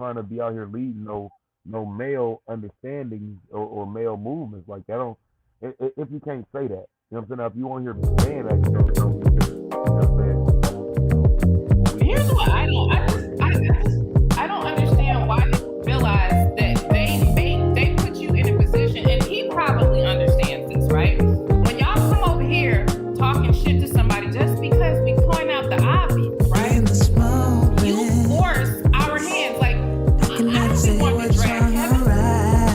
trying to be out here leading no male understandings or male movements like that. Don't if you can't say that, you know what I'm saying? Now, if you want to hear saying that, you know what I'm saying? Here's what I don't. I don't understand why they don't realize that they put you in a position, and he probably understands this, right? When y'all come over here talking shit to somebody just because we point out the obvious, right? You force our hands. Like I don't want to drag him.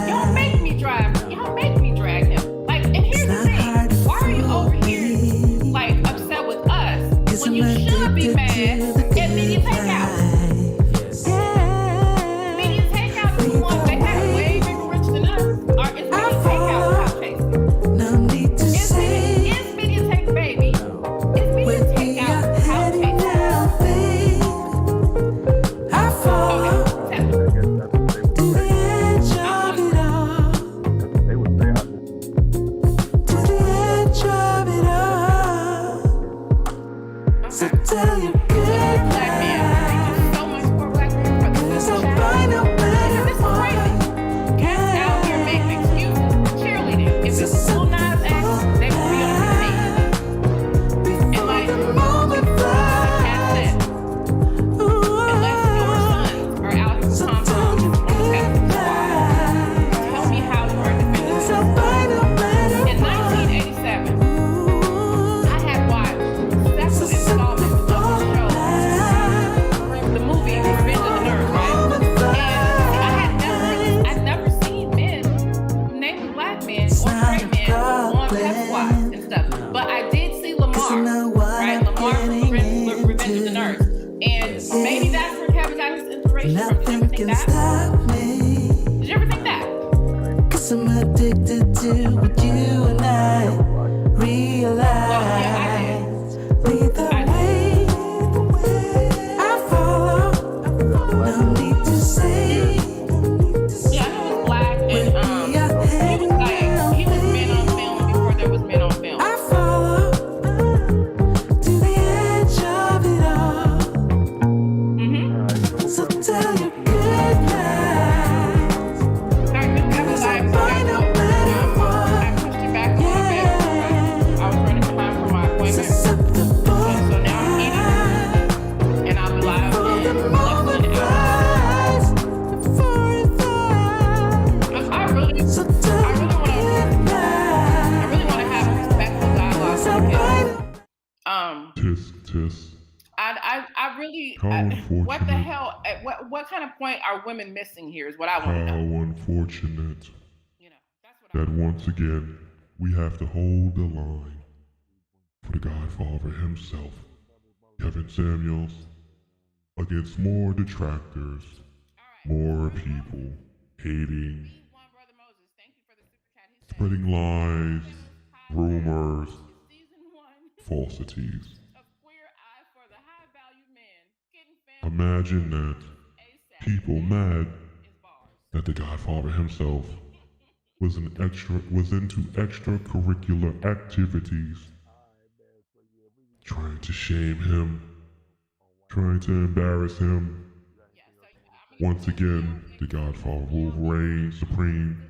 Y'all make me drive. Y'all make me drag him. Like, and here's the thing: why are you over here like upset with us when you should be mad at media takeout? Media takeout is the one they had way bigger rich than us. Or is media takeout couch chasing? Is media take baby? Is media takeout couch chasing? They would say I So tell your good Black man, thank you so much for Black man for the super chat. This is crazy. Cats out here making excuses for cheerleading. If it was Lil Nas X, they would be on the stage. And like Cat said, unless your sons are out here compounding on the Pepsi squad, tell me how you are defending yourself. In 1987, I had watched several installments of the show, the movie Revenge of the Nerds, right? And I'd never seen men, namely black men or straight men, on pep squads and stuff. But I did see Lamar, right? Lamar from Revenge of the Nerds. And maybe that's where Kevin got his inspiration from. Did you ever think that? Did you ever think that? Cause I'm addicted to what you and I realize. Well, yeah, I did. Lead the I way, I follow. No need to say. Yeah, he was black and he was like he was men on film before there was men on film. I follow to the edge of it all. So tell your good lies. I was like, I pushed it back a little bit. I was running behind for my appointment. Susceptible. So now I'm eating and I'll be live in less than an hour. But I really want to have respectful dialogue with him. Tisk. I really, How unfortunate. what the hell, what kind of point are women missing here is what I want to How know. unfortunate You know, that's what I that once again we have to hold the line for the Godfather himself, Kevin Samuels, against more detractors, more people hating, One Brother Moses, thank you for the super chat. He said, spreading lies, rumors, season 1 falsities. of Queer Eye for the High Value Man, getting family Imagine that ASAP. people mad Is bars. that the Godfather himself was into extracurricular activities, trying to shame him, trying to embarrass him. Once again, the Godfather will reign supreme,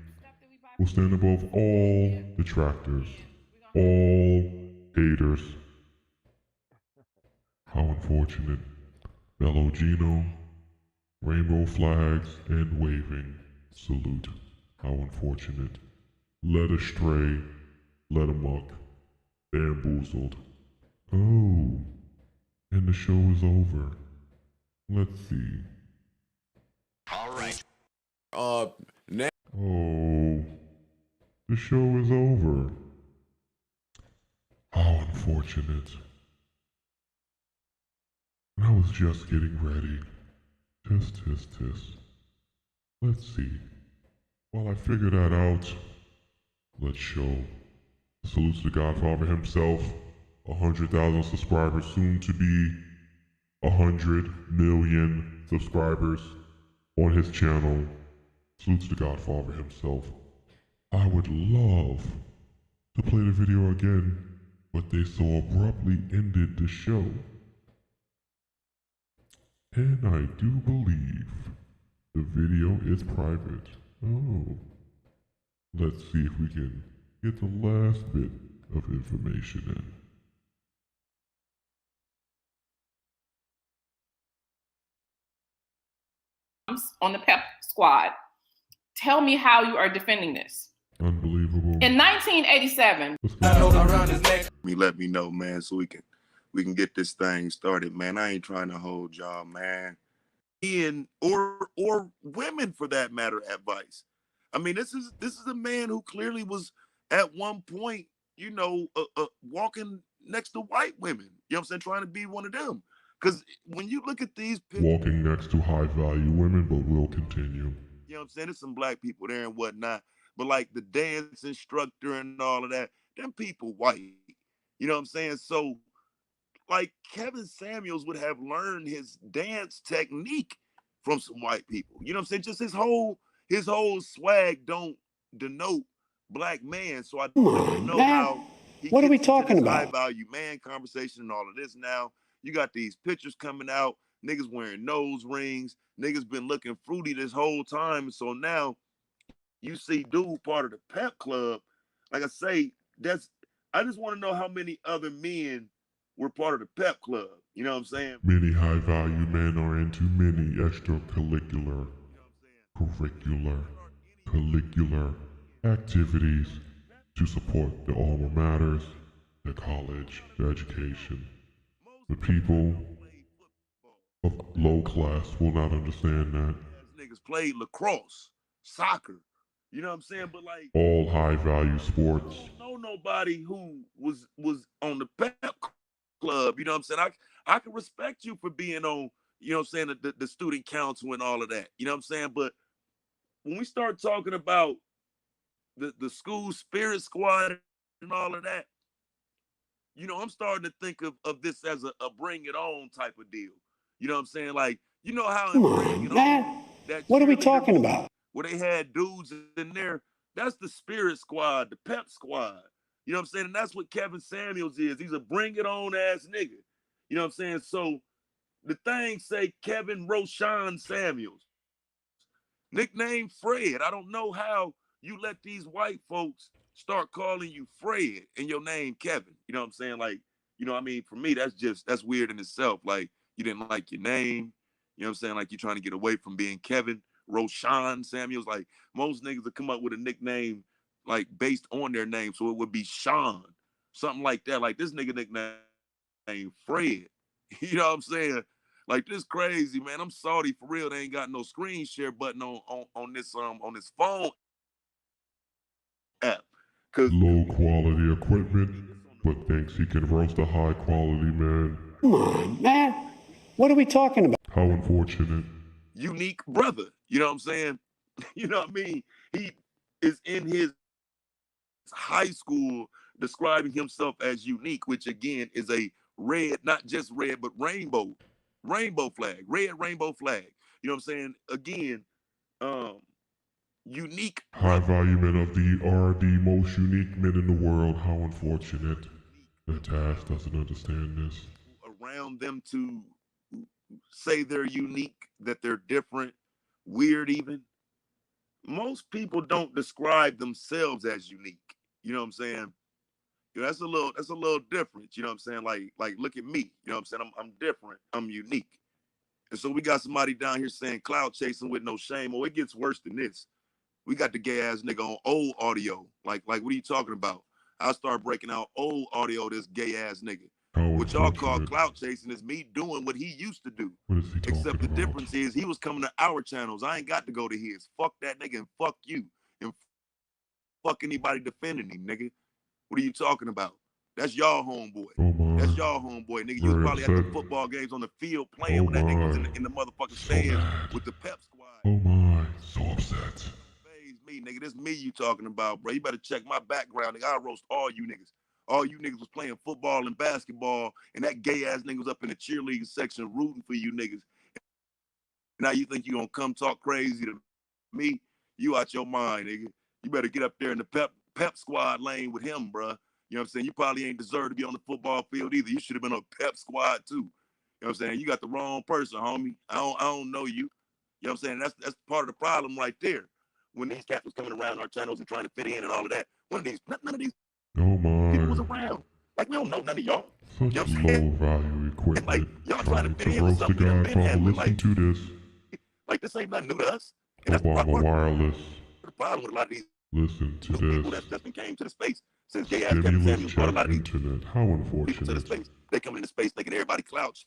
will stand above all detractors, all haters. How unfortunate. Bello Gino, rainbow flags and waving salute. How unfortunate. Led astray, led amok, bamboozled. Oh, and the show is over. Let's see. Alright. Oh, the show is over. How unfortunate. I was just getting ready. Tisk. Let's see. While I figure that out, let's show. Salutes to the Godfather himself. 100,000 subscribers, soon to be 100 million subscribers on his channel. Salutes to the Godfather himself. I would love to play the video again, but they so abruptly ended the show. And I do believe The video is private. Oh. Let's see if we can get the last bit of information in. On the pep squad. Tell me how you are defending this. Unbelievable. In 1987, Let me know, man, so we can get this thing started, man. I ain't trying to hold y'all, man. Or women for that matter, advice. I mean, this is a man who clearly was at one point, walking next to white women. You know what I'm saying? Trying to be one of them. Because when you look at these pictures, walking next to high value women, but we'll continue. You know what I'm saying? There's some black people there and whatnot. But like the dance instructor and all of that, them people white. You know what I'm saying? So like Kevin Samuels would have learned his dance technique from some white people. You know what I'm saying? Just his whole swag don't denote black man. So I don't know how he what are we gets into talking this about? high value man conversation and all of this now. You got these pictures coming out, niggas wearing nose rings, niggas been looking fruity this whole time. So now you see dude part of the pep club. Like I say, I just want to know how many other men were part of the pep club. You know what I'm saying? Many high value men are into many extracurricular, curricular activities to support the alma maters, the college, the education. The people of low class will not understand that. Niggas played lacrosse, soccer. You know what I'm saying? But like all high value sports. I don't know nobody who was on the pep club. You know what I'm saying? I can respect you for being on, you know what I'm saying, the student council and all of that. You know what I'm saying? But when we start talking about the school spirit squad and all of that, you know, I'm starting to think of this as a bring it on type of deal. You know what I'm saying? Like, you know how Come on, man. What are we talking about? Where they had dudes in there, that's the spirit squad, the pep squad. You know what I'm saying? And that's what Kevin Samuels is. He's a bring it on ass nigga. You know what I'm saying? So the thing say Kevin Roshan Samuels. Nickname Fred. I don't know how you let these white folks start calling you Fred and your name Kevin. You know what I'm saying? Like, you know what I mean? For me, that's weird in itself. Like, you didn't like your name. You know what I'm saying? Like, you're trying to get away from being Kevin Roshan Samuels. Like, most niggas would come up with a nickname like based on their name. So it would be Sean, something like that. Like, this nigga nickname Fred. You know what I'm saying? Like, this crazy, man. I'm salty for real. They ain't got no screen share button on this phone app. Low quality equipment, but thinks he can roast a high quality man. Come on, man. What are we talking about? How unfortunate. Unique brother. You know what I'm saying? You know what I mean? He is in his high school describing himself as unique, which again is a red, not just red, but rainbow flag, red rainbow flag. You know what I'm saying? Again, unique. High value men of the are the most unique men in the world. How unfortunate that Taz doesn't understand this. Around them to say they're unique, that they're different, weird even. Most people don't describe themselves as unique. You know what I'm saying? You know, that's a little different. You know what I'm saying? Like look at me. You know what I'm saying? I'm different. I'm unique. And so we got somebody down here saying cloud chasing with no shame. Oh, it gets worse than this. We got the gay ass nigga on old audio. Like what are you talking about? I'll start breaking out old audio, this gay ass nigga. What y'all call clout chasing is me doing what he used to do. What is he talking Except the about? difference is he was coming to our channels. I ain't got to go to his. Fuck that nigga and fuck you. And fuck anybody defending him, nigga. What are you talking about? That's y'all homeboy. Oh my. That's y'all homeboy, nigga. You was probably at the football games on the field playing when that nigga was in the motherfucking stands with the pep squad. Oh my, so upset. Me, nigga, this me you talking about, bro. You better check my background, nigga. I'll roast all you niggas. All you niggas was playing football and basketball, and that gay ass nigga was up in the cheerleading section rooting for you niggas. Now you think you gonna come talk crazy to me? You out your mind, nigga. You better get up there in the pep squad lane with him, bro. You know what I'm saying? You probably ain't deserve to be on the football field either. You should have been on pep squad too. You know what I'm saying? You got the wrong person, homie. I don't know you. You know what I'm saying? That's part of the problem right there. When these cats was coming around our channels and trying to fit in and all of that, none of these Oh people was my. around. Like, we don't know none of y'all. Such You know what I'm saying? low value equipment. Like, y'all trying to fit in with roast the something that been Godfather. happening. Listen to this. Like, this ain't nothing new to us. And that's the Obama Wireless. problem with a lot of these Listen to new people this. that just came to the space since gay ass Kevin Stimulus Samuels brought a lot check of these internet. How people to the unfortunate. space. They come into space thinking everybody clout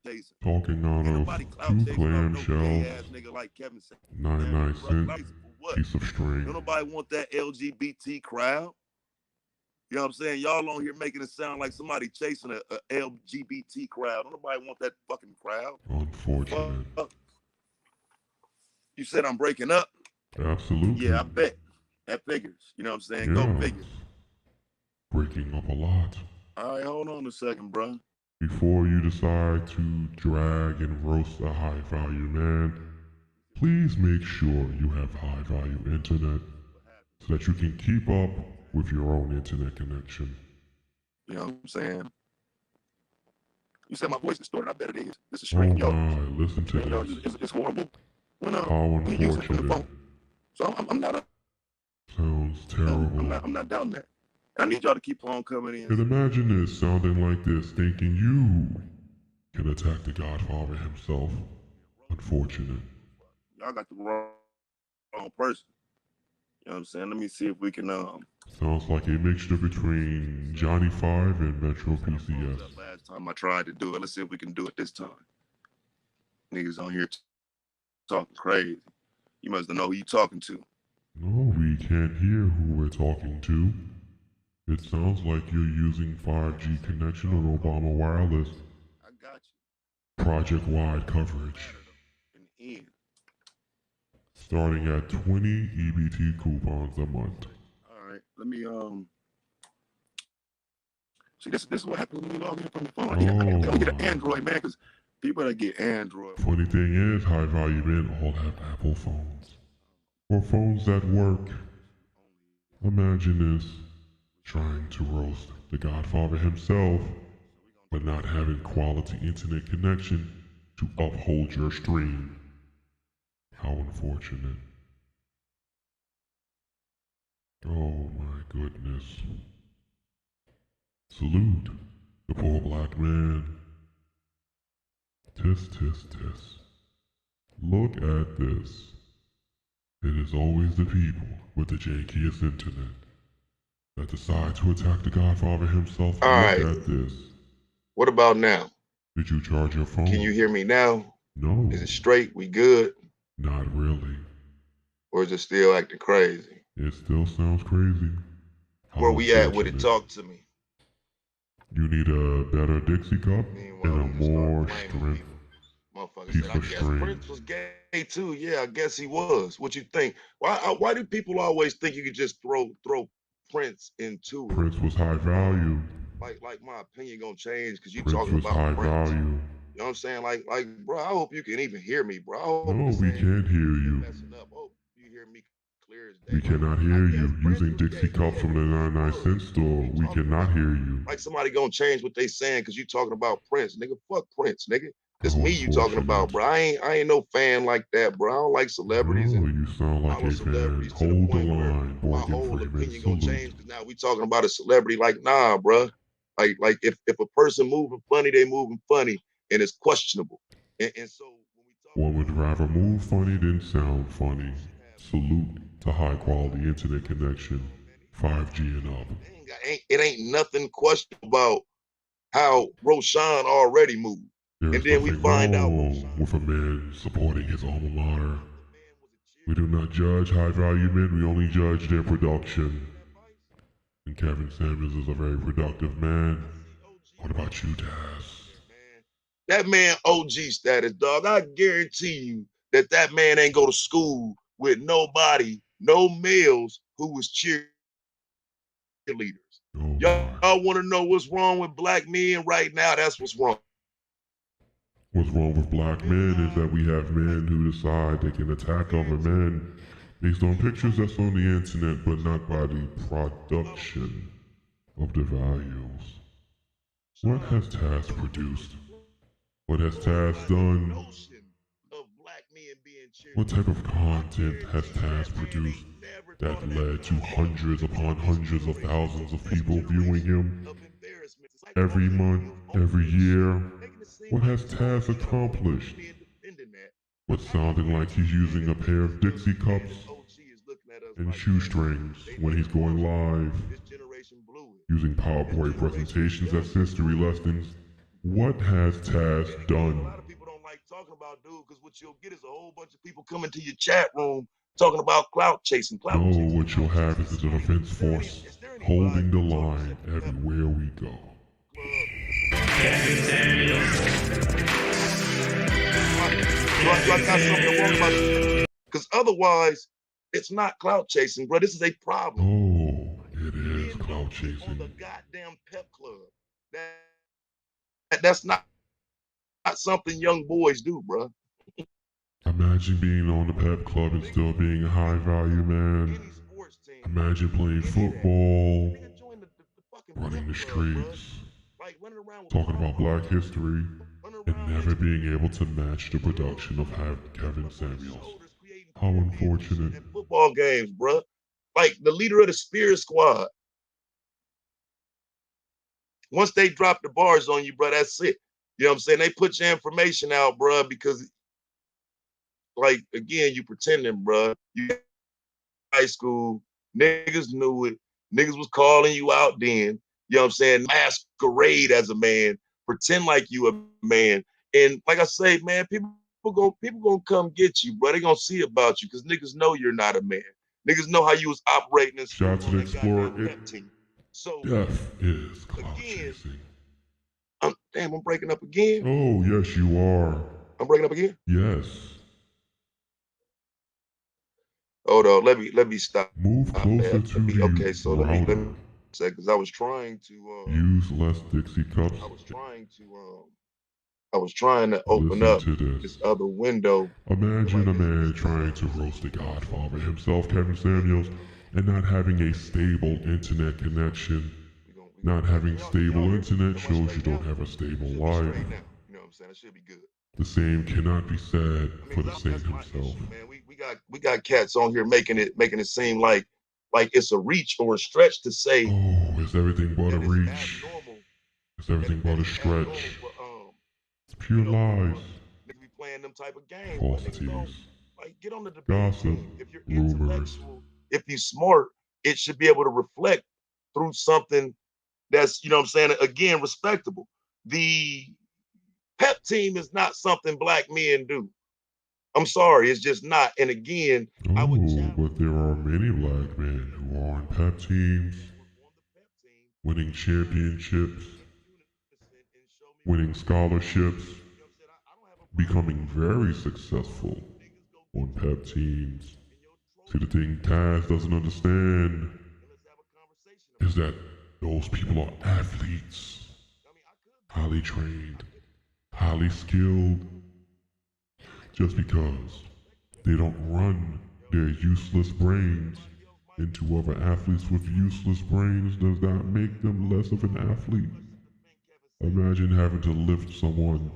chasing. Talking out Ain't of nobody clout 2 chasing off no gay clamshells. ass nigga like Kevin 99 Samuels. cent What? piece of string. Don't nobody want that LGBT crowd. You know what I'm saying? Y'all on here making it sound like somebody chasing a LGBT crowd. Don't nobody want that fucking crowd. Unfortunate. You said I'm breaking up? Absolutely. Yeah, I bet. That figures. You know what I'm saying? Yeah. Go figure. Breaking up a lot. All right, hold on a second, bro. Before you decide to drag and roast a high value man, please make sure you have high value internet so that you can keep up with your own internet connection. You know what I'm saying? You said my voice distorted. I bet it is. This is Oh strange. my, listen to You know, this. it's horrible. When How you use it from the unfortunate. phone. So I'm not. Sounds terrible. I'm not down there. I need y'all to keep on coming in. And imagine this sounding like this, thinking you can attack the Godfather himself. Unfortunate. Y'all got the wrong person. You know what I'm saying? Let me see if we can Sounds like a mixture between Johnny 5 and Metro PCS. Last time I tried to do it, let's see if we can do it this time. Niggas on here talking crazy. You must know who you talking to. No, we can't hear who we're talking to. It sounds like you're using 5G connection on Obama Wireless. I got you. Project-wide coverage. In the end. Starting at 20 EBT coupons a month. All right, let me see. This is what happens when you log in from the phone. I don't get an Android, man, because people that get Android. Funny thing is, high value men all have Apple phones. Or phones that work. Imagine this. Trying to roast the Godfather himself, but not having quality internet connection to uphold your stream. How unfortunate. Oh my goodness. Salute the poor black man. Tis, tis, tis. Look at this. It is always the people with the jankiest internet that decide to attack the Godfather himself. All right. Look at this. What about now? Did you charge your phone? Can you hear me now? No. Is it straight? We good? Not really. Or is it still acting crazy? It still sounds crazy. Where we at with it? Talk to me. You need a better Dixie cup and a more strength piece of string. Prince was gay too. Yeah, I guess he was. What you think? Why do people always think you could just throw Prince into it? Prince was high value. Like my opinion gonna change because you Prince talking was about high Prince. value. You know what I'm saying? Like, bro, I hope you can even hear me, bro. No, we can't hear you. Oh, you hear me clear as day. We cannot hear you. Using Dixie cups from the 99-cent store, we cannot hear you. Like somebody gonna change what they saying because you talking about Prince, nigga. Fuck Prince, nigga. It's me you talking about, bro. I ain't no fan like that, bro. I don't like celebrities. No, you sound like a fan. Hold the line, My whole opinion gonna change because now we talking about a celebrity. Like, nah, bro. Like if a person moving funny, they moving funny, and it's questionable. And so when we talk, one would rather move funny than sound funny. Salute to high quality internet connection, 5G and up. It ain't nothing questionable about how Roshan already moved. There's and then we find out with a man supporting his alma mater. We do not judge high value men, we only judge their production. And Kevin Samuels is a very productive man. What about you, Taz? That man OG status, dog. I guarantee you that man ain't go to school with nobody, no males who was cheerleaders. Oh y'all want to know what's wrong with black men right now? That's what's wrong. What's wrong with black men is that we have men who decide they can attack other men based on pictures that's on the internet, but not by the production of the values. What has Taz produced? What has Taz done? Of black men being What type of content has Taz produced that led to hundreds upon hundreds of thousands of people viewing him every month, every year? What has Taz accomplished? What's sounding like he's using a pair of Dixie cups and shoestrings when he's going live, using PowerPoint presentations as history lessons. What has Taz done? A lot of people don't like talking about dude because what you'll get is a whole bunch of people coming to your chat room talking about clout chasing. No, what you'll have is a defense force holding the line everywhere we go. Because otherwise, it's not clout chasing, bro. This is a problem. Oh, it is clout On chasing. the goddamn pep club. That's not something young boys do, bro. Imagine being on the pep club and still being a high value man. Imagine playing football, running the streets, talking about black history, and never being able to match the production of Kevin Samuels. How unfortunate. Football games, bro. Like the leader of the Spirit Squad. Once they drop the bars on you, bro, that's it. You know what I'm saying? They put your information out, bro, because, like, again, you pretending, bro. You high school, niggas knew it. Niggas was calling you out then. You know what I'm saying? Masquerade as a man. Pretend like you a man. And like I say, man, people gonna come get you, bro. They gonna see about you because niggas know you're not a man. Niggas know how you was operating in school. Shout out to the Explorer. So Death is clout chasing. Damn, I'm breaking up again. Oh, yes, you are. I'm breaking up again. Yes. Hold on, let me stop. Move closer to the okay, so let me router. say, because I was trying to Use less Dixie cups. I was trying to open Listen up to this. this other window. Imagine a man trying to roast the Godfather himself, Kevin Samuels, and not having a stable internet connection. Not having stable internet shows you don't have a stable life. You know what I'm saying? It should be good. The same cannot be said for the saint himself. Man, we got cats on here making it seem like it's a reach or a stretch to say. Oh, it's everything but a reach. It's everything but a stretch. It's pure lies. Niggas be playing them type of games. Falsities. Like, get on the debate Gossip. team. If you're Rumors. intellectual, if you're smart, it should be able to reflect through something that's, you know what I'm saying, again, respectable. The pep team is not something black men do. I'm sorry, it's just not. And again, Oh, but there are many black men who are on pep teams, winning championships, winning scholarships, becoming very successful on pep teams. See, the thing Taz doesn't understand is that those people are athletes, highly trained, highly skilled. Just because they don't run their useless brains into other athletes with useless brains does not make them less of an athlete. Imagine having to lift someone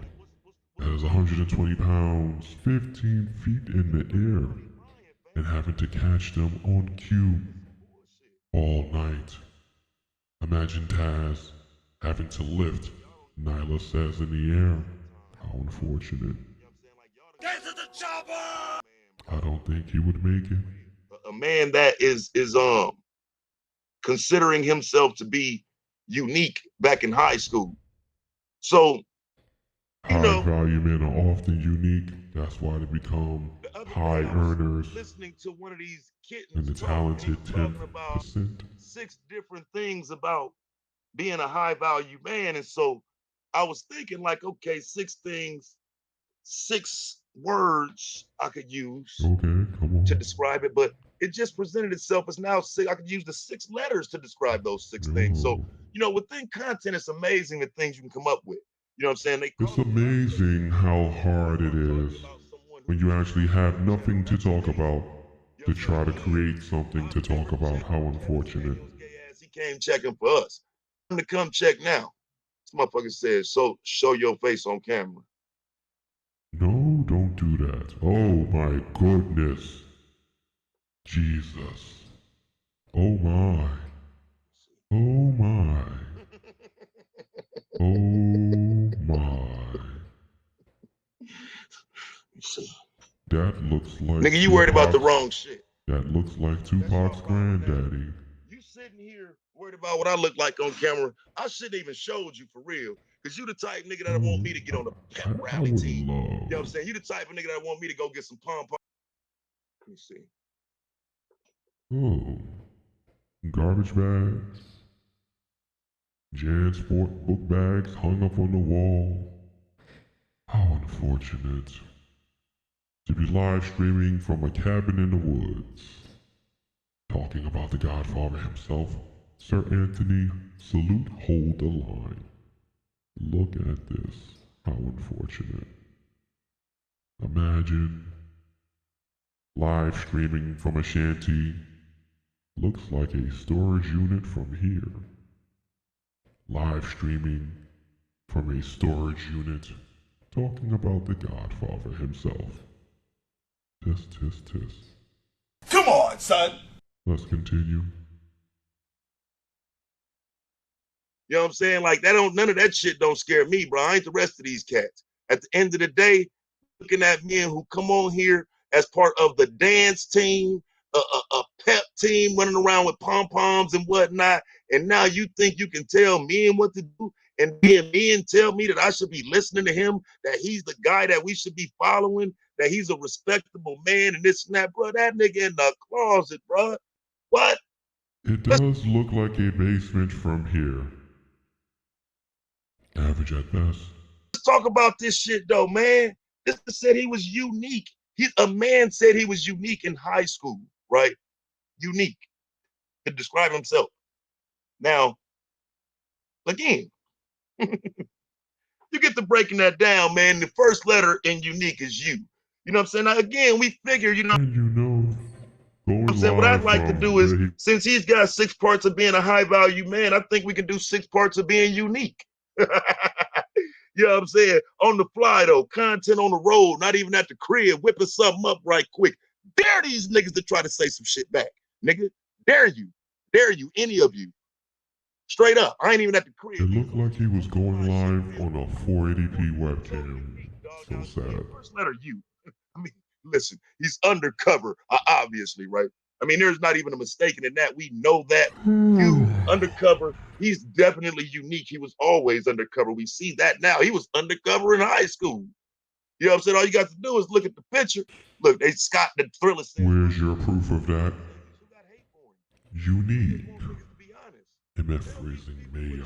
that is 120 pounds, 15 feet in the air, and having to catch them on cue all night. Imagine Taz having to lift Nylah says in the air. How unfortunate. get to the chopper. I don't think he would make it. A man that is considering himself to be unique back in high school. So, High value men are often unique. That's why they become high earners listening to one of these kittens and the talented talking about 10%. 6 different things about being a high value man. And so I was thinking, like, okay, 6 things, 6 words I could use Okay, come on. to describe it, but it just presented itself as now 6. I could use the 6 letters to describe those 6 things. So, you know, within content, it's amazing the things you can come up with. You know what I'm saying? It's amazing how hard it is when you actually have nothing to talk about to try to create something to talk about. How unfortunate. He came checking for us. To come check now. This motherfucker says, so show your face on camera. No, don't do that. Oh my goodness. Jesus. Oh my. Oh my. Oh my. That looks like Nigga, you worried about the Tupac's- wrong shit. That looks like That's your Tupac's problem, man. granddaddy. You sitting here worried about what I look like on camera. I shouldn't even showed you for real. Cause you the type nigga that want me to get on the pep I rally would team. love. You know what I'm saying? You the type of nigga that want me to go get some pom-pom. Let me see. Oh. Garbage bags. Jan Sport book bags hung up on the wall. How unfortunate. To be live streaming from a cabin in the woods. Talking about the Godfather himself, Sir Anthony, salute, hold the line. Look at this. How unfortunate. Imagine live streaming from a shanty. Looks like a storage unit from here. Live streaming from a storage unit. Talking about the Godfather himself. Tis, tis, tis. Come on, son. Let's continue. You know what I'm saying? Like none of that shit don't scare me, bro. I ain't the rest of these cats. At the end of the day, looking at men who come on here as part of the dance team, a pep team running around with pom-poms and whatnot, and now you think you can tell men what to do, and then men tell me that I should be listening to him, that he's the guy that we should be following, that he's a respectable man and this and that, bro. That nigga in the closet, bro. What? It does look like a basement from here. Average at best. Let's talk about this shit though, man. This said he was unique. A man said he was unique in high school, right? Unique to describe himself. Now, again, you get to breaking that down, man. The first letter in unique is you. You know what I'm saying? Now, again, we figure, you know, And you know, going what I'm saying, what I'd live like to from do is, where he- since he's got 6 parts of being a high value man, I think we can do 6 parts of being unique. You know what I'm saying? On the fly, though, content on the road, not even at the crib, whipping something up right quick. Dare these niggas to try to say some shit back, nigga. Dare you. Dare you, any of you. Straight up. I ain't even at the crib. It looked like he was going live on a 480p webcam. So sad. First letter U. I mean, listen, he's undercover, obviously, right? I mean, there's not even a mistake in that. We know that. You undercover, he's definitely unique. He was always undercover. We see that now. He was undercover in high school. You know what I'm saying? All you got to do is look at the picture. Look, they Scott the Thriller said, Where's your proof of that? Unique. MF phrasing Mayo.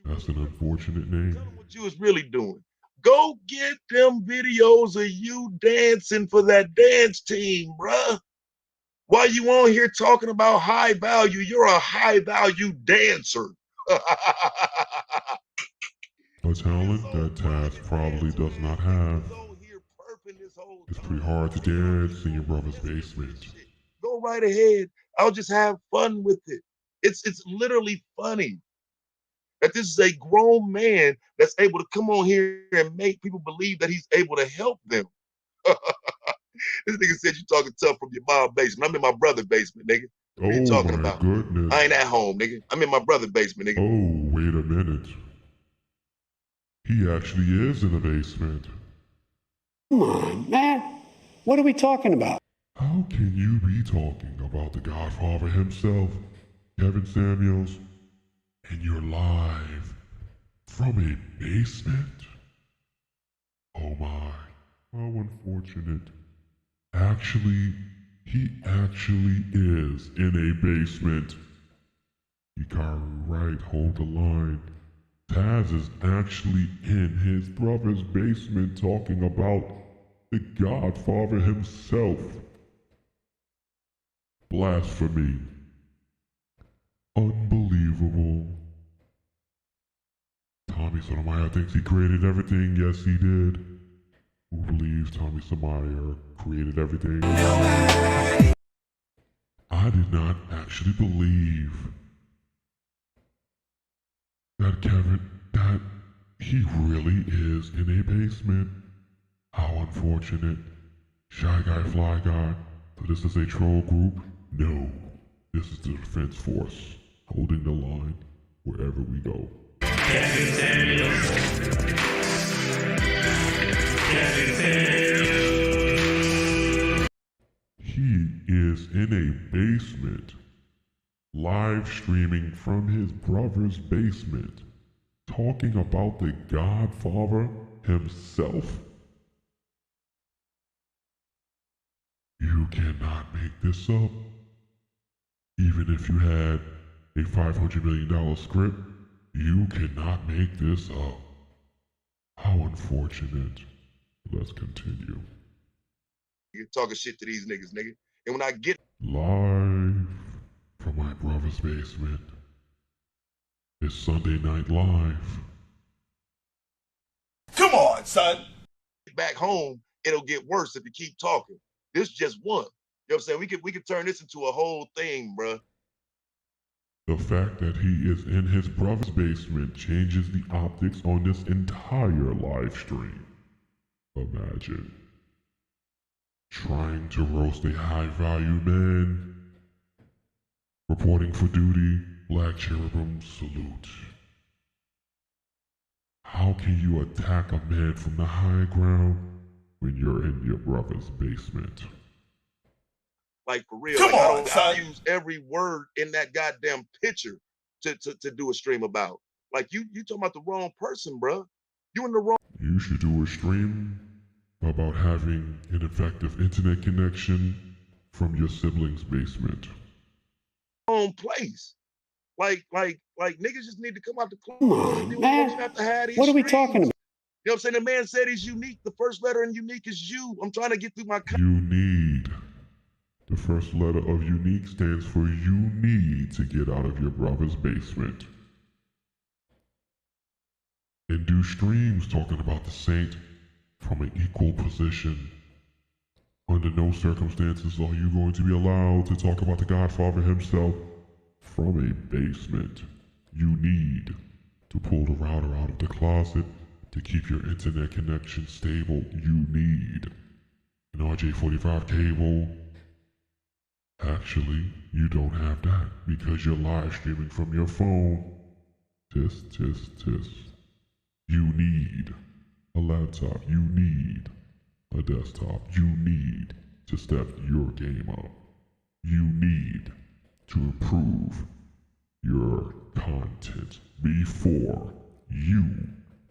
That's an unfortunate name. Tell them what you was really doing. Go get them videos of you dancing for that dance team, bruh. While you on here talking about high value, you're a high value dancer. A talent that Taz probably does not have. It's pretty hard to dance in your brother's basement. Go right ahead. I'll just have fun with it. It's literally funny that this is a grown man that's able to come on here and make people believe that he's able to help them. This nigga said you talking tough from your mom's basement. I'm in my brother's basement, nigga. What are you talking about? Goodness. I ain't at home, nigga. I'm in my brother's basement, nigga. Oh, wait a minute. He actually is in the basement. Come on, man. What are we talking about? How can you be talking about the Godfather himself, Kevin Samuels, and you're live from a basement? Oh my, how unfortunate. Actually, he actually is in a basement. Hikaru, right, hold the line. Taz is actually in his brother's basement talking about the Godfather himself. Blasphemy. Unbelievable. Tommy Sotomayor thinks he created everything. Yes, he did. Who believes Tommy Sotomayor created everything? I did not actually believe that he really is in a basement. How unfortunate. Shy guy, fly guy. So this is a troll group? No. This is the defense force, holding the line wherever we go. He is in a basement, live streaming from his brother's basement, talking about the Godfather himself. You cannot make this up. Even if you had a $500 million script, you cannot make this up. How unfortunate. Let's continue. You're talking shit to these niggas, nigga. And when I get Live from my brother's basement. It's Sunday Night Live. come on, son, back home, it'll get worse if you keep talking. This is just one. You know what I'm saying? We could turn this into a whole thing, bruh. The fact that he is in his brother's basement changes the optics on this entire live stream. Imagine trying to roast a high-value man. Reporting for duty, Black Cherubim salute. How can you attack a man from the high ground when you're in your brother's basement? Like for real. Come like, on, I son. use every word in that goddamn picture to do a stream about. Like you talking about the wrong person, bruh. You in the wrong You should do a stream about having an effective internet connection from your sibling's basement. place. Like niggas just need to come out the closet. Come on, You don't man. even have to have these What are we streams. talking about? You know what I'm saying? The man said he's unique. The first letter in unique is you. I'm trying to get through my You need. The first letter of unique stands for you need to get out of your brother's basement. And do streams talking about the saint from an equal position. Under no circumstances are you going to be allowed to talk about the Godfather himself from a basement. You need to pull the router out of the closet to keep your internet connection stable. You need an RJ45 cable. Actually, you don't have that because you're live streaming from your phone. Tisk, tisk, tisk. You need a laptop. You need a desktop. You need to step your game up. You need to improve your content before you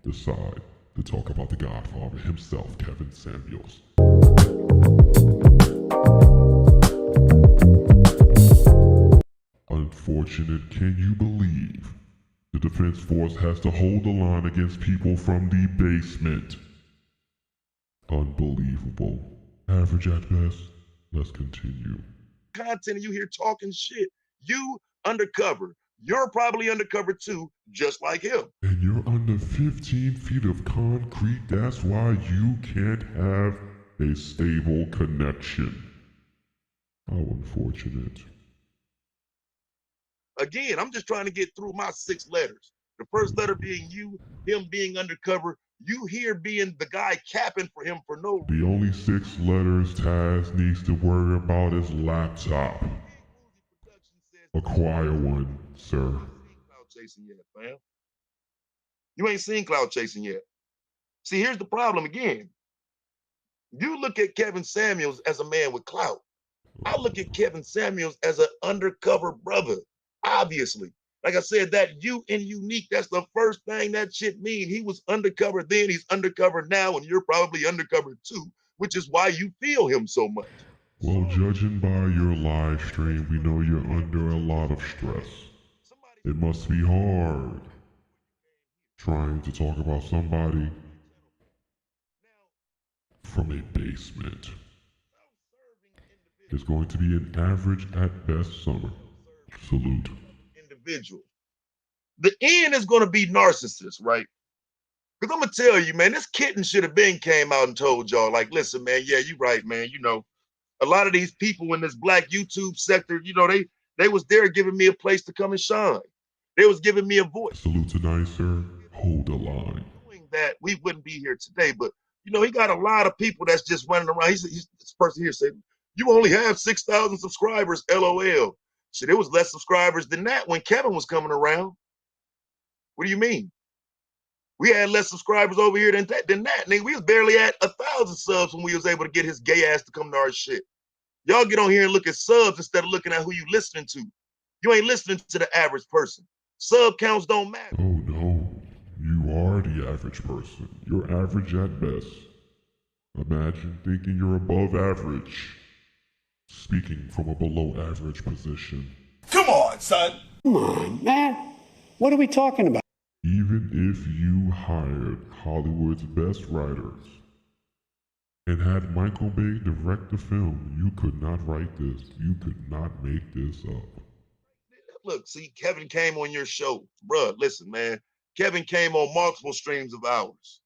decide to talk about the Godfather himself, Kevin Samuels. Unfortunate, can you believe the defense force has to hold the line against people from the basement? Unbelievable. Average at best. Let's continue. content and you here talking shit. You undercover. You're probably undercover too, just like him. And you're under 15 feet of concrete. That's why you can't have a stable connection. How unfortunate. Again, I'm just trying to get through my 6 letters. The first letter being you, him being undercover, you here being the guy capping for him for no reason. The only 6 letters Taz needs to worry about is laptop. Acquire one, sir. Cloud chasing yet, fam. You ain't seen cloud chasing yet. See, here's the problem again. You look at Kevin Samuels as a man with clout. I look at Kevin Samuels as an undercover brother, obviously. Like I said, that you and unique, that's the first thing that shit mean. He was undercover then, he's undercover now, and you're probably undercover too, which is why you feel him so much. Well, judging by your live stream, we know you're under a lot of stress. It must be hard trying to talk about somebody from a basement. It's going to be an average at best summer. Salute. Individual. The end is going to be narcissist, right? Because I'm going to tell you, man, this kitten should have been came out and told y'all, like, listen, man, yeah, you right, man. You know, a lot of these people in this black YouTube sector, you know, they was there giving me a place to come and shine. They was giving me a voice. Salute tonight, sir. Hold the line. Doing that, we wouldn't be here today. But, You know, he got a lot of people that's just running around. This person here said, you only have 6,000 subscribers, LOL. Shit, there was less subscribers than that when Kevin was coming around. What do you mean? We had less subscribers over here than that. Nigga, we was barely at 1,000 subs when we was able to get his gay ass to come to our shit. Y'all get on here and look at subs instead of looking at who you listening to. You ain't listening to the average person. Sub counts don't matter. Oh no, you are the average person. You're average at best. Imagine thinking you're above average, speaking from a below average position. Come on, son. Come on, man. What are we talking about? Even if you hired Hollywood's best writers and had Michael Bay direct the film, you could not write this. You could not make this up. Look, see, Kevin came on your show. Bruh, listen, man. Kevin came on multiple streams of ours.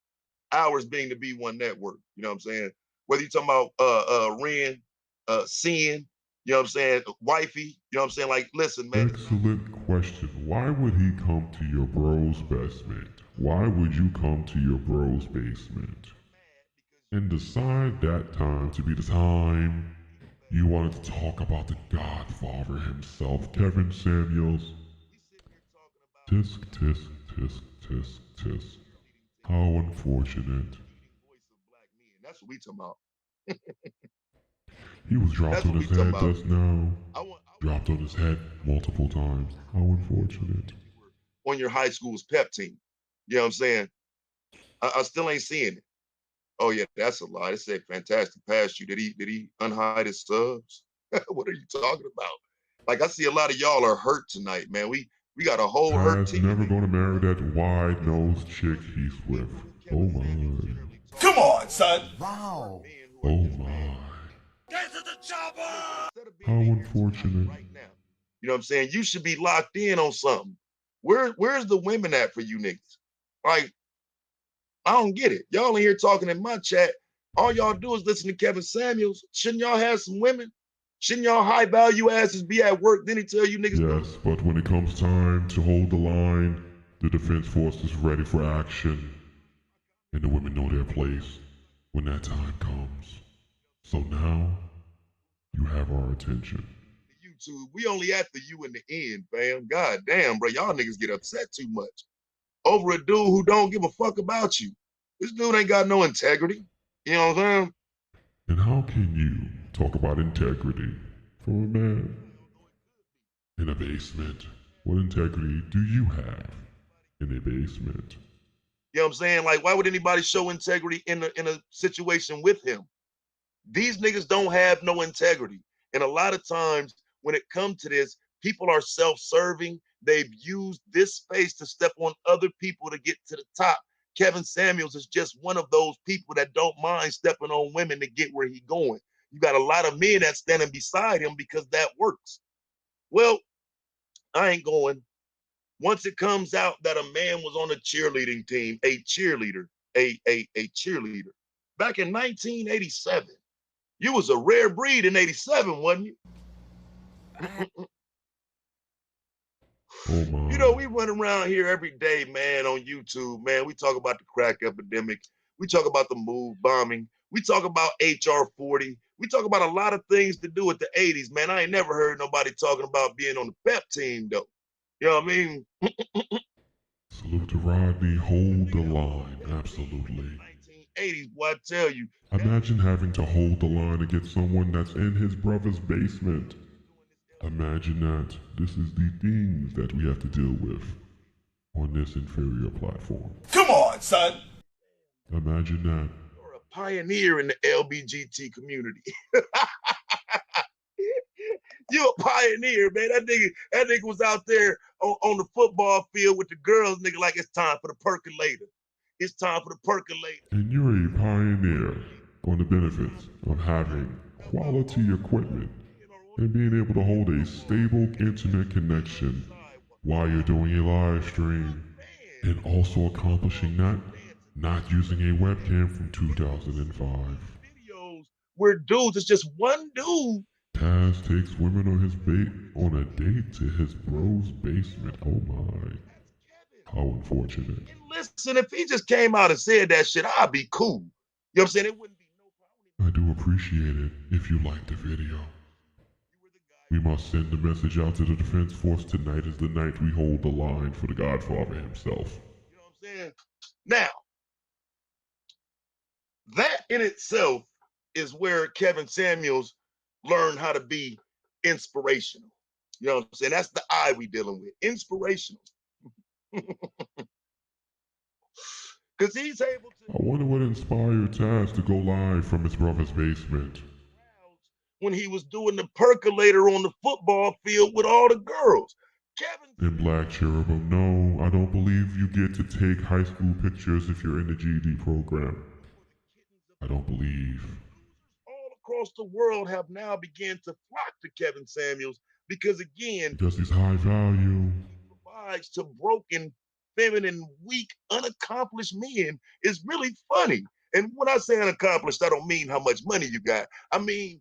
Ours being the B1 network. You know what I'm saying? Whether you're talking about Ren, Sin, you know what I'm saying, wifey, you know what I'm saying? Like, listen, man. Excellent question. Why would he come to your bro's basement? Why would you come to your bro's basement and decide that time to be the time you wanted to talk about the Godfather himself, Kevin Samuels? Tisk, tisk, tisk, tisk, tisk. How unfortunate. That's what we talking about. He was dropped on his head just now. Dropped on his head multiple times. How unfortunate. On your high school's pep team. You know what I'm saying? I still ain't seeing it. Oh yeah, that's a lie. It said fantastic past you. Did he unhide his subs? What are you talking about? Like, I see a lot of y'all are hurt tonight, man. We got a whole hurt team. Never gonna marry that wide-nosed chick he's with. Oh my. Come on, son. Wow. Oh my. Get to the chopper! How unfortunate. Right now. You know what I'm saying? You should be locked in on something. Where's the women at for you niggas? Like, I don't get it. Y'all in here talking in my chat. All y'all do is listen to Kevin Samuels. Shouldn't y'all have some women? Shouldn't y'all high value asses be at work? Then he tell you niggas. Yes, but when it comes time to hold the line, the defense force is ready for action. And the women know their place when that time comes. So now, you have our attention. YouTube, we only at the U in the end, fam. God damn, bro. Y'all niggas get upset too much over a dude who don't give a fuck about you. This dude ain't got no integrity. You know what I'm saying? And how can you talk about integrity from a man in a basement? What integrity do you have in a basement? You know what I'm saying? Like, why would anybody show integrity in a situation with him? These niggas don't have no integrity. And a lot of times when it comes to this, people are self-serving. They've used this space to step on other people to get to the top. Kevin Samuels is just one of those people that don't mind stepping on women to get where he's going. You got a lot of men that's standing beside him because that works. Well, I ain't going. Once it comes out that a man was on a cheerleading team, a cheerleader, a cheerleader, back in 1987, you was a rare breed in 87, wasn't you? Oh my. You know, we run around here every day, man, on YouTube, man. We talk about the crack epidemic. We talk about the move bombing. We talk about HR 40. We talk about a lot of things to do with the 80s, man. I ain't never heard nobody talking about being on the pep team, though. You know what I mean? Salute to Rodney, hold the line, absolutely. 1980s, boy, I tell you. Imagine having to hold the line against someone that's in his brother's basement. Imagine that. This is the things that we have to deal with on this inferior platform. Come on, son. Imagine that. You're a pioneer in the LBGT community. You're a pioneer, man. That nigga was out there on the football field with the girls, nigga, like it's time for the percolator. It's time for the percolator. And you're a pioneer on the benefits of having quality equipment and being able to hold a stable internet connection while you're doing a live stream, and also accomplishing that not using a webcam from 2005. Videos where dudes, it's just one dude. Taz takes women on a date to his bro's basement. Oh my. How unfortunate. And listen, if he just came out and said that shit, I'd be cool. You know what I'm saying? It wouldn't be no problem. I do appreciate it if you like the video. We must send a message out to the Defense Force. Tonight is the night we hold the line for the Godfather himself. You know what I'm saying? Now, that in itself is where Kevin Samuels learned how to be inspirational. You know what I'm saying? That's the eye we dealing with. Inspirational. Because he's able to. I wonder what inspired Taz to go live from his brother's basement. When he was doing the percolator on the football field with all the girls. Kevin. In Black Cherubim, no, I don't believe you get to take high school pictures if you're in the GED program. I don't believe. All across the world have now begun to flock to Kevin Samuels because, again, Because he's high value. He provides to broken, feminine, weak, unaccomplished men is really funny. And when I say unaccomplished, I don't mean how much money you got. I mean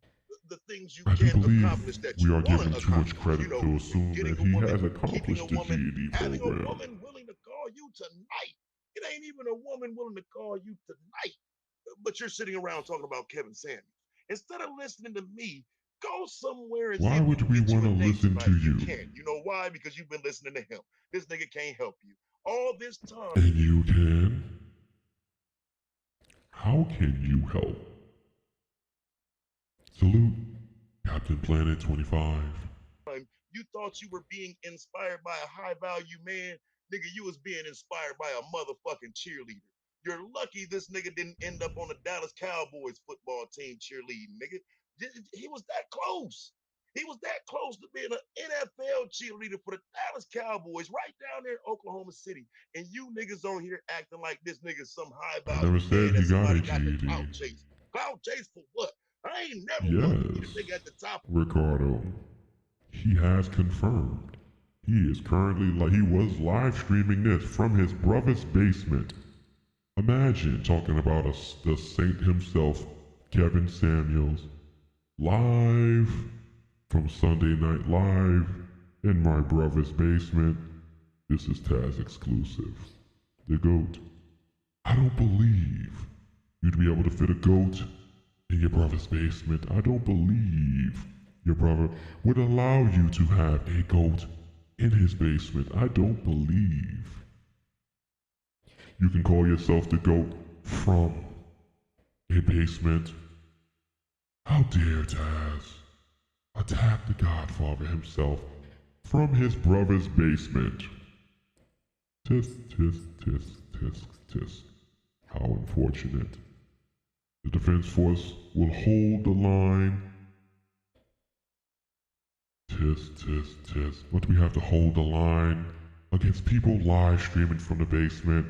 the things you I do can't believe accomplish that we you are want to giving too much accomplish. credit You know, to assume getting that a he woman, has keeping accomplished a the woman, GED having a program. woman willing to call you tonight. It ain't even a woman willing to call you tonight. But you're sitting around talking about Kevin Samuels. Instead of listening to me, go somewhere and see Why if you would can we get you want a to date listen tonight. to You you? can't. You know why? Because you've been listening to him. This nigga can't help you. All this time. And you can? How can you help? Salute, Captain Planet 25. You thought you were being inspired by a high value man. Nigga, you was being inspired by a motherfucking cheerleader. You're lucky this nigga didn't end up on the Dallas Cowboys football team cheerleading, nigga. He was that close. He was that close to being an NFL cheerleader for the Dallas Cowboys right down there in Oklahoma City. And you niggas on here acting like this nigga's some high I value never said man he that got a somebody got the GED. clout chase. Clout chase for what? I ain't never wanted to be Yes, the nigga at the top. Ricardo. He has confirmed. He is currently, he was live streaming this from his brother's basement. Imagine talking about the saint himself, Kevin Samuels, live from Sunday Night Live in my brother's basement. This is Taz exclusive. The GOAT. I don't believe you'd be able to fit a goat in your brother's basement. I don't believe your brother would allow you to have a goat in his basement. I don't believe you can call yourself the GOAT from a basement. How dare Taz attack the Godfather himself from his brother's basement? Tisk, tisk, tisk, tisk, tisk. How unfortunate. The Defense Force will hold the line. Tisk, tisk, tisk. But we have to hold the line against people live streaming from the basement,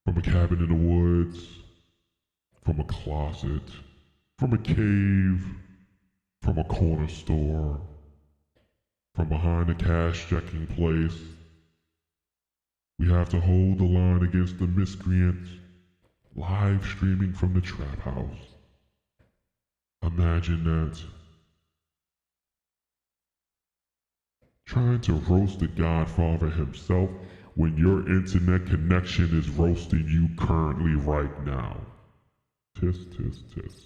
from a cabin in the woods, from a closet, from a cave, from a corner store, from behind a cash checking place. We have to hold the line against the miscreants live streaming from the trap house. Imagine that. Trying to roast the Godfather himself when your internet connection is roasting you currently right now. Tisk, tisk, tisk.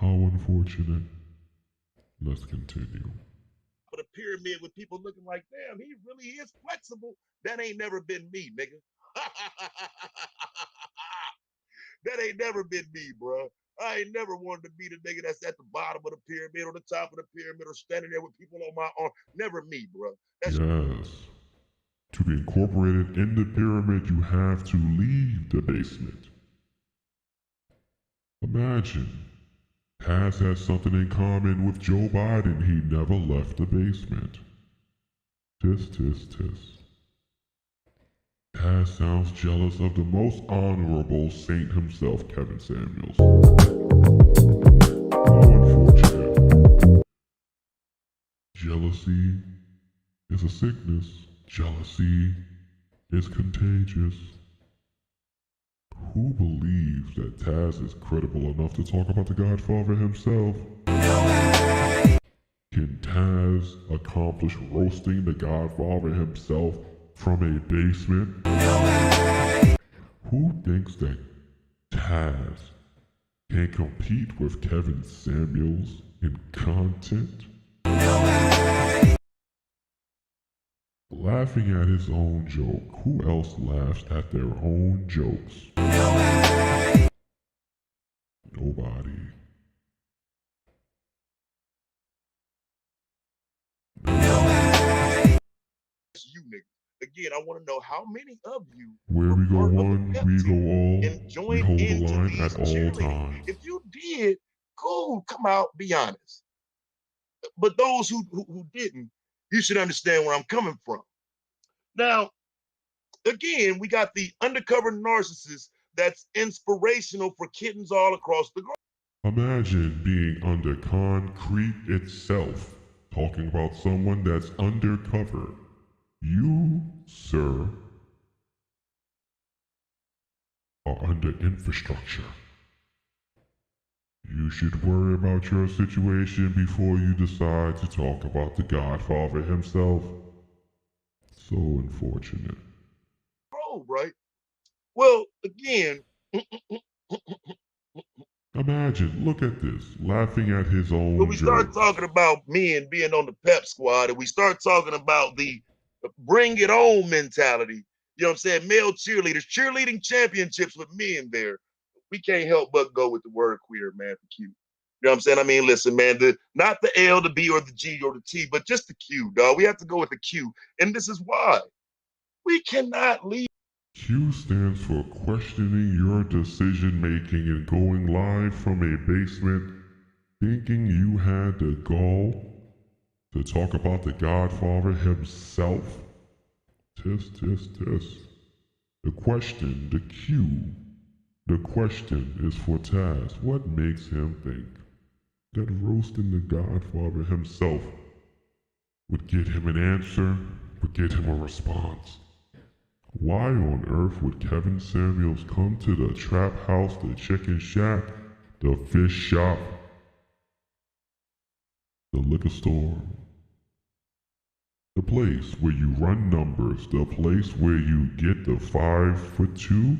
How unfortunate. Let's continue. But a pyramid with people looking like, damn, he really is flexible. That ain't never been me, nigga. That ain't never been me, bro. I ain't never wanted to be the nigga that's at the bottom of the pyramid or the top of the pyramid or standing there with people on my arm. Never me, bro. That's yes. To be incorporated in the pyramid, you have to leave the basement. Imagine, Taz has something in common with Joe Biden. He never left the basement. Tisk, tisk, tisk. Taz sounds jealous of the most honorable saint himself, Kevin Samuels. How unfortunate. Jealousy is a sickness. Jealousy is contagious. Who believes that Taz is credible enough to talk about the Godfather himself? Can Taz accomplish roasting the Godfather himself from a basement? Who thinks that Taz can compete with Kevin Samuels in content? Laughing at his own joke. Who else laughs at their own jokes? Nobody. It's you niggas. Again, I want to know how many of you Where were we go part of the one, pep we go team all. and We joined hold the into line these at all cheerleading. times. If you did, cool, come out, be honest. But those who didn't, you should understand where I'm coming from. Now, again, we got the undercover narcissist that's inspirational for kittens all across the globe. Imagine being under concrete itself, talking about someone that's undercover. You, sir, are under infrastructure. You should worry about your situation before you decide to talk about the Godfather himself. So unfortunate. Oh, right? Well, again, Imagine, look at this, laughing at his own when we start jokes. talking about men being on the pep squad and we start talking about the bring it on mentality, you know what I'm saying? Male cheerleaders, cheerleading championships with men there. We can't help but go with the word queer, man, for Q. You know what I'm saying? I mean, listen, man, not the L, the B, or the G, or the T, but just the Q, dog. We have to go with the Q. And this is why. We cannot leave. Q stands for questioning your decision making and going live from a basement, thinking you had the gall to talk about the Godfather himself. Test. The question, the Q. The question is for Taz. What makes him think that roasting the Godfather himself would get him an answer, would get him a response? Why on earth would Kevin Samuels come to the trap house, the chicken shack, the fish shop, the liquor store, the place where you run numbers, the place where you get the 5-for-2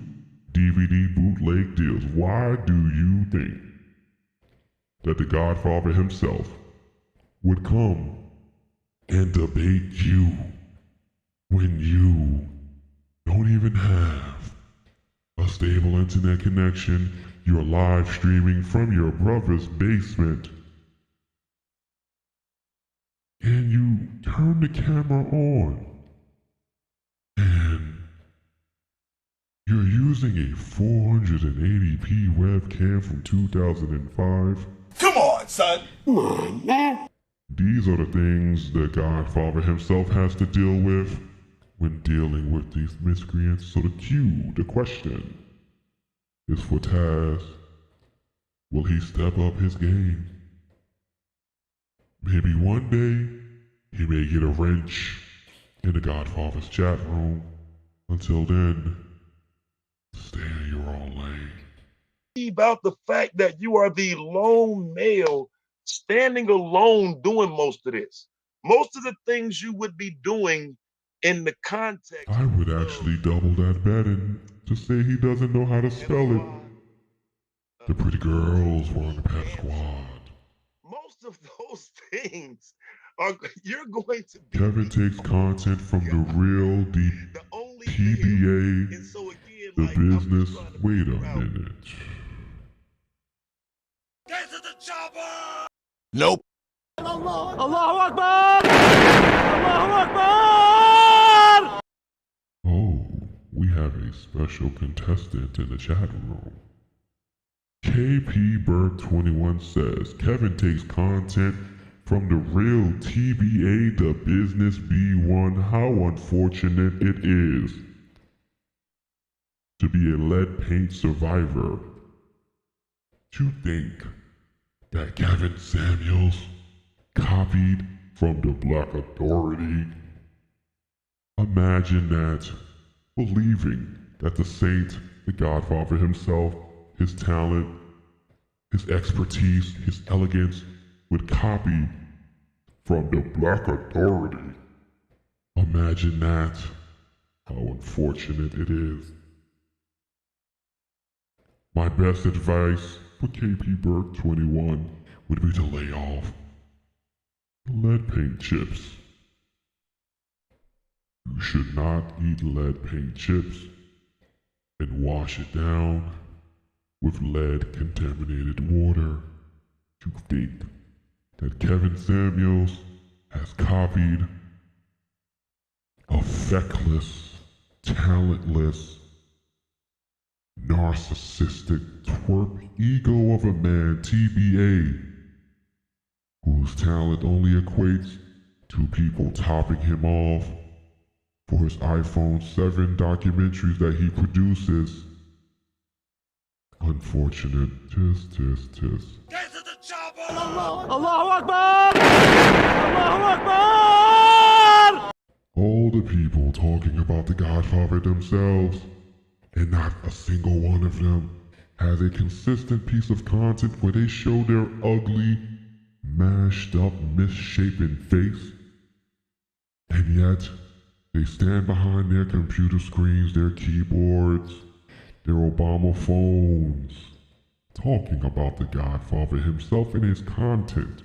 DVD bootleg deals? Why do you think that the Godfather himself would come and debate you when you don't even have a stable internet connection? You're live streaming from your brother's basement, and you turn the camera on, and you're using a 480p webcam from 2005. Come on, son. Come on, man. These are the things the Godfather himself has to deal with when dealing with these miscreants. So the Q, the question, is for Taz. Will he step up his game? Maybe one day he may get a wrench in the Godfather's chat room. Until then, stay in your own lane. About the fact that you are the lone male standing alone doing most of this. Most of the things you would be doing in the context. I would actually double that bet and just say he doesn't know how to spell it. The pretty girls were on the pep squad. Most of those things are you're going to be. Kevin takes content from the real deep The only TBA, male. And so again, the like, I'm just business. trying to Wait a figure out- minute. Get to the chopper! Nope. Oh, we have a special contestant in the chat room. KP Burke 21 says Kevin takes content from the real TBA, the business B1. How unfortunate it is to be a lead paint survivor. To think that Kevin Samuels copied from the Black Authority. Imagine that, believing that the saint, the Godfather himself, his talent, his expertise, his elegance would copy from the Black Authority. Imagine that, how unfortunate it is. My best advice for KP Burke 21 would be to lay off lead paint chips. You should not eat lead paint chips and wash it down with lead contaminated water. You think that Kevin Samuels has copied a feckless, talentless, narcissistic twerp ego of a man, TBA, whose talent only equates to people topping him off for his iPhone 7 documentaries that he produces. Unfortunate. Tis. Get to the chopper! All the people talking about the Godfather themselves, and not a single one of them has a consistent piece of content where they show their ugly, mashed up, misshapen face, and yet they stand behind their computer screens, their keyboards, their Obama phones, talking about the Godfather himself and his content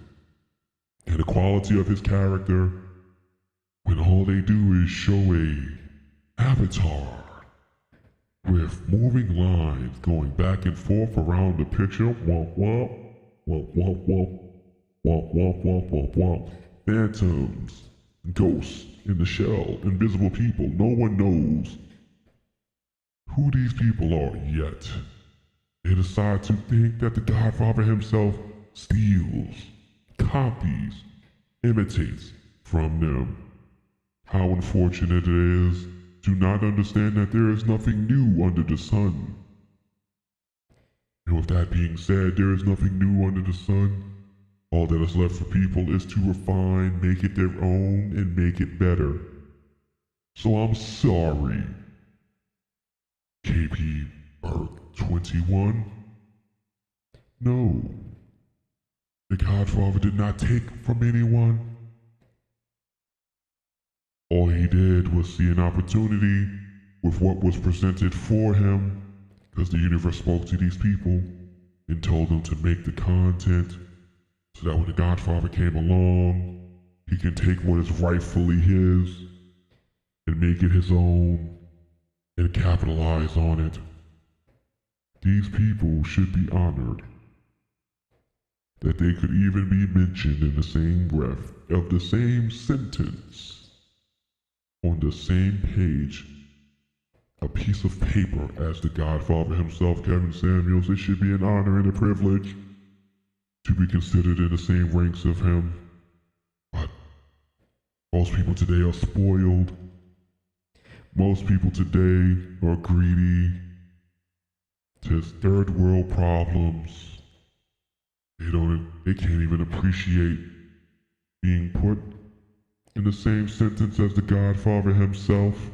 and the quality of his character, when all they do is show a avatar with moving lines going back and forth around the picture. Womp womp, womp womp womp, womp womp womp womp womp. Phantoms, ghosts in the shell, invisible people. No one knows who these people are yet. They decide to think that the Godfather himself steals, copies, imitates from them. How unfortunate it is to not understand that there is nothing new under the sun. And with that being said, there is nothing new under the sun. All that is left for people is to refine, make it their own, and make it better. So I'm sorry, KP Burke 21. No, the Godfather did not take from anyone. All he did was see an opportunity with what was presented for him, because the universe spoke to these people and told them to make the content so that when the Godfather came along, he can take what is rightfully his and make it his own and capitalize on it. These people should be honored that they could even be mentioned in the same breath of the same sentence on the same page, a piece of paper, as the Godfather himself, Kevin Samuels. It should be an honor and a privilege to be considered in the same ranks of him. But most people today are spoiled. Most people today are greedy. Just third world problems. They can't even appreciate being put in the same sentence as the Godfather himself.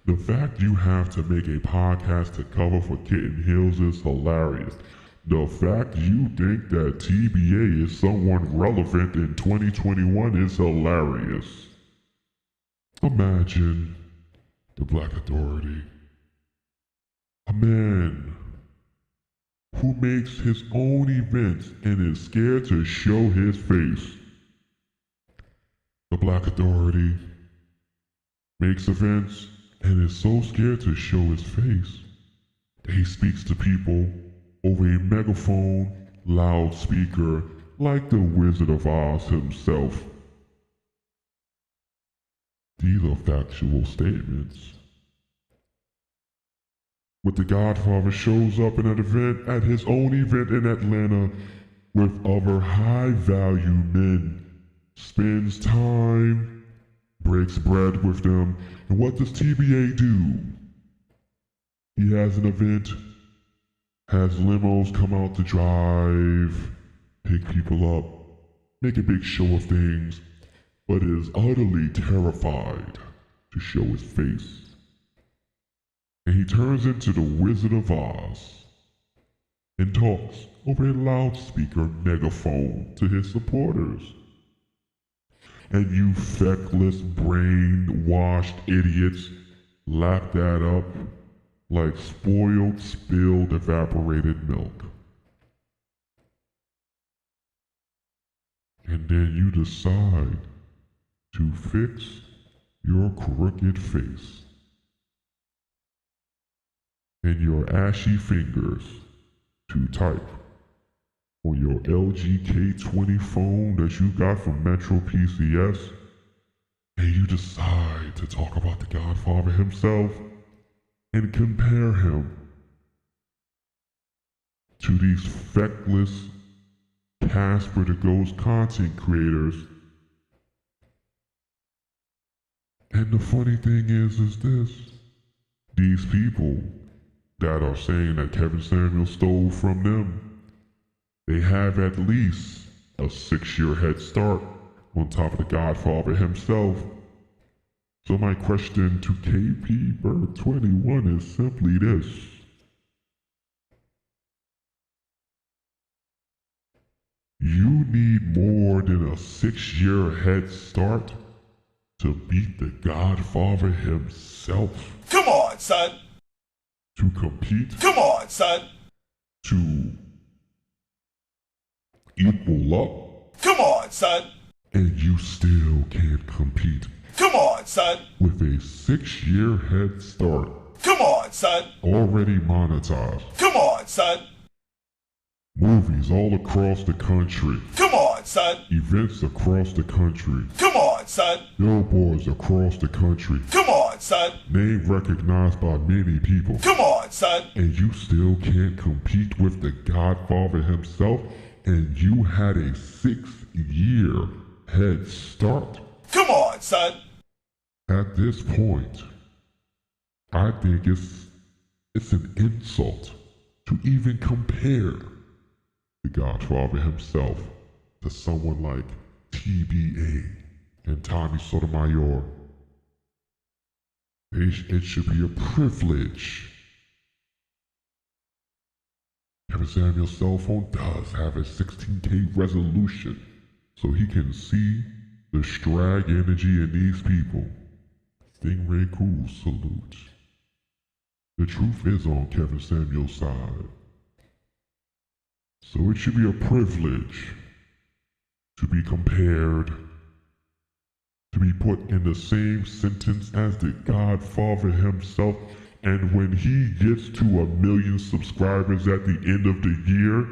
The fact you have to make a podcast to cover for Kitten Hills is hilarious. The fact you think that TBA is someone relevant in 2021 is hilarious. Imagine the Black Authority. A man who makes his own events and is scared to show his face. The Black Authority makes events and is so scared to show his face that he speaks to people over a megaphone, loudspeaker, like the Wizard of Oz himself. These are factual statements. But the Godfather shows up in an event, at his own event in Atlanta, with other high-value men, spends time, breaks bread with them, and what does TBA do? He has an event, has limos come out to drive, pick people up, make a big show of things, but is utterly terrified to show his face. And he turns into the Wizard of Oz and talks over a loudspeaker megaphone to his supporters. And you feckless, brainwashed idiots lap that up like spoiled, spilled, evaporated milk. And then you decide to fix your crooked face and your ashy fingers to type on your LG K20 phone that you got from Metro PCS, and you decide to talk about the Godfather himself and compare him to these feckless Casper the Ghost content creators. And the funny thing is this: these people that are saying that Kevin Samuels stole from them, they have at least a 6-year head start on top of the Godfather himself. So my question to KP Bird 21 is simply this: you need more than a 6-year head start to beat the Godfather himself. Come on, son. To compete. Come on, son. To equal up. Come on, son. And you still can't compete. Come on, son. With a 6-year head start. Come on, son. Already monetized. Come on, son. Movies all across the country. Come on, son. Events across the country. Come on, son. Billboards across the country. Come on, son. Name recognized by many people. Come on, son. And you still can't compete with the Godfather himself, and you had a 6-year head start. Come on, son. At this point, I think it's an insult to even compare the Godfather himself to someone like TBA and Tommy Sotomayor. It should be a privilege. Kevin Samuel's cell phone does have a 16K resolution, so he can see the strag energy in these people. Stingray Cool salute. The truth is on Kevin Samuel's side. So it should be a privilege to be compared, to be put in the same sentence as the Godfather himself. And when he gets to 1 million subscribers at the end of the year,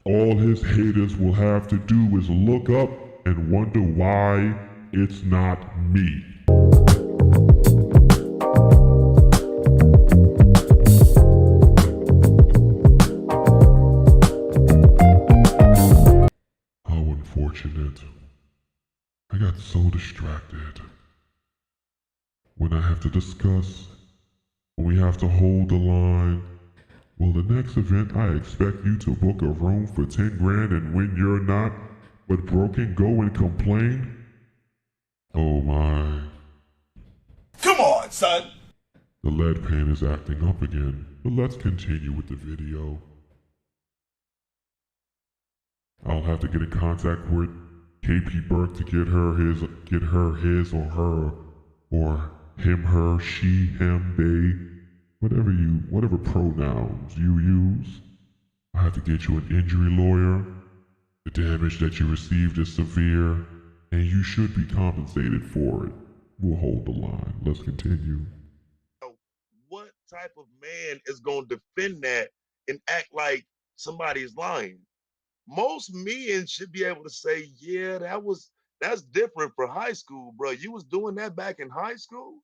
all his haters will have to do is look up and wonder why it's not me. How unfortunate. I got so distracted. When I have to discuss, when we have to hold the line, well, the next event I expect you to book a room for 10 grand, and when you're not, but broken, go and complain? Oh my. Come on, son. The lead paint is acting up again, but let's continue with the video. I'll have to get in contact with KP Burke to get her his or her, or him, her, she, him, they, whatever pronouns you use. I have to get you an injury lawyer. The damage that you received is severe, and you should be compensated for it. We'll hold the line. Let's continue. What type of man is going to defend that and act like somebody's lying? Most men should be able to say, yeah, that's different for high school, bro. You was doing that back in high school?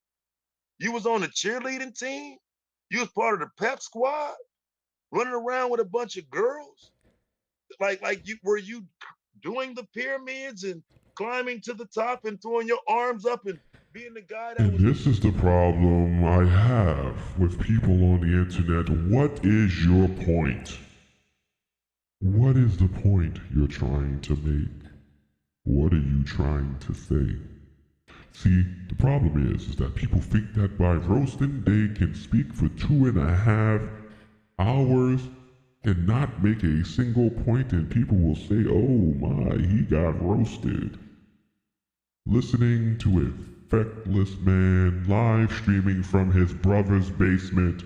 You was on the cheerleading team? You was part of the pep squad? Running around with a bunch of girls? Were you doing the pyramids and climbing to the top and throwing your arms up and being the guy that and this is the problem I have with people on the internet. What is your point? What is the point you're trying to make? What are you trying to say? See, the problem is that people think that by roasting they can speak for 2.5 hours and not make a single point, and people will say, oh my, he got roasted. Listening to a feckless man live streaming from his brother's basement,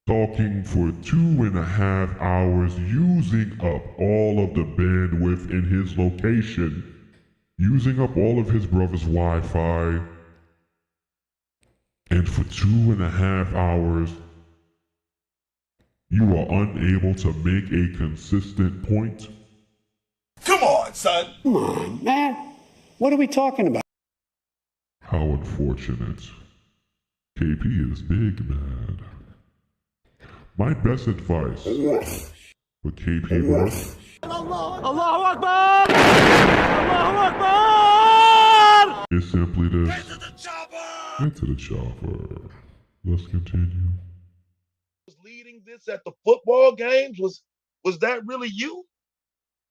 talking for 2.5 hours, using up all of the bandwidth in his location, using up all of his brother's Wi-Fi, and for 2.5 hours, you are unable to make a consistent point? Come on, son. Come on, man. What are we talking about? How unfortunate. KP is big mad. My best advice for KP North is simply this. Get to the chopper. Get to the chopper. Let's continue. Was leading this at the football games? Was that really you?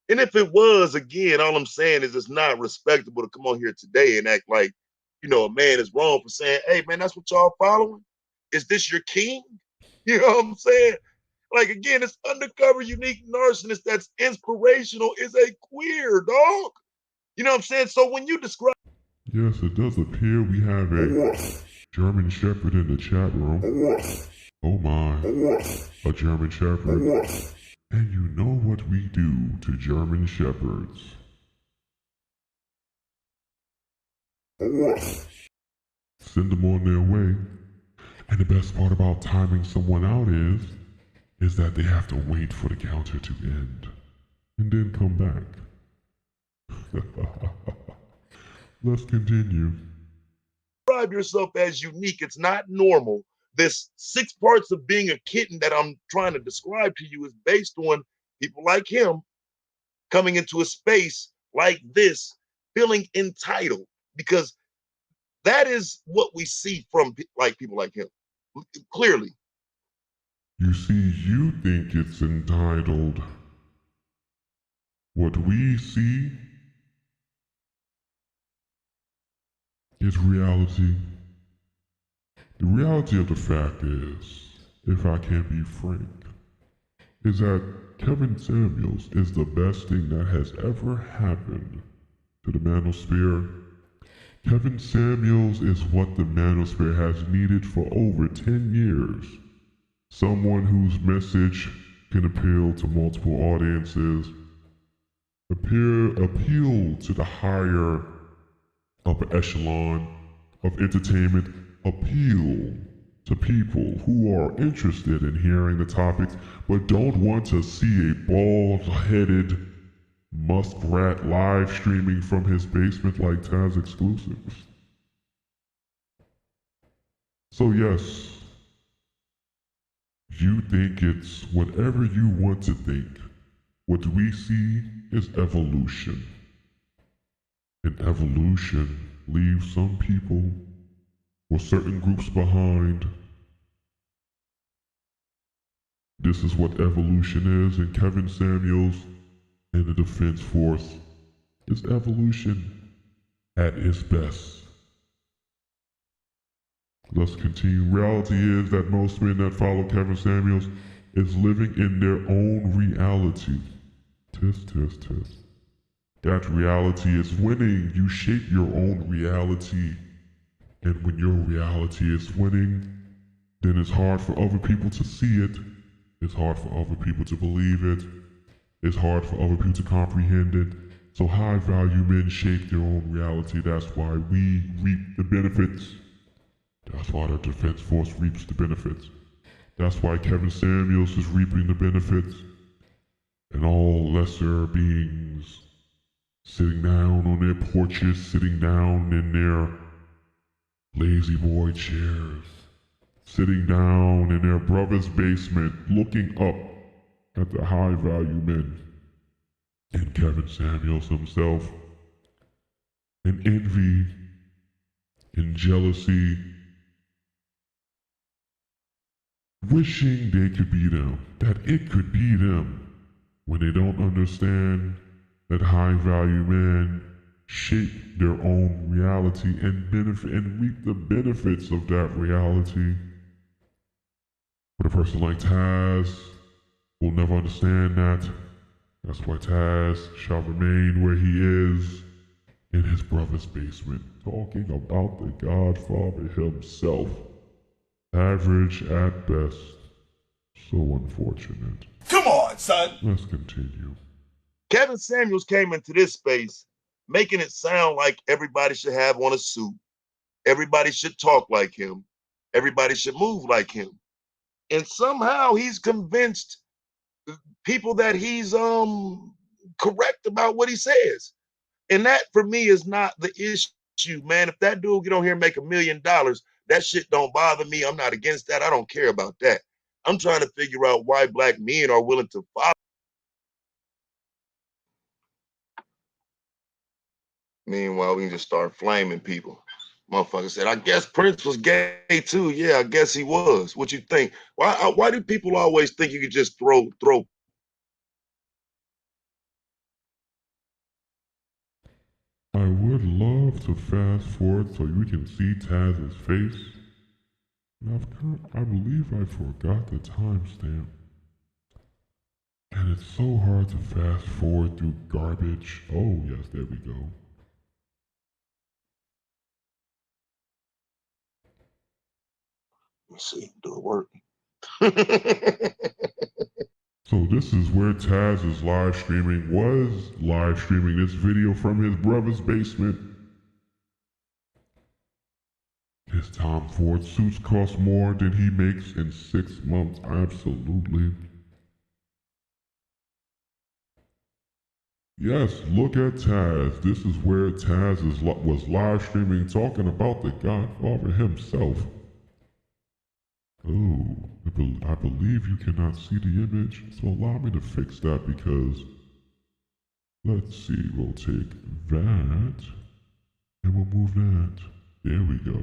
And if it was, again, all I'm saying is it's not respectable to come on here today and act like, you know, a man is wrong for saying, hey, man, that's what y'all following? Is this your king? You know what I'm saying? Like, again, this undercover unique narcissist that's inspirational is a queer, dog. You know what I'm saying? So when you describe... Yes, it does appear we have a German Shepherd in the chat room. Oh my, a German Shepherd. And you know what we do to German Shepherds. Send them on their way. And the best part about timing someone out is that they have to wait for the counter to end and then come back. Let's continue. Describe yourself as unique. It's not normal. This 6 parts of being a kitten that I'm trying to describe to you is based on people like him coming into a space like this, feeling entitled, because that is what we see from people like him, clearly. You see, you think it's entitled. What we see is reality. The reality of the fact is, if I can be frank, is that Kevin Samuels is the best thing that has ever happened to the manosphere. Kevin Samuels is what the manosphere has needed for over 10 years. Someone whose message can appeal to multiple audiences, appeal to the higher upper echelon of entertainment, appeal to people who are interested in hearing the topics but don't want to see a bald-headed muskrat live streaming from his basement like Taz exclusives. So yes, you think it's whatever you want to think. What we see is evolution. And evolution leaves some people or certain groups behind. This is what evolution is, and Kevin Samuels and the Defense Force is evolution at its best. Let's continue. Reality is that most men that follow Kevin Samuels is living in their own reality. Tisk, tisk, tisk. That reality is winning. You shape your own reality. And when your reality is winning, then it's hard for other people to see it. It's hard for other people to believe it. It's hard for other people to comprehend it. So high value men shape their own reality. That's why we reap the benefits. That's why the Defense Force reaps the benefits. That's why Kevin Samuels is reaping the benefits. And all lesser beings sitting down on their porches, sitting down in their lazy boy chairs, sitting down in their brother's basement, looking up at the high value men and Kevin Samuels himself, in envy, in jealousy, wishing they could be them, that it could be them, when they don't understand that high value men shape their own reality and benefit and reap the benefits of that reality. But a person like Taz will never understand that. That's why Taz shall remain where he is in his brother's basement, talking about the Godfather himself. Average at best. So unfortunate. Come on, son. Let's continue. Kevin Samuels came into this space making it sound like everybody should have on a suit. Everybody should talk like him. Everybody should move like him. And somehow he's convinced people that he's correct about what he says. And that for me is not the issue, man. If that dude get on here and make $1 million, that shit don't bother me. I'm not against that. I don't care about that. I'm trying to figure out why black men are willing to follow. Meanwhile, we can just start flaming people. Motherfucker said, I guess Prince was gay too. Yeah, I guess he was. What you think? Why do people always think you could just throw? I would love to fast forward so you can see Taz's face. I believe I forgot the timestamp. And it's so hard to fast forward through garbage. Oh, yes, there we go. Let's see, do it work? So this is where Taz is live streaming this video from his brother's basement. His Tom Ford suits cost more than he makes in 6 months. Absolutely. Yes, look at Taz. This is where Taz was live streaming talking about the Godfather himself. Oh, I believe you cannot see the image, so allow me to fix that because, let's see, we'll take that, and we'll move that. There we go.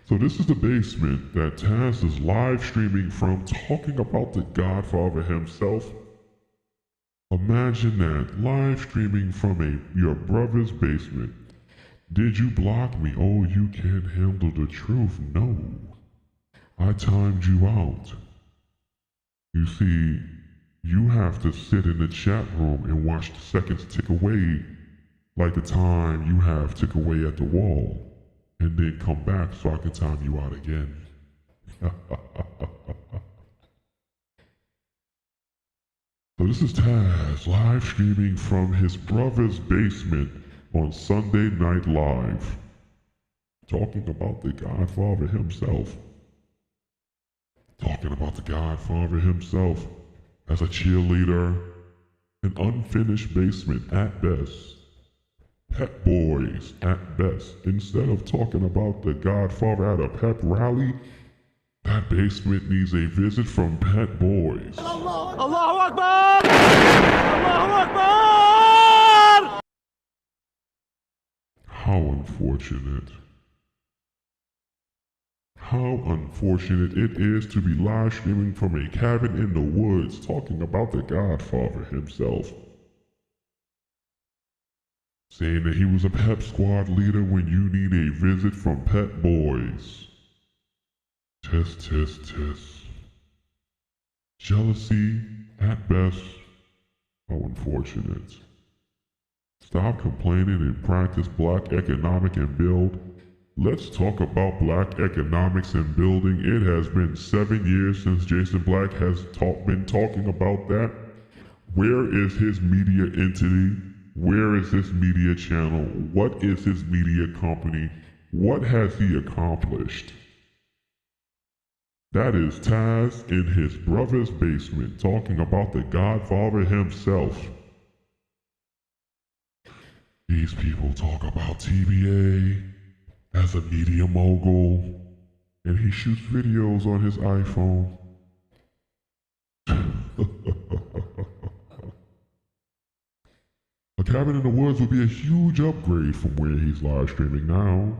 So this is the basement that Taz is live streaming from, talking about the Godfather himself. Imagine that, live streaming from your brother's basement. Did you block me? Oh, you can't handle the truth. No. I timed you out. You see, you have to sit in the chat room and watch the seconds tick away like the time you have tick away at the wall, and then come back so I can time you out again. So this is Taz live streaming from his brother's basement on Sunday Night Live, talking about the Godfather himself. Talking about the Godfather himself as a cheerleader, an unfinished basement at best, pep boys at best. Instead of talking about the Godfather at a pep rally, that basement needs a visit from pet boys. Allahu Akbar! Allahu Akbar! How unfortunate. How unfortunate it is to be live streaming from a cabin in the woods talking about the Godfather himself. Saying that he was a pep squad leader when you need a visit from pet boys. Tisk, tisk, tisk. Jealousy at best. How unfortunate. Stop complaining and practice black economic and build. Let's talk about black economics and building. It has been 7 years since Jason Black has been talking about that. Where is his media entity? Where is his media channel? What is his media company? What has he accomplished? That is Taz in his brother's basement talking about the Godfather himself. These people talk about TBA as a media mogul, and he shoots videos on his iPhone. A cabin in the woods would be a huge upgrade from where he's live streaming now.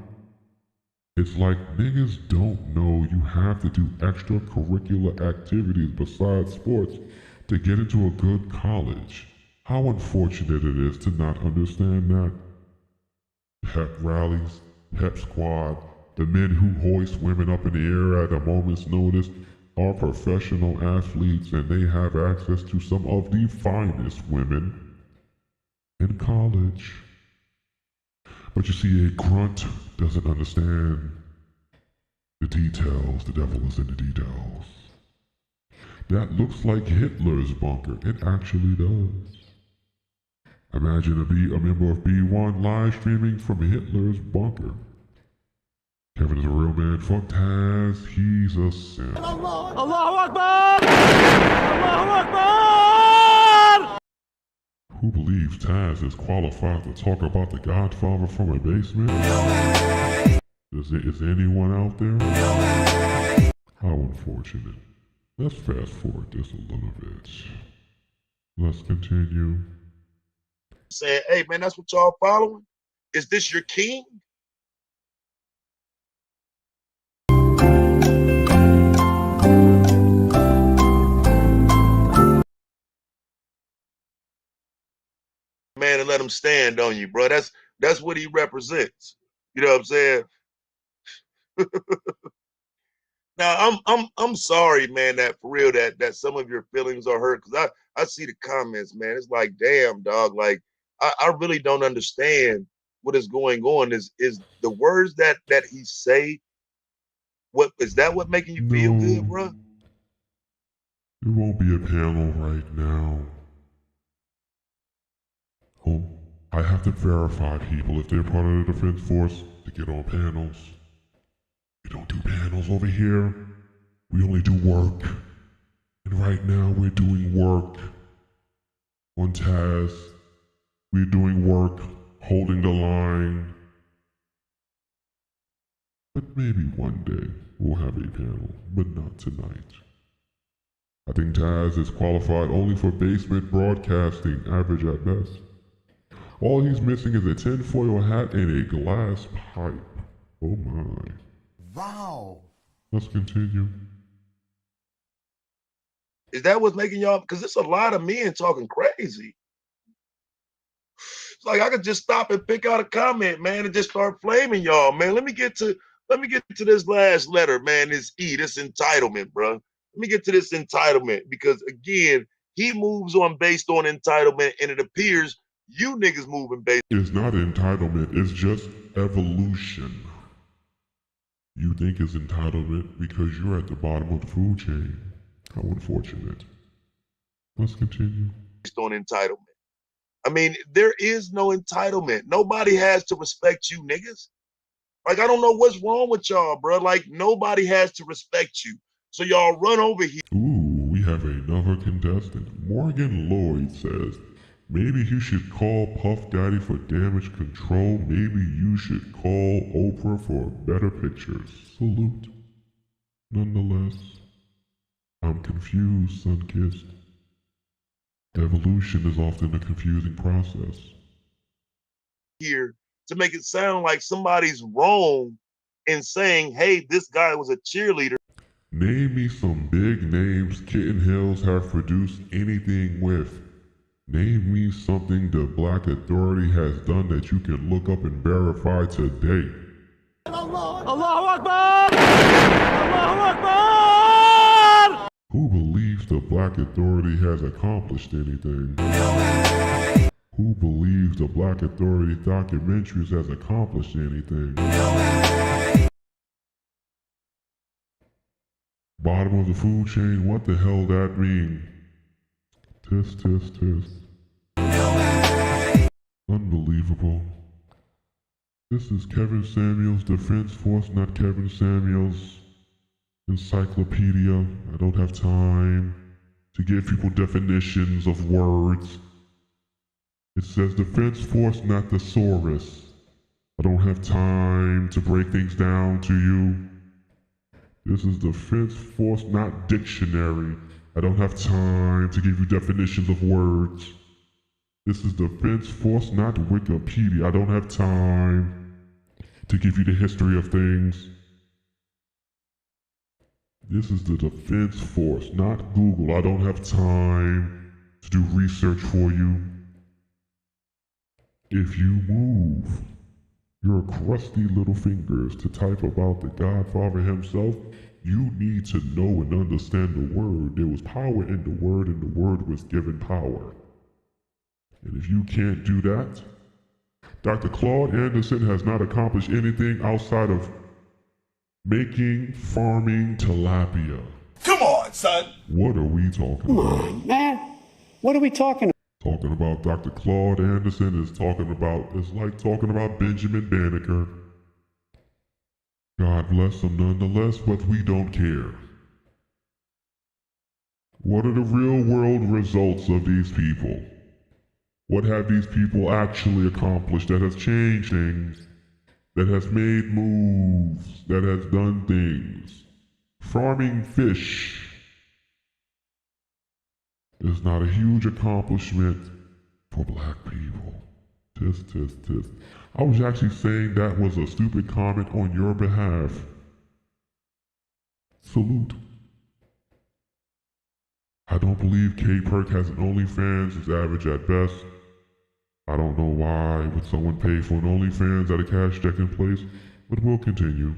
It's like niggas don't know you have to do extracurricular activities besides sports to get into a good college. How unfortunate it is to not understand that. Pep rallies, pep squad, the men who hoist women up in the air at a moment's notice are professional athletes, and they have access to some of the finest women in college. But you see, a grunt doesn't understand the details. The devil is in the details. That looks like Hitler's bunker. It actually does. Imagine a member of B1 live streaming from Hitler's bunker. Kevin is a real man. Fuck Taz. He's a simp. Allahu Akbar! Allahu Akbar! Who believes Taz is qualified to talk about the Godfather from a basement? Is anyone out there? How unfortunate. Let's fast forward this a little bit. Let's continue. Saying, hey man, that's what y'all following? Is this your king? Man, and let him stand on you, bro. That's what he represents. You know what I'm saying? Now I'm sorry, man, that for real that some of your feelings are hurt, because I see the comments, man. It's like, damn, dog. Like I really don't understand what is going on. Is the words that he say, what is that what making you feel good, bro? There won't be a panel right now. Oh, I have to verify people if they're part of the defense force to get on panels. We don't do panels over here. We only do work. And right now we're doing work on Taz. We're doing work, holding the line. But maybe one day we'll have a panel, but not tonight. I think Taz is qualified only for basement broadcasting, average at best. All he's missing is a tinfoil hat and a glass pipe. Oh my. Wow. Let's continue. Is that what's making y'all? Because it's a lot of men talking crazy. It's like I could just stop and pick out a comment, man, and just start flaming y'all, man. Let me get to this last letter, man. This entitlement, bro. Let me get to this entitlement, because again, he moves on based on entitlement, and it appears you niggas moving based. It's not entitlement, it's just evolution. You think it's entitlement because you're at the bottom of the food chain. How unfortunate. Let's continue. Based on entitlement. I mean, there is no entitlement. Nobody has to respect you, niggas. Like, I don't know what's wrong with y'all, bro. Like, nobody has to respect you. So y'all run over here. Ooh, we have another contestant. Morgan Lloyd says, maybe you should call Puff Daddy for damage control. Maybe you should call Oprah for better pictures. Salute. Nonetheless, I'm confused, sun-kissed. Evolution is often a confusing process. Here to make it sound like somebody's wrong in saying, hey, this guy was a cheerleader. Name me some big names Kitten Hills have produced anything with. Name me something the Black Authority has done that you can look up and verify today. Allahu Akbar! Allahu Akbar! Who believes the Black Authority has accomplished anything? Who believes the Black Authority documentaries has accomplished anything? Bottom of the food chain, what the hell that mean? Tisk, tisk, tisk. Unbelievable. This is Kevin Samuels' Defense Force, not Kevin Samuels' encyclopedia. I don't have time to give people definitions of words. It says Defense Force, not thesaurus. I don't have time to break things down to you. This is Defense Force, not dictionary. I don't have time to give you definitions of words. This is Defense Force, not Wikipedia. I don't have time to give you the history of things. This is the Defense Force, not Google. I don't have time to do research for you. If you move your crusty little fingers to type about the Godfather himself, you need to know and understand the word. There was power in the word, and the word was given power. And if you can't do that, Dr. Claude Anderson has not accomplished anything outside of farming tilapia. Come on, son. What are we talking Come about? on, man. What are we talking about? Talking about Dr. Claude Anderson is like talking about Benjamin Banneker. God bless them nonetheless, but we don't care. What are the real world results of these people? What have these people actually accomplished that has changed things, that has made moves, that has done things? Farming fish is not a huge accomplishment for black people. Tisk, tisk, tisk. I was actually saying that was a stupid comment on your behalf. Salute. I don't believe K-Perk has an OnlyFans. It's average at best. I don't know why would someone pay for an OnlyFans at a cash check in place, but we'll continue.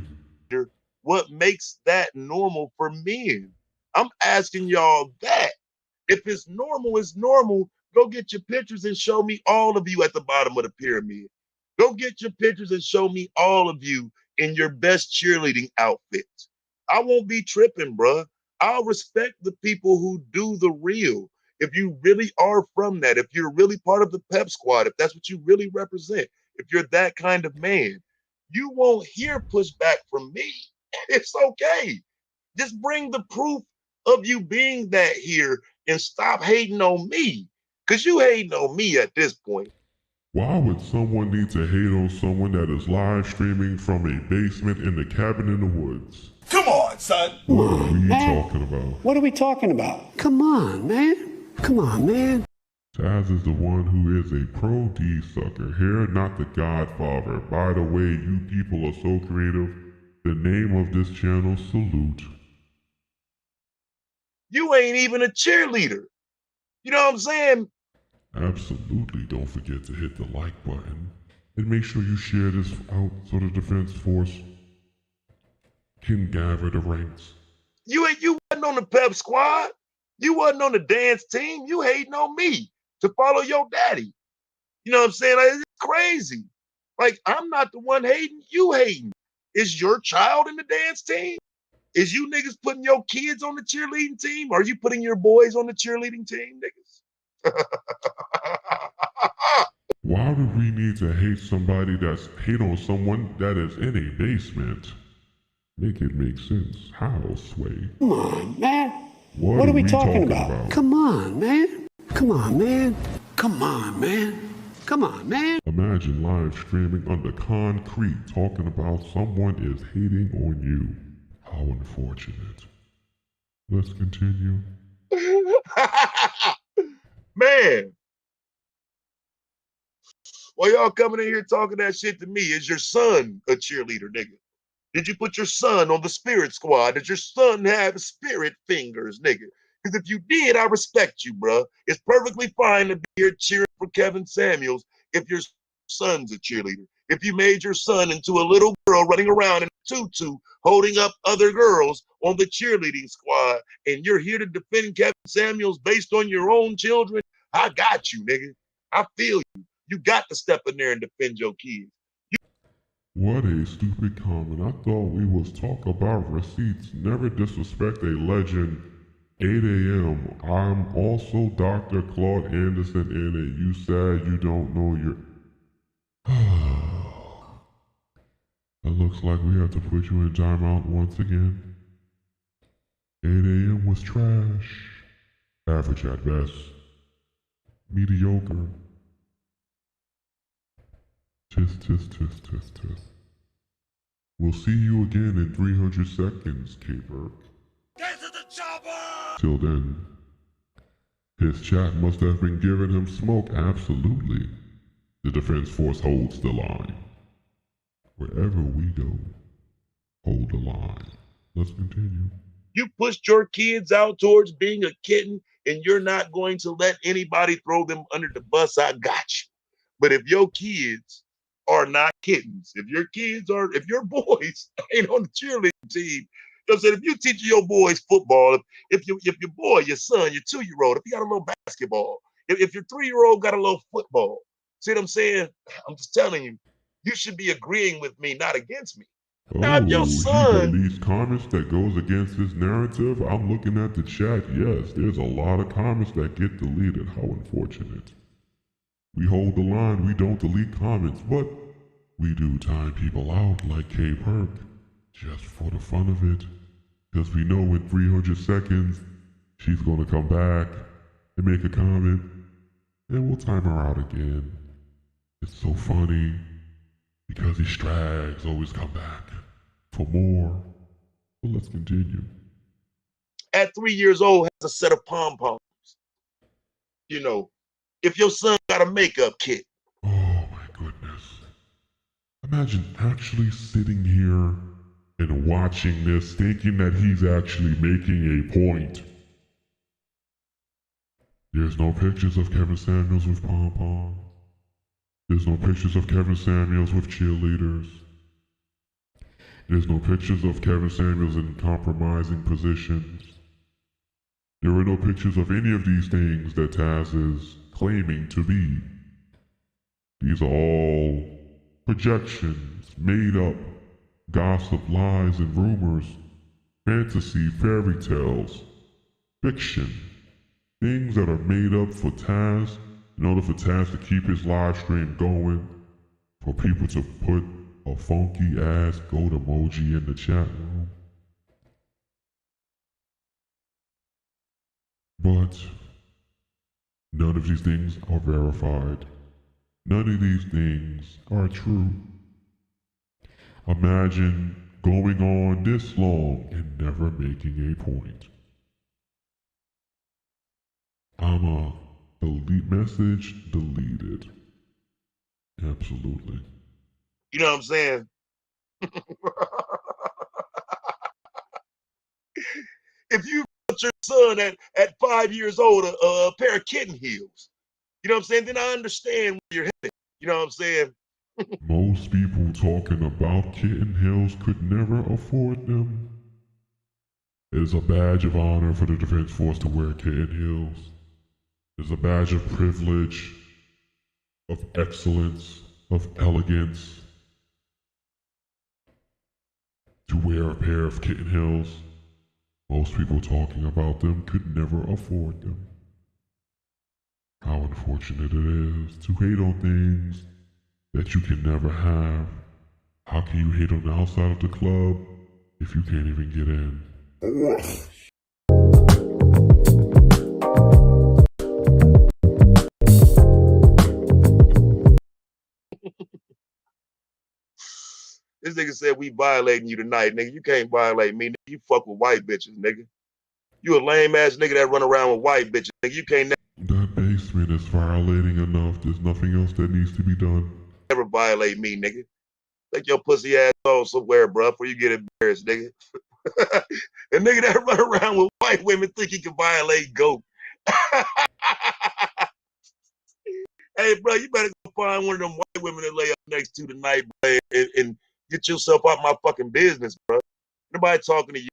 What makes that normal for men? I'm asking y'all that. If it's normal, go get your pictures and show me all of you at the bottom of the pyramid. Go get your pictures and show me all of you in your best cheerleading outfits. I won't be tripping, bruh. I'll respect the people who do the real. If you really are from that, if you're really part of the pep squad, if that's what you really represent, if you're that kind of man, you won't hear pushback from me. It's okay. Just bring the proof of you being that here and stop hating on me. Because you hating on me at this point. Why would someone need to hate on someone that is live streaming from a basement in the cabin in the woods? Come on, son. What are we talking about? What are we talking about? Come on, man. Come on, man. Taz is the one who is a pro D sucker here, not the Godfather. By the way, you people are so creative. The name of this channel, Salute. You ain't even a cheerleader. You know what I'm saying? Absolutely don't forget to hit the like button. And make sure you share this out so the Defense Force can gather the ranks. You wasn't on the pep squad. You wasn't on the dance team. You hating on me to follow your daddy. You know what I'm saying? Like, it's crazy. Like, I'm not the one hating. You hating. Is your child in the dance team? Is you niggas putting your kids on the cheerleading team? Are you putting your boys on the cheerleading team, niggas? Why do we need to hate somebody that's hate on someone that is in a basement? Make it make sense. How, Sway? Come on, man. What are we talking about? Come on, man. Come on, man. Come on, man. Come on, man. Imagine live streaming under concrete talking about someone is hating on you. How unfortunate. Let's continue. Man. Why y'all coming in here talking that shit to me? Is your son a cheerleader, nigga? Did you put your son on the spirit squad? Did your son have spirit fingers, nigga? Because if you did, I respect you, bruh. It's perfectly fine to be here cheering for Kevin Samuels if your son's a cheerleader. If you made your son into a little girl running around in a tutu, holding up other girls on the cheerleading squad, and you're here to defend Kevin Samuels based on your own children, I got you, nigga. I feel you. You got to step in there and defend your kids. What a stupid comment. I thought we was talk about receipts. Never disrespect a legend. 8 a.m. I'm also Dr. Claude Anderson in it. You said you don't know your... It looks like we have to put you in timeout once again. 8 a.m. was trash. Average at best. Mediocre. Tisk, tisk, tisk, tisk, tisk. We'll see you again in 300 seconds, K-Perk. Get to the chopper! Till then, his chat must have been giving him smoke. Absolutely. The Defense Force holds the line. Wherever we go, hold the line. Let's continue. You pushed your kids out towards being a kitten, and you're not going to let anybody throw them under the bus. I got you. But if your kids are not kittens, if your boys ain't on the cheerleading team, you know what I'm saying? If you teach your boys football, if your boy, your son, your 2-year-old, if he got a little basketball, if your 3-year-old got a little football, See what I'm saying? I'm just telling you, you should be agreeing with me, not against me. Oh, Now, if your he son, deletes comments that goes against this narrative. I'm looking at the chat. Yes, there's a lot of comments that get deleted. How unfortunate. We hold the line. We don't delete comments, but we do time people out like K Perk, just for the fun of it. Because we know in 300 seconds, she's going to come back and make a comment, and we'll time her out again. It's so funny, because these strags always come back for more. But let's continue. at 3 years old, has a set of pom-poms. You know, if your son got a makeup kit. Oh my goodness. Imagine actually sitting here and watching this, thinking that he's actually making a point. There's no pictures of Kevin Samuels with pom-poms. There's no pictures of Kevin Samuels with cheerleaders. There's no pictures of Kevin Samuels in compromising positions. There are no pictures of any of these things that Taz is claiming to be. These are all projections, made up, gossip, lies, and rumors, fantasy, fairy tales, fiction, things that are made up for Taz in order for Taz to keep his live stream going, for people to put a funky ass goat emoji in the chat room. But none of these things are verified. None of these things are true. Imagine going on this long and never making a point. I'm a delete message deleted. Absolutely. You know what I'm saying? If you put your son at 5 years old a pair of kitten heels, you know what I'm saying? Then I understand where you're headed. You know what I'm saying? Most people talking about kitten heels could never afford them. It is a badge of honor for the Defense Force to wear kitten heels. It is a badge of privilege, of excellence, of elegance, to wear a pair of kitten heels. Most people talking about them could never afford them. How unfortunate it is to hate on things that you can never have. How can you hate on the outside of the club if you can't even get in? This nigga said we violating you tonight, nigga. You can't violate me, nigga. You fuck with white bitches, nigga. You a lame ass nigga that run around with white bitches, nigga. You can't That basement is violating enough. There's nothing else that needs to be done. never violate me, nigga. Take your pussy ass on somewhere, bro, before you get embarrassed, nigga. A nigga that run around with white women think he can violate goat. Hey, bro, you better go find one of them white women to lay up next to tonight, bro, and get yourself out my fucking business, bro. Nobody talking to you.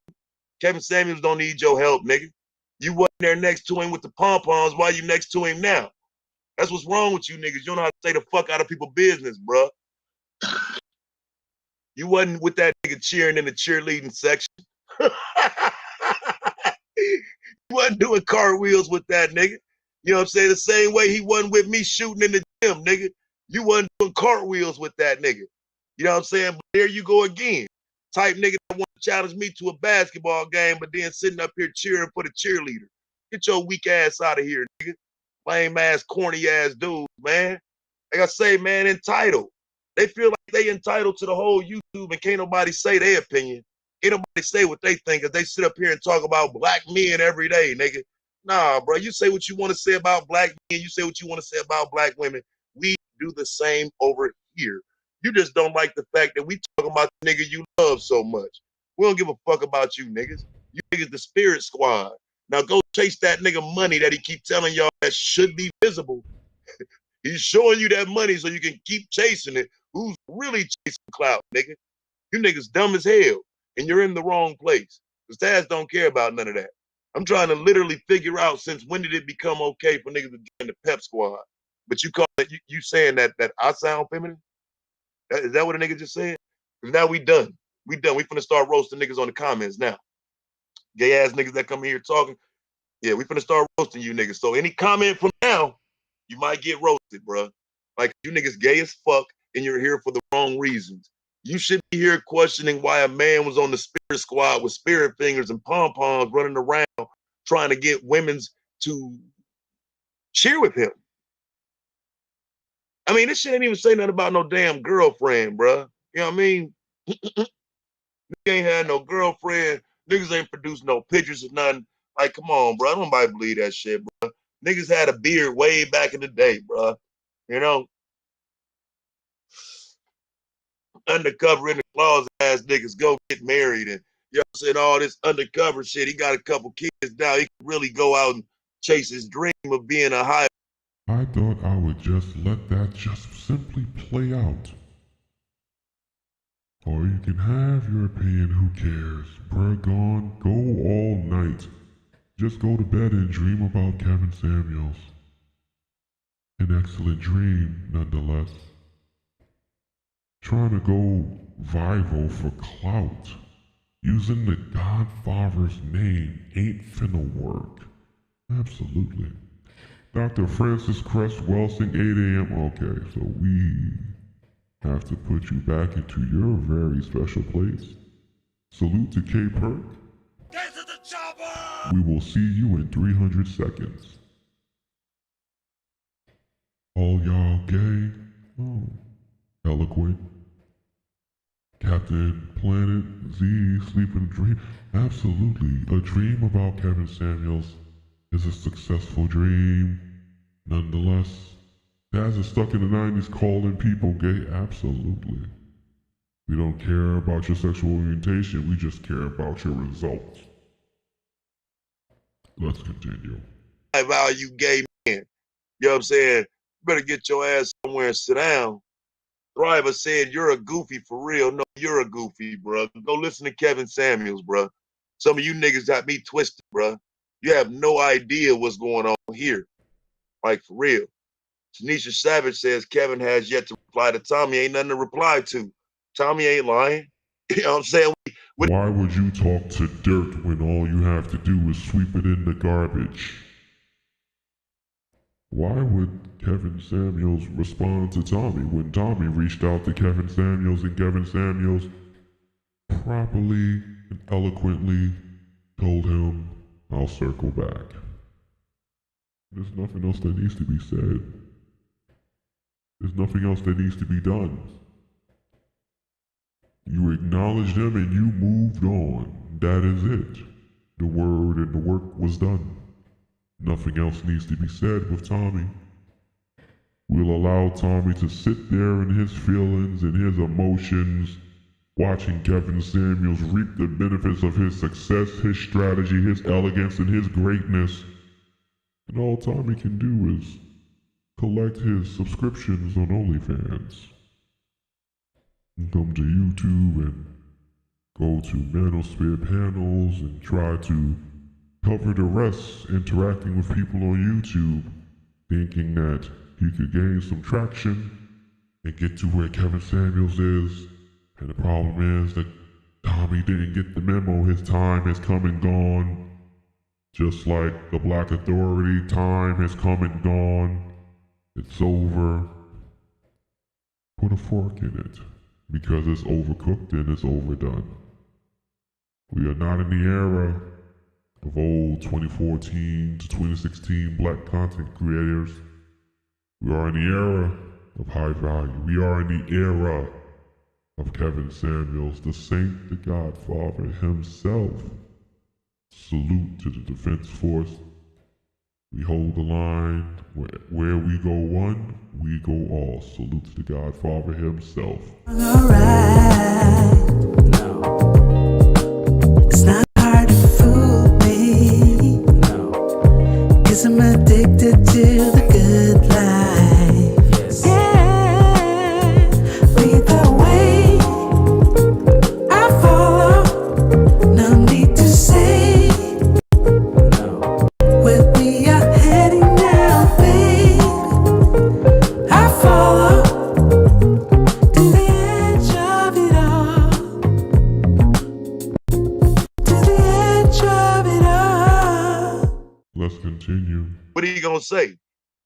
Kevin Samuels don't need your help, nigga. You wasn't there next to him with the pom-poms. Why you next to him now? That's what's wrong with you niggas. You don't know how to stay the fuck out of people's business, bro. You wasn't with that nigga cheering in the cheerleading section. You wasn't doing cartwheels with that nigga. You know what I'm saying? The same way he wasn't with me shooting in the gym, nigga. You wasn't doing cartwheels with that nigga. You know what I'm saying? But there you go again. Type nigga that want to challenge me to a basketball game, but then sitting up here cheering for the cheerleader. Get your weak ass out of here, nigga. Lame ass, corny ass dude, man. Like I say, man, entitled. They feel like they entitled to the whole YouTube and can't nobody say their opinion. Can't nobody say what they think if they sit up here and talk about black men every day, nigga. Nah, bro, you say what you want to say about black men. You say what you want to say about black women. We do the same over here. You just don't like the fact that we talking about the nigga you love so much. We don't give a fuck about you niggas. You niggas the spirit squad. Now go chase that nigga money that he keep telling y'all that should be visible. He's showing you that money so you can keep chasing it. Who's really chasing clout, nigga? You niggas dumb as hell, and you're in the wrong place. Because Taz don't care about none of that. I'm trying to literally figure out since when did it become okay for niggas to join the pep squad. But you call it, you saying that I sound feminine? Is that what a nigga just said? Because now we done. We done. We finna start roasting niggas on the comments now. Gay ass niggas that come here talking. Yeah, we finna start roasting you niggas. So any comment from now, you might get roasted, bro. Like, you niggas gay as fuck and you're here for the wrong reasons. You should be here questioning why a man was on the spirit squad with spirit fingers and pom-poms running around trying to get women's to cheer with him. I mean, this shit ain't even say nothing about no damn girlfriend, bro. You know what I mean? Nigga ain't had no girlfriend. Niggas ain't produced no pictures or nothing. Like, come on, bro. Nobody believe that shit, bro. Niggas had a beard way back in the day, bro. You know? Undercover in the closet ass niggas go get married and, you know what I'm saying, all this undercover shit. He got a couple kids now. He can really go out and chase his dream of being a high. I thought I would just let that just simply play out. Or you can have your opinion, who cares? Bruh, gone, go all night. Just go to bed and dream about Kevin Samuels. An excellent dream, nonetheless. Trying to go viral for clout, using the Godfather's name ain't finna work. Absolutely. Dr. Francis Cress Welsing, 8 a.m. Okay, so we have to put you back into your very special place. Salute to K Perk. Get to the chopper! We will see you in 300 seconds. All y'all gay? Oh, eloquent. Captain Planet Z, sleeping dream. Absolutely, a dream about Kevin Samuels is a successful dream. Nonetheless, Daz is stuck in the 90s calling people gay. Absolutely. We don't care about your sexual orientation, we just care about your results. Let's continue. High value gay man. You know what I'm saying? You better get your ass somewhere and sit down. Thriver said, you're a goofy for real. No, you're a goofy, bro. Go listen to Kevin Samuels, bro. Some of you niggas got me twisted, bro. You have no idea what's going on here. Like, for real. Tanisha Savage says Kevin has yet to reply to Tommy. Ain't nothing to reply to. Tommy ain't lying. You know what I'm saying? Why would you talk to dirt when all you have to do is sweep it in the garbage? Why would Kevin Samuels respond to Tommy when Tommy reached out to Kevin Samuels and Kevin Samuels properly and eloquently told him, I'll circle back. There's nothing else that needs to be said. There's nothing else that needs to be done. You acknowledged him and you moved on. That is it. The word and the work was done. Nothing else needs to be said with Tommy. We'll allow Tommy to sit there in his feelings and his emotions, watching Kevin Samuels reap the benefits of his success, his strategy, his elegance, and his greatness. And all Tommy can do is collect his subscriptions on OnlyFans. And come to YouTube and go to Manosphere panels and try to cover the rest, interacting with people on YouTube, thinking that he could gain some traction and get to where Kevin Samuels is. And the problem is that Tommy didn't get the memo. His time has come and gone. Just like the Black Authority, time has come and gone. It's over. Put a fork in it, because it's overcooked and it's overdone. We are not in the era of old 2014 to 2016 black content creators. We are in the era of high value. We are in the era of Kevin Samuels, the saint, the Godfather himself. Salute to the Defense Force. We hold the line. Where we go one, we go all. Salute to the Godfather himself. Alright, no. It's not hard to fool me, no. 'Cause I'm addicted to the good life. Yes. Yeah. Lead the way, I follow. No need to say, no. Where we are heading now, babe.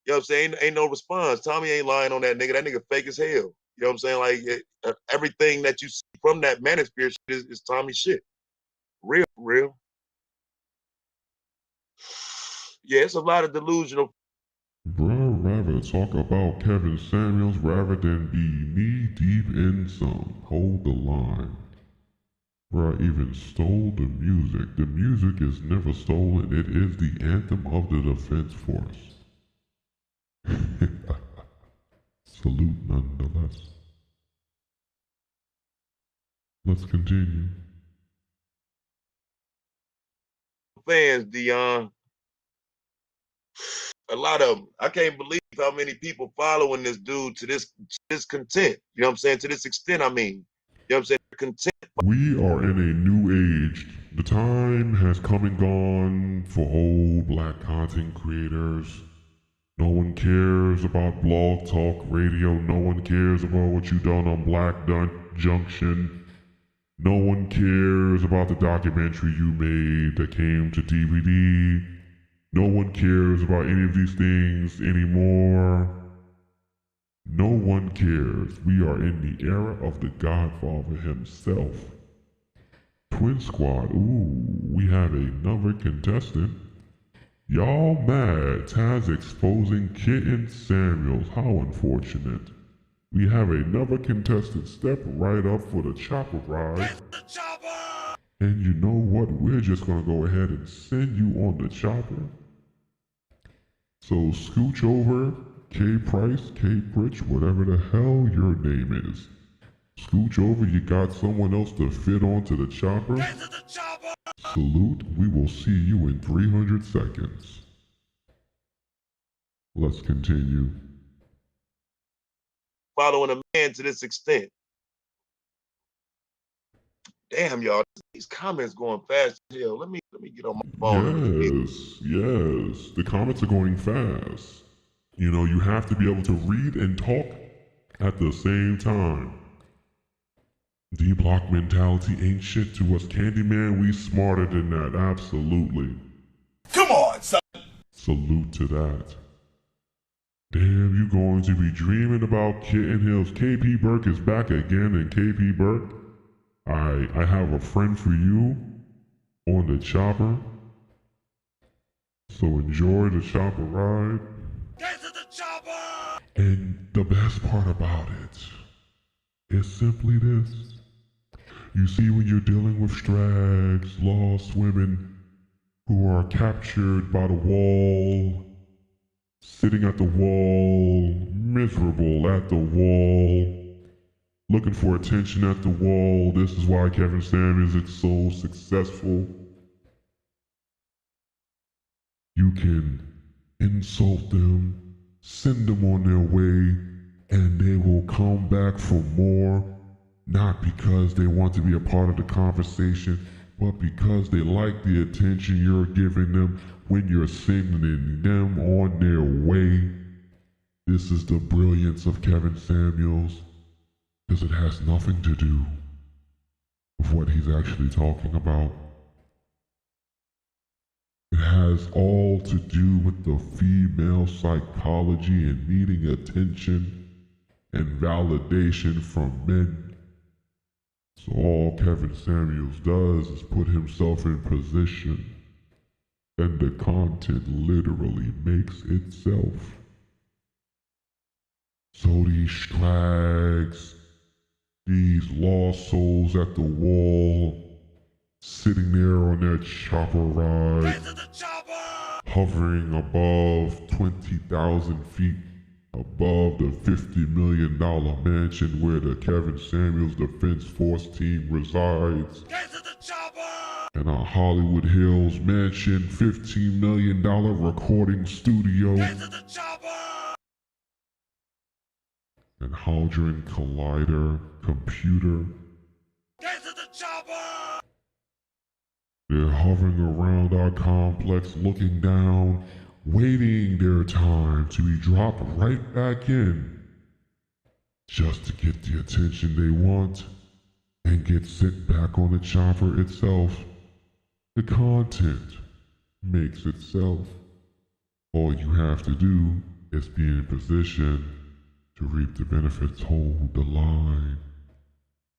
You know what I'm saying? Ain't no response. Tommy ain't lying on that nigga. That nigga fake as hell. You know what I'm saying? Like everything that you see from that manosphere shit is Tommy shit. Real, real. Yeah, it's a lot of delusional. Bruh, rather talk about Kevin Samuels rather than be knee deep in some. Hold the line. Bruh even stole the music. The music is never stolen. It is the anthem of the Defense Force. Salute nonetheless. Let's continue. Fans, Dion. A lot of them. I can't believe how many people following this dude to this content. You know what I'm saying? To this extent, I mean. You know what I'm saying? Content. We are in a new age. The time has come and gone for old black content creators. No one cares about blog talk radio. No one cares about what you done on Black Junction. No one cares about the documentary you made that came to DVD. No one cares about any of these things anymore. No one cares. We are in the era of the Godfather himself. Twin Squad, ooh, we have another contestant. Y'all mad, Taz exposing Kitten Samuels. How unfortunate. We have another contestant step right up for the chopper ride. And you know what? We're just gonna go ahead and send you on the chopper. So scooch over, K Price, K Pritch, whatever the hell your name is. Scooch over, you got someone else to fit onto the chopper? Salute, we will see you in 300 seconds. Let's continue. Following a man to this extent. Damn, y'all, these comments going fast as hell. Let me get on my phone. Yes, the comments are going fast. You know, you have to be able to read and talk at the same time. D-block mentality ain't shit to us. Candyman, we smarter than that, absolutely. Come on, son. Salute to that. Damn, you going to be dreaming about Kitten Hills. KP Burke is back again, and KP Burke, I have a friend for you on the chopper. So enjoy the chopper ride. Get to the chopper! And the best part about it is simply this. You see, when you're dealing with strags, lost women who are captured by the wall, sitting at the wall, miserable at the wall, looking for attention at the wall. This is why Kevin Samuels is so successful. You can insult them, send them on their way, and they will come back for more. Not because they want to be a part of the conversation, but because they like the attention you're giving them when you're sending them on their way. This is the brilliance of Kevin Samuels, because it has nothing to do with what he's actually talking about. It has all to do with the female psychology and needing attention and validation from men. So all Kevin Samuels does is put himself in position, and the content literally makes itself. So these strags, these lost souls at the wall, sitting there on their chopper ride, hovering above 20,000 feet above the $50 million mansion where the Kevin Samuels Defense Force team resides. And a Hollywood Hills mansion, $15 million recording studio. And Hadron Collider computer. They're hovering around our complex, looking down, waiting their time to be dropped right back in, just to get the attention they want and get sent back on the chopper itself. The content makes itself. All you have to do is being in position to reap the benefits. Hold the line.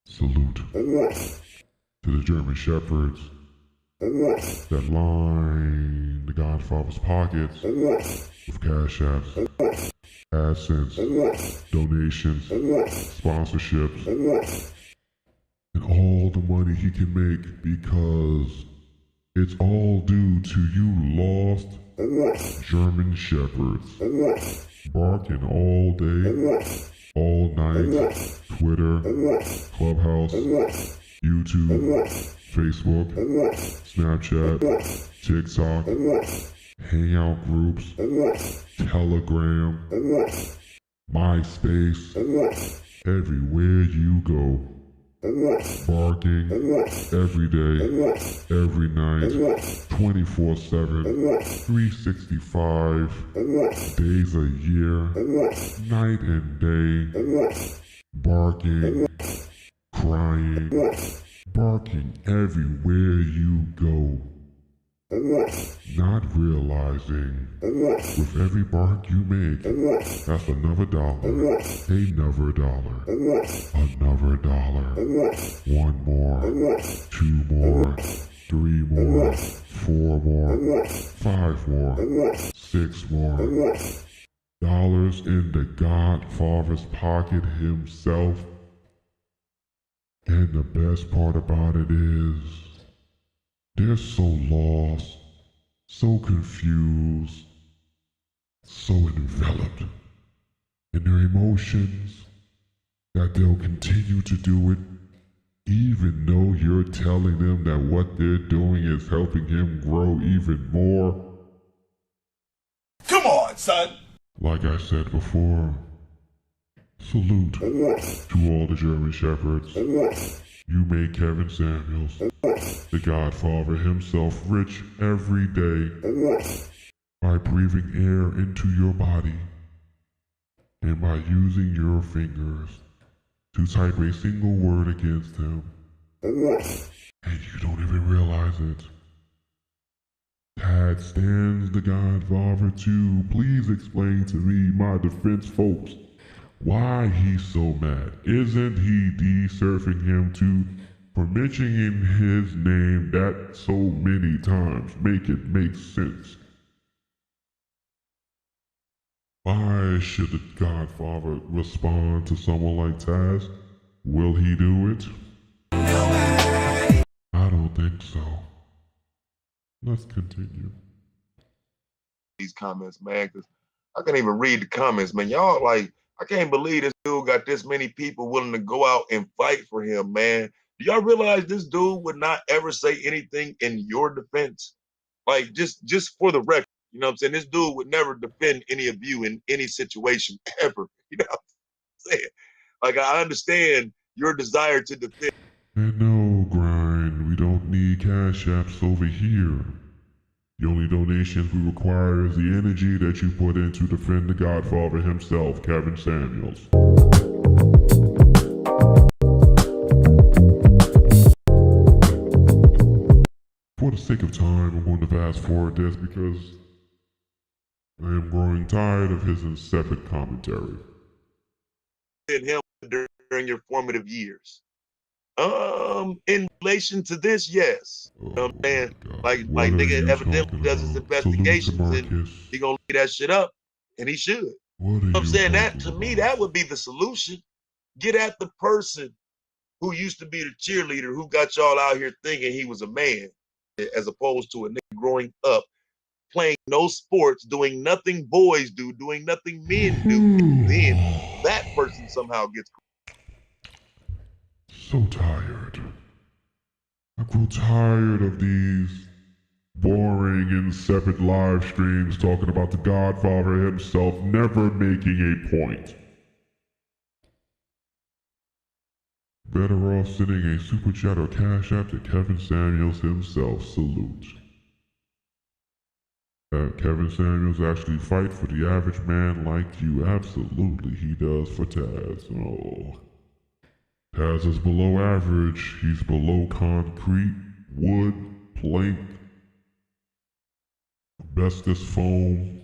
Salute to the German Shepherds that line the Godfather's pockets with cash apps, AdSense, donations, sponsorships, and all the money he can make, because it's all due to you lost German Shepherds barking all day, all night, Twitter, Clubhouse, YouTube, Facebook, Snapchat, TikTok, Hangout groups, Telegram, MySpace, everywhere you go. Barking every day, every night, 24/7, 365 days a year, night and day, barking, crying, barking everywhere you go. Not realizing with every bark you make, that's another dollar, another dollar, another dollar, one more, two more, three more, four more, five more, six more. Dollars in the Godfather's pocket himself. And the best part about it is, they're so lost, so confused, so enveloped in their emotions that they'll continue to do it even though you're telling them that what they're doing is helping him grow even more. Come on, son. Like I said before, salute to all the German Shepherds. You make Kevin Samuels, the Godfather himself, rich every day by breathing air into your body and by using your fingers to type a single word against him. And you don't even realize it. Tad stands the Godfather too. Please explain to me, my defense folks, why he's so mad. Isn't he deserving him too for mentioning his name that so many times? Make it make sense. Why should the Godfather respond to someone like Taz? Will he do it? I don't think so. Let's continue. These comments, man, because I can't even read the comments, man. Y'all like, I can't believe this dude got this many people willing to go out and fight for him, man. Do y'all realize this dude would not ever say anything in your defense? Like, just for the record, you know what I'm saying? This dude would never defend any of you in any situation ever. You know what I'm saying? Like, I understand your desire to defend. And no, Grind, we don't need cash apps over here. The only donations we require is the energy that you put in to defend the Godfather himself, Kevin Samuels. For the sake of time, I'm going to fast forward this because I am growing tired of his insipid commentary. Him during your formative years. In relation to this, yes. You know what I'm saying? Like nigga evidently does his investigations and he gonna leave that shit up, and he should. You know what I'm saying? That to me, that would be the solution. Get at the person who used to be the cheerleader, who got y'all out here thinking he was a man, as opposed to a nigga growing up, playing no sports, doing nothing boys do, doing nothing men do. Then that person somehow gets so tired. I grow tired of these boring, insipid live streams talking about the Godfather himself never making a point. Better off sending a super chat or cash app to Kevin Samuels himself. Salute. Kevin Samuels actually fight for the average man like you. Absolutely, he does for Taz. Oh. Taz is below average. He's below concrete, wood, plank, asbestos foam,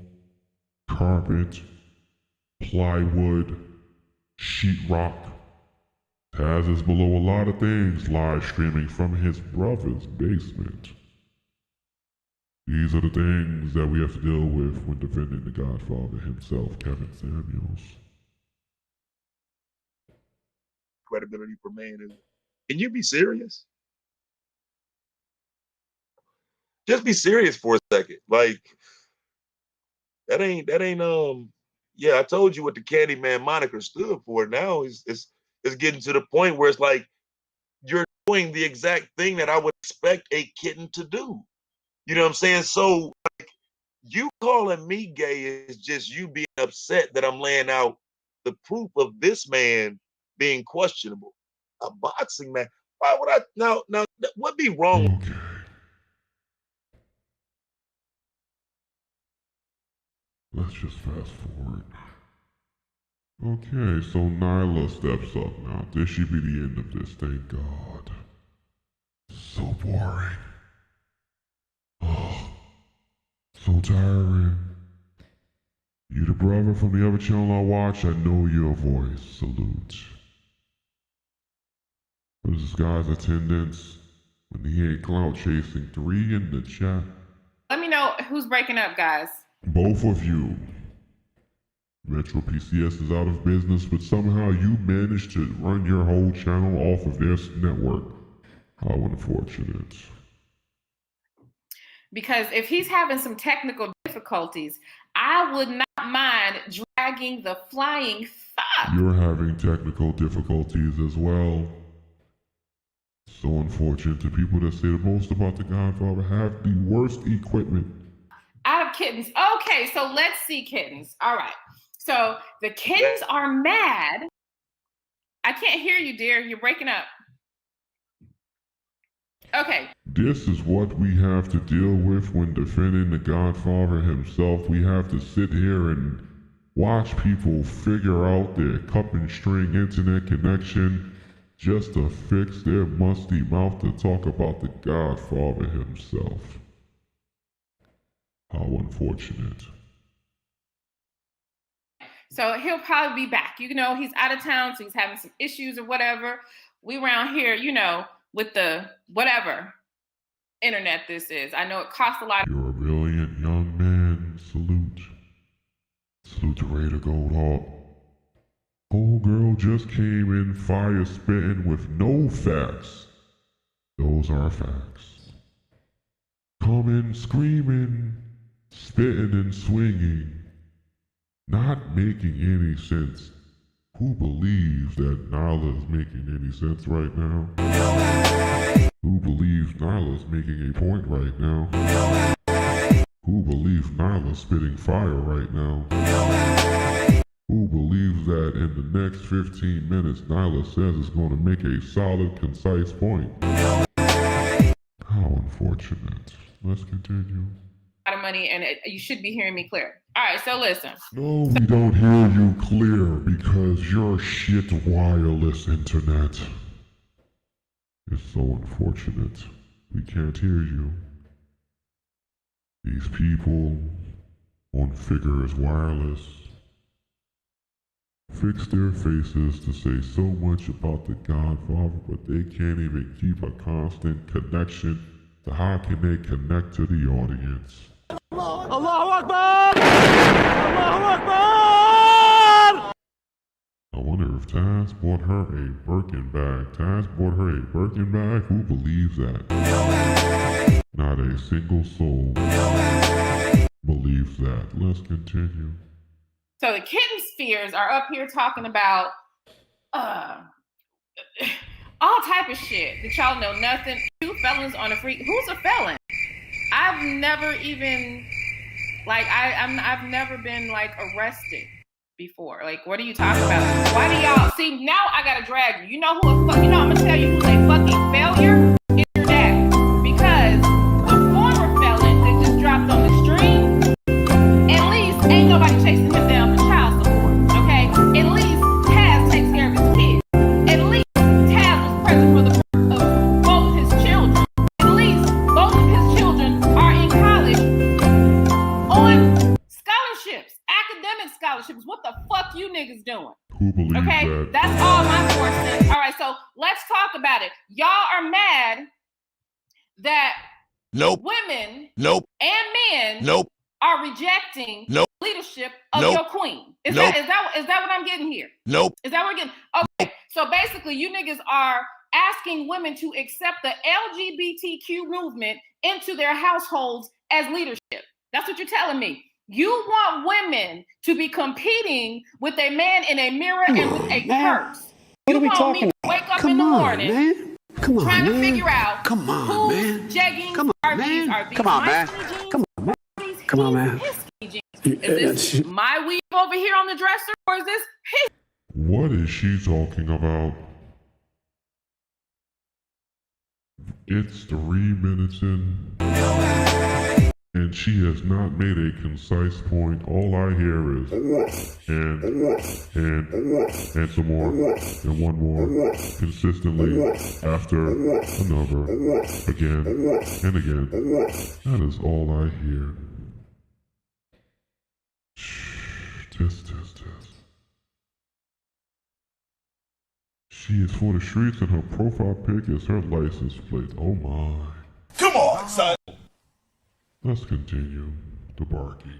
carpet, plywood, sheetrock. Taz is below a lot of things, live streaming from his brother's basement. These are the things that we have to deal with when defending the Godfather himself, Kevin Samuels. Credibility for man is. Can you be serious? Just be serious for a second. Like that ain't yeah, I told you what the Candyman moniker stood for. Now it's getting to the point where it's like you're doing the exact thing that I would expect a kitten to do. You know what I'm saying? So like, you calling me gay is just you being upset that I'm laying out the proof of this man being questionable. A boxing man. Why would I now what be wrong? Okay. Let's just fast forward. Okay, so Nylah steps up now. This should be the end of this, thank God. So boring. Ugh. So tiring. You the brother from the other channel I watch, I know your voice. Salute. What is this guy's attendance? When he ain't clout chasing 3 in the chat. Let me know who's breaking up, guys. Both of you. Metro PCS is out of business, but somehow you managed to run your whole channel off of their network. How unfortunate. Because if he's having some technical difficulties, I would not mind dragging the flying fuck. You're having technical difficulties as well. So unfortunate. The people that say the most about the Godfather have the worst equipment. Out of kittens. Okay, so let's see kittens. All right. So the kittens are mad. I can't hear you, dear. You're breaking up. Okay. This is what we have to deal with when defending the Godfather himself. We have to sit here and watch people figure out their cup and string internet connection just to fix their musty mouth to talk about the Godfather himself. How unfortunate. So he'll probably be back. You know, he's out of town, so he's having some issues or whatever. We around here, you know, with the whatever internet this is. I know it costs a lot. You're a brilliant young man. Salute. Salute to Raider Goldhawk. Old girl just came in fire spitting with no facts. Those are facts. Coming, screaming, spitting and swinging. Not making any sense. Who believes that Nylah is making any sense right now? Nobody. Who believes Nylah is making a point right now? Nobody. Who believes Nylah is spitting fire right now? Nobody. Who believes that in the next 15 minutes Nylah says is going to make a solid, concise point? Nobody. How unfortunate. Let's continue. A lot of money, and you should be hearing me clear. All right, so listen. No, we don't hear you clear because your shit wireless internet. It's so unfortunate. We can't hear you. These people on Figures Wireless fix their faces to say so much about the Godfather, but they can't even keep a constant connection to how can they connect to the audience. Allahu Akbar! Allahu Akbar! I wonder if Taz bought her a Birkin bag. Taz bought her a Birkin bag? Who believes that? Nobody. Not a single soul believes that. Let's continue. So the kitten spheres are up here talking about all type of shit that y'all know nothing. 2 felons on a free. Who's a felon? I've never even I've never been like arrested before. Like, what are you talking about? Why do y'all see now? I gotta drag you. You know who? I'm gonna tell you who's a fucking failure. Is your dad, because the former felon that just dropped on the stream, at least ain't nobody chasing him down for child support. Okay, at least Taz takes care of his kids. At least Taz was present for the birth of both his children. At least both of his children are in college on scholarships, academic scholarships, motherfuckers, what the fuck you niggas doing? Who believes Okay, that? that's all my 4 cents. All right, so let's talk about it. Y'all are mad that women and men are rejecting leadership of your queen. Is that what I'm getting here? Is that what I'm getting? Okay, so basically you niggas are asking women to accept the LGBTQ movement into their households as leadership. That's what you're telling me. You want women to be competing with a man in a mirror and with a purse. What you are we want talking me to wake up Come in the on, morning man. Come on, trying man. to figure out Come on, whose man. jeggings Come on, are man. these? Are these Come on, my man. skinny jeans? Come on, man. These Come on, his- man. his skinny jeans? Is this my weave over here on the dresser, or is this his? What is she talking about? It's 3 minutes in, and she has not made a concise point. All I hear is and some more, and one more, consistently after another, again and again. That is all I hear. Test. She is for the streets, and her profile pic is her license plate. Oh my. Come on, son. Let's continue the barking.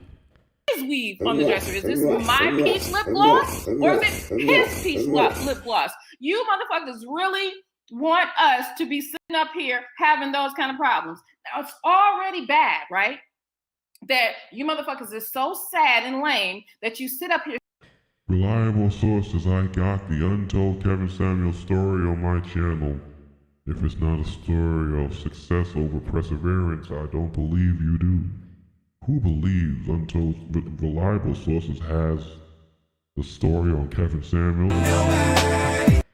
His weave on the dresser. Is this my peach lip gloss, or is it his peach lip gloss? You motherfuckers really want us to be sitting up here having those kind of problems. Now it's already bad, right? That you motherfuckers is so sad and lame that you sit up here. Reliable sources, I got the untold Kevin Samuels story on my channel. If it's not a story of success over perseverance, I don't believe you do. Who believes untold reliable sources has the story on Kevin Samuels?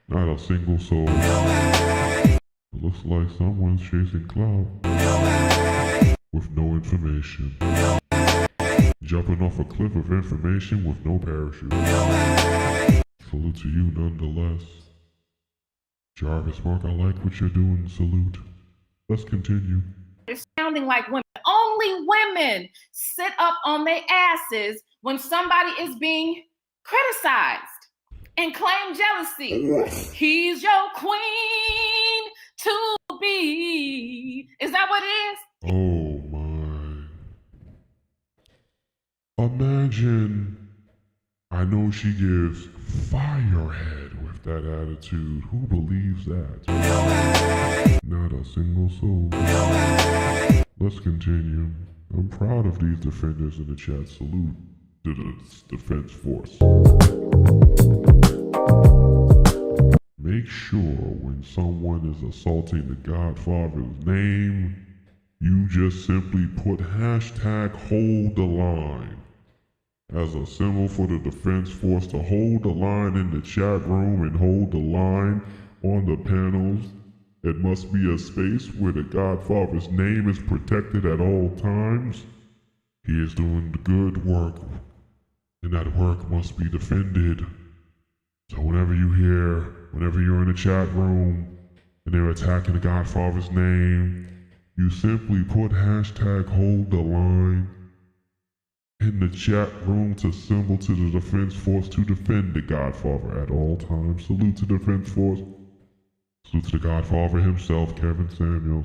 Not a single soul. It looks like someone's chasing clout with no information. Jumping off a cliff of information with no parachute. Salute to you nonetheless. Jarvis Mark, I like what you're doing. Salute. Let's continue. They're sounding like women. Only women sit up on their asses when somebody is being criticized and claim jealousy. He's your queen to be. Is that what it is? Oh my. Imagine, I know she gives firehead with that attitude. Who believes that? Not a single soul. Let's continue. I'm proud of these defenders in the chat. Salute to the defense force. Make sure when someone is assaulting the Godfather's name, you just simply put hashtag hold the line as a symbol for the defense force to hold the line in the chat room and hold the line on the panels. It must be a space where the Godfather's name is protected at all times. He is doing the good work, and that work must be defended. So whenever you're in the chat room and they're attacking the Godfather's name, you simply put hashtag hold the line in the chat room to symbol to the defense force to defend the Godfather at all times. Salute to the defense force. Salute to the Godfather himself, Kevin Samuels.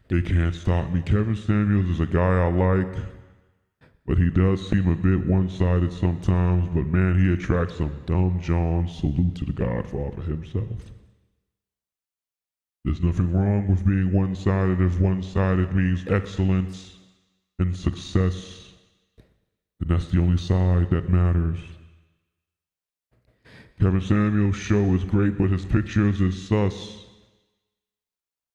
They can't stop me. Kevin Samuels is a guy I like, but he does seem a bit one-sided sometimes. But man, he attracts some dumb Johns. Salute to the Godfather himself. There's nothing wrong with being one-sided if one-sided means excellence and success. And that's the only side that matters. Kevin Samuels' show is great, but his pictures is sus.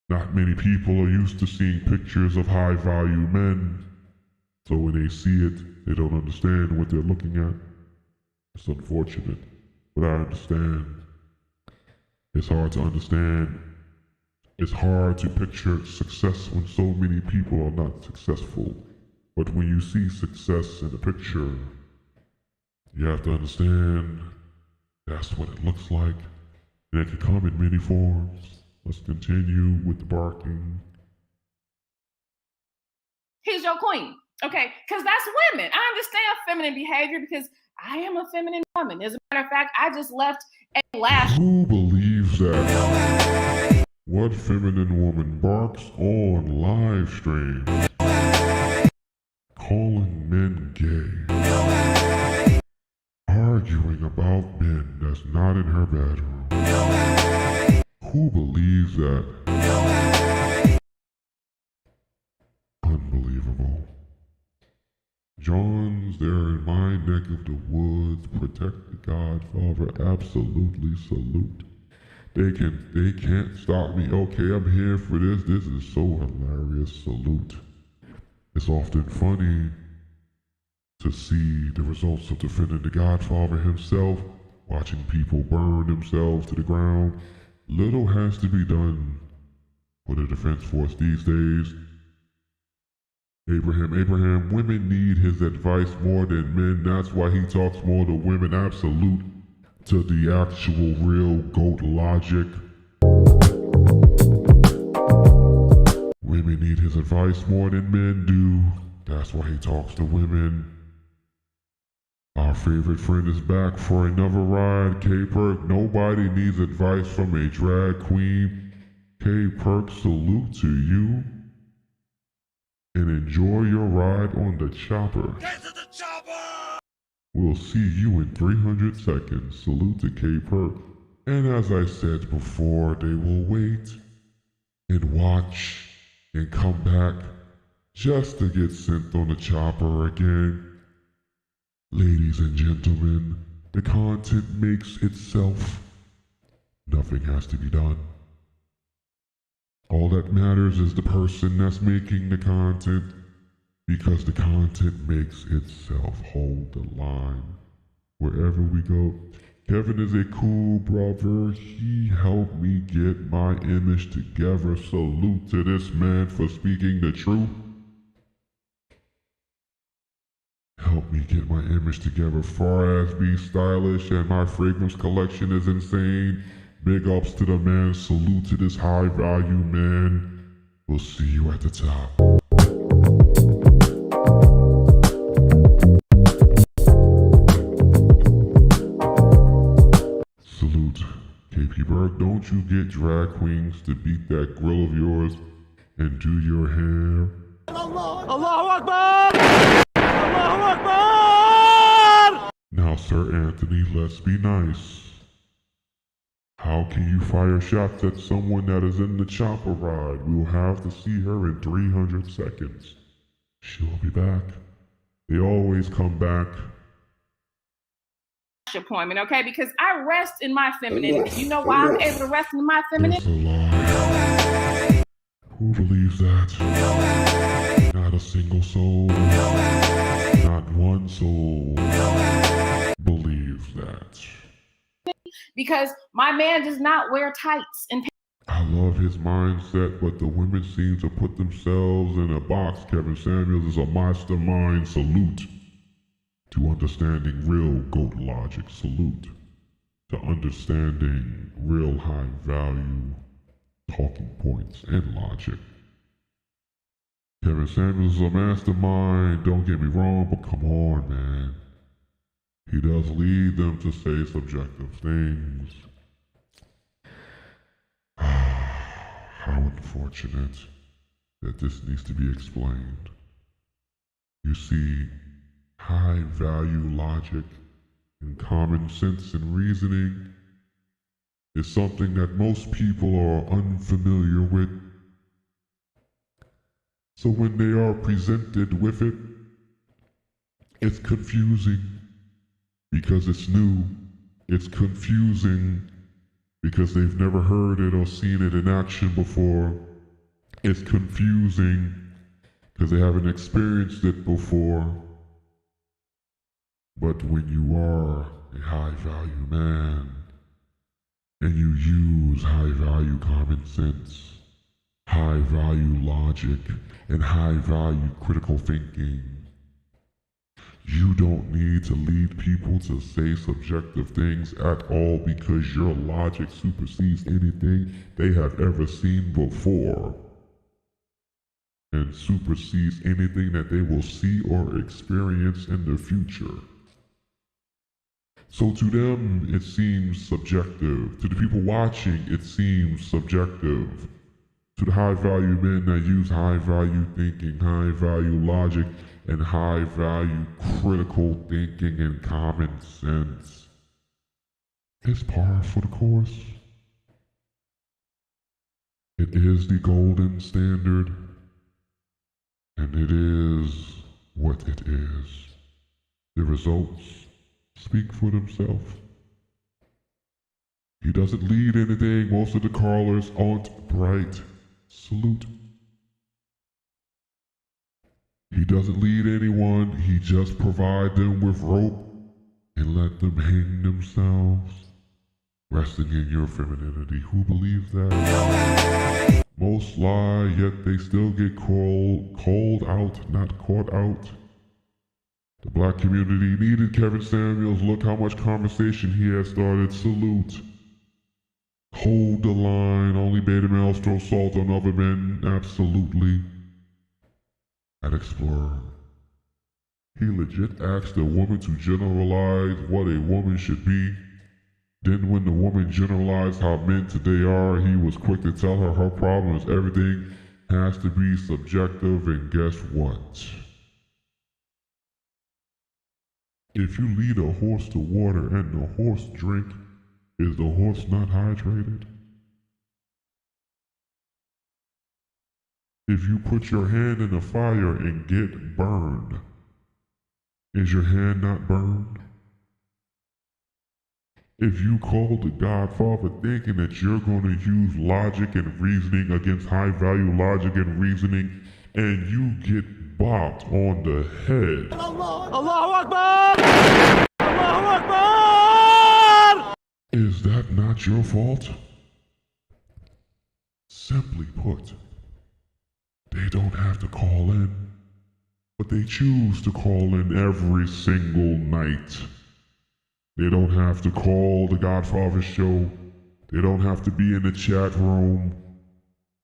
Not many people are used to seeing pictures of high-value men. So when they see it, they don't understand what they're looking at. It's unfortunate, but I understand. It's hard to understand. It's hard to picture success when so many people are not successful. But when you see success in a picture, you have to understand that's what it looks like. And it can come in many forms. Let's continue with the barking. He's your queen. Okay, because that's women. I understand feminine behavior because I am a feminine woman. As a matter of fact, I just left a lash. Who believes that? What feminine woman barks on live streams, calling men gay, arguing about men that's not in her bedroom? Who believes that? Unbelievable. John's there in my neck of the woods. Protect the Godfather. Absolutely salute. They can't stop me. Okay, I'm here for this. This is so hilarious. Salute. It's often funny to see the results of defending the Godfather himself, watching people burn themselves to the ground. Little has to be done for the defense force these days. Abraham, women need his advice more than men. That's why he talks more to women. Absolute to the actual real GOAT logic. Women need his advice more than men do. That's why he talks to women. Our favorite friend is back for another ride. K-Perk, nobody needs advice from a drag queen. K-Perk, salute to you. And enjoy your ride on the chopper. Get to the chopper! We'll see you in 300 seconds. Salute to K-Perk. And as I said before, they will wait and watch and come back just to get sent on the chopper again. Ladies and gentlemen, the content makes itself. Nothing has to be done. All that matters is the person that's making the content, because the content makes itself. Hold the line wherever we go. Kevin is a cool brother. He helped me get my image together. Salute to this man for speaking the truth. Help me get my image together. Far as be stylish, and my fragrance collection is insane. Big ups to the man. Salute to this high value man. We'll see you at the top. Salute. KP Berg, don't you get drag queens to beat that grill of yours and do your hair? Allahu Akbar! Allahu Akbar! Now, Sir Anthony, let's be nice. How can you fire shots at someone that is in the chopper ride? We'll have to see her in 300 seconds. She'll be back. They always come back. Appointment, okay? Because I rest in my femininity. You know why I'm able to rest in my femininity? That's a lie. Who believes that? Not a single soul. Not one soul believes that. Because my man does not wear tights and I love his mindset, but the women seem to put themselves in a box. Kevin Samuels is a mastermind. Salute to understanding real GOAT logic. Salute to understanding real high value talking points and logic. Kevin Samuels is a mastermind, don't get me wrong, but come on, man. He does lead them to say subjective things. How unfortunate that this needs to be explained. You see, high value logic and common sense and reasoning is something that most people are unfamiliar with. So when they are presented with it, it's confusing because it's new. It's confusing because they've never heard it or seen it in action before. It's confusing because they haven't experienced it before. But when you are a high value man and you use high value common sense, high value logic, and high value critical thinking, you don't need to lead people to say subjective things at all because your logic supersedes anything they have ever seen before. and supersedes anything that they will see or experience in the future. So to them, it seems subjective. To the people watching, it seems subjective. To the high-value men that use high-value thinking, high-value logic, and high-value critical thinking and common sense, it's par for the course. It is the golden standard, and it is what it is. The results speak for themselves. He doesn't lead anything. Most of the callers aren't bright. Salute. He doesn't lead anyone. He just provides them with rope and let them hang themselves, resting in your femininity. Who believes that? Most lie, yet they still get called out, not caught out. The black community needed Kevin Samuels. Look how much conversation he has started. Salute. Hold the line. Only beta males throw salt on other men. Absolutely. At Explorer, he legit asked a woman to generalize what a woman should be. Then when the woman generalized how men today are, he was quick to tell her her problem is everything has to be subjective, and guess what? If you lead a horse to water and the horse drink, is the horse not hydrated? If you put your hand in the fire and get burned, is your hand not burned? If you call the Godfather thinking that you're going to use logic and reasoning against high-value logic and reasoning, and you get bopped on the head. Allahu Akbar! Allahu Akbar! Is that not your fault? Simply put, they don't have to call in, but they choose to call in every single night. They don't have to call the Godfather show. They don't have to be in the chat room.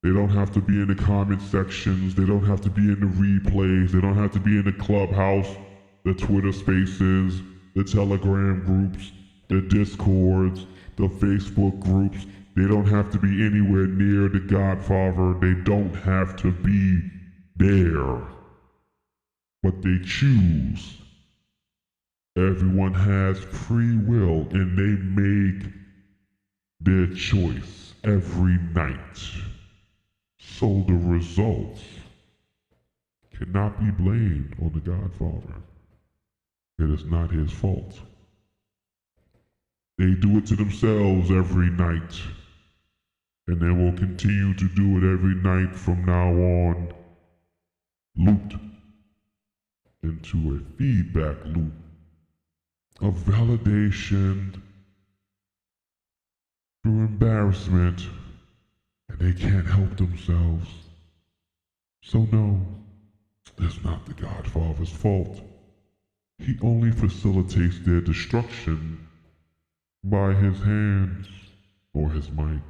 They don't have to be in the comment sections. They don't have to be in the replays. They don't have to be in the clubhouse, the Twitter spaces, the Telegram groups, the Discords, the Facebook groups. They don't have to be anywhere near the Godfather. They don't have to be there. But they choose. Everyone has free will and they make their choice every night. So the results cannot be blamed on the Godfather. It is not his fault. They do it to themselves every night. And they will continue to do it every night from now on. Looped into a feedback loop of validation through embarrassment, and they can't help themselves. So no, it's not the Godfather's fault. He only facilitates their destruction by his hands or his mic.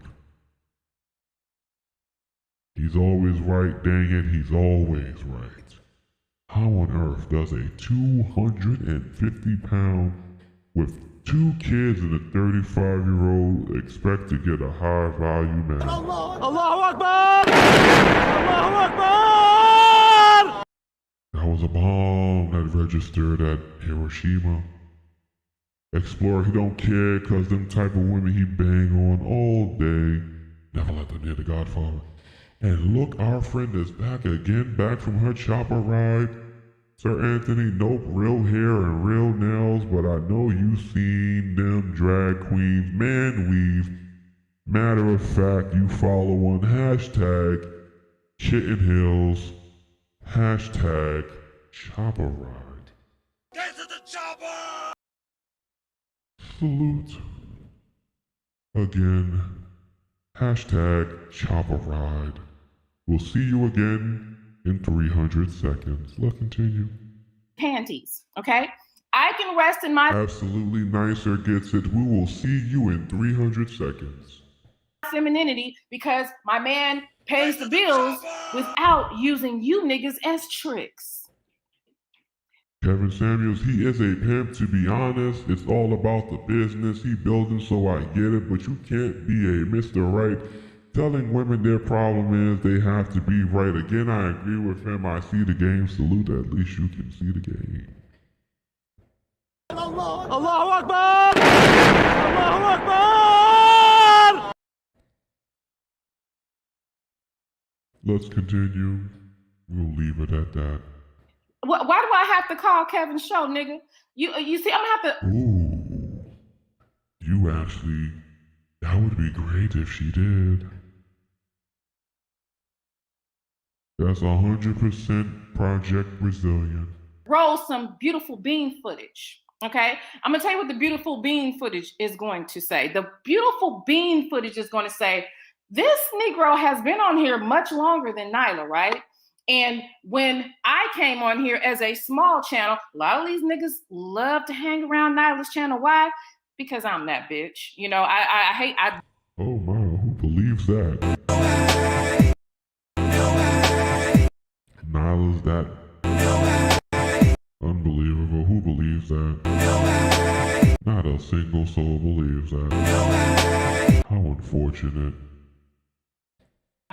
He's always right, dang it, he's always right. How on earth does a 250-pound with 2 kids and a 35-year-old expect to get a high-value man? Allahu Akbar! Allahu Akbar! That was a bomb that registered at Hiroshima. Explorer, he don't care cause them type of women he bang on all day. Never let them near the Godfather. And look, our friend is back again, back from her chopper ride. Sir Anthony, nope, real hair and real nails, but I know you seen them drag queens man weave. Matter of fact, you follow on hashtag Kitten Hills, hashtag Chopper Ride. Get to the chopper! Salute. Again, hashtag Chopper Ride. We'll see you again in 300 seconds. Let's continue. Panties, okay? I can rest in my Absolutely nicer gets it. We will see you in 300 seconds. femininity because my man pays the bills without using you niggas as tricks. Kevin Samuels, he is a pimp, to be honest. It's all about the business. He building, so I get it, but you can't be a Mr. Right telling women their problem is they have to be right. Again, I agree with him. I see the game. Salute, at least you can see the game. Allahu Akbar! Allahu Akbar! Let's continue. We'll leave it at that. Why do I have to call Kevin's show, nigga? You see, I'm gonna have to. Ooh, you actually, that would be great if she did. That's 100% Project Brazilian. Roll some beautiful bean footage. Okay, I'm gonna tell you what the beautiful bean footage is going to say. The beautiful bean footage is going to say, this Negro has been on here much longer than Nylah, right? And when I came on here as a small channel, a lot of these niggas love to hang around Nyla's channel. Why? Because I'm that bitch. You know, I hate. Oh wow, who believes that? Nyla's that. Unbelievable. Who believes that? Not a single soul believes that. How unfortunate.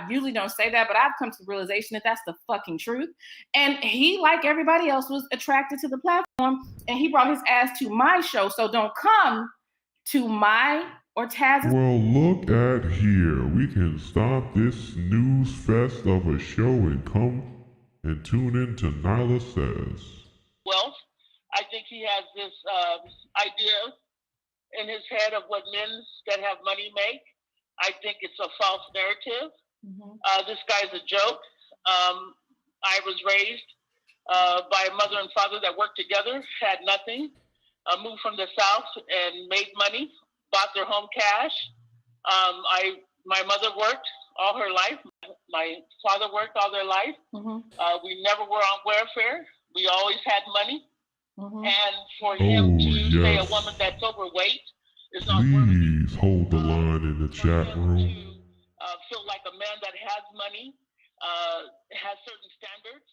I usually don't say that, but I've come to the realization that that's the fucking truth. And he, like everybody else, was attracted to the platform, and he brought his ass to my show. So don't come to my or Taz's. Well, look at here. We can stop this snooze fest of a show and come and tune in to Nylah Says. Well, I think he has this idea in his head of what men that have money make. I think it's a false narrative. This guy's a joke. I was raised by a mother and father that worked together, had nothing, moved from the South and made money, bought their home cash. My mother worked all her life. My father worked all their life. We never were on welfare. We always had money. And for him to say a woman that's overweight is not worth it. Please hold the line in the chat room. Feel like a man that has money has certain standards.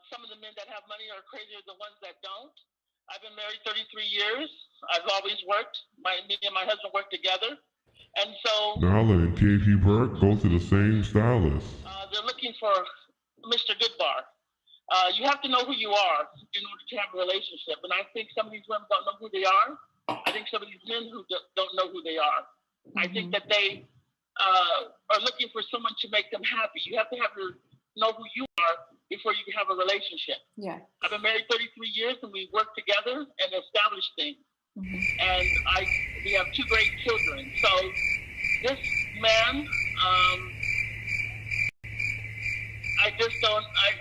Some of the men that have money are crazier than the ones that don't. I've been married 33 years. I've always worked. Me and my husband work together. And so Nylah and KP Burke go to the same stylist. They're looking for Mr. Goodbar. You have to know who you are in order to have a relationship. And I think some of these women don't know who they are. I think some of these men who don't know who they are. I think that they are looking for someone to make them happy. You have to know who you are before you can have a relationship. Yeah. I've been married 33 years and we work together and establish things. And we have 2 great children. So this man,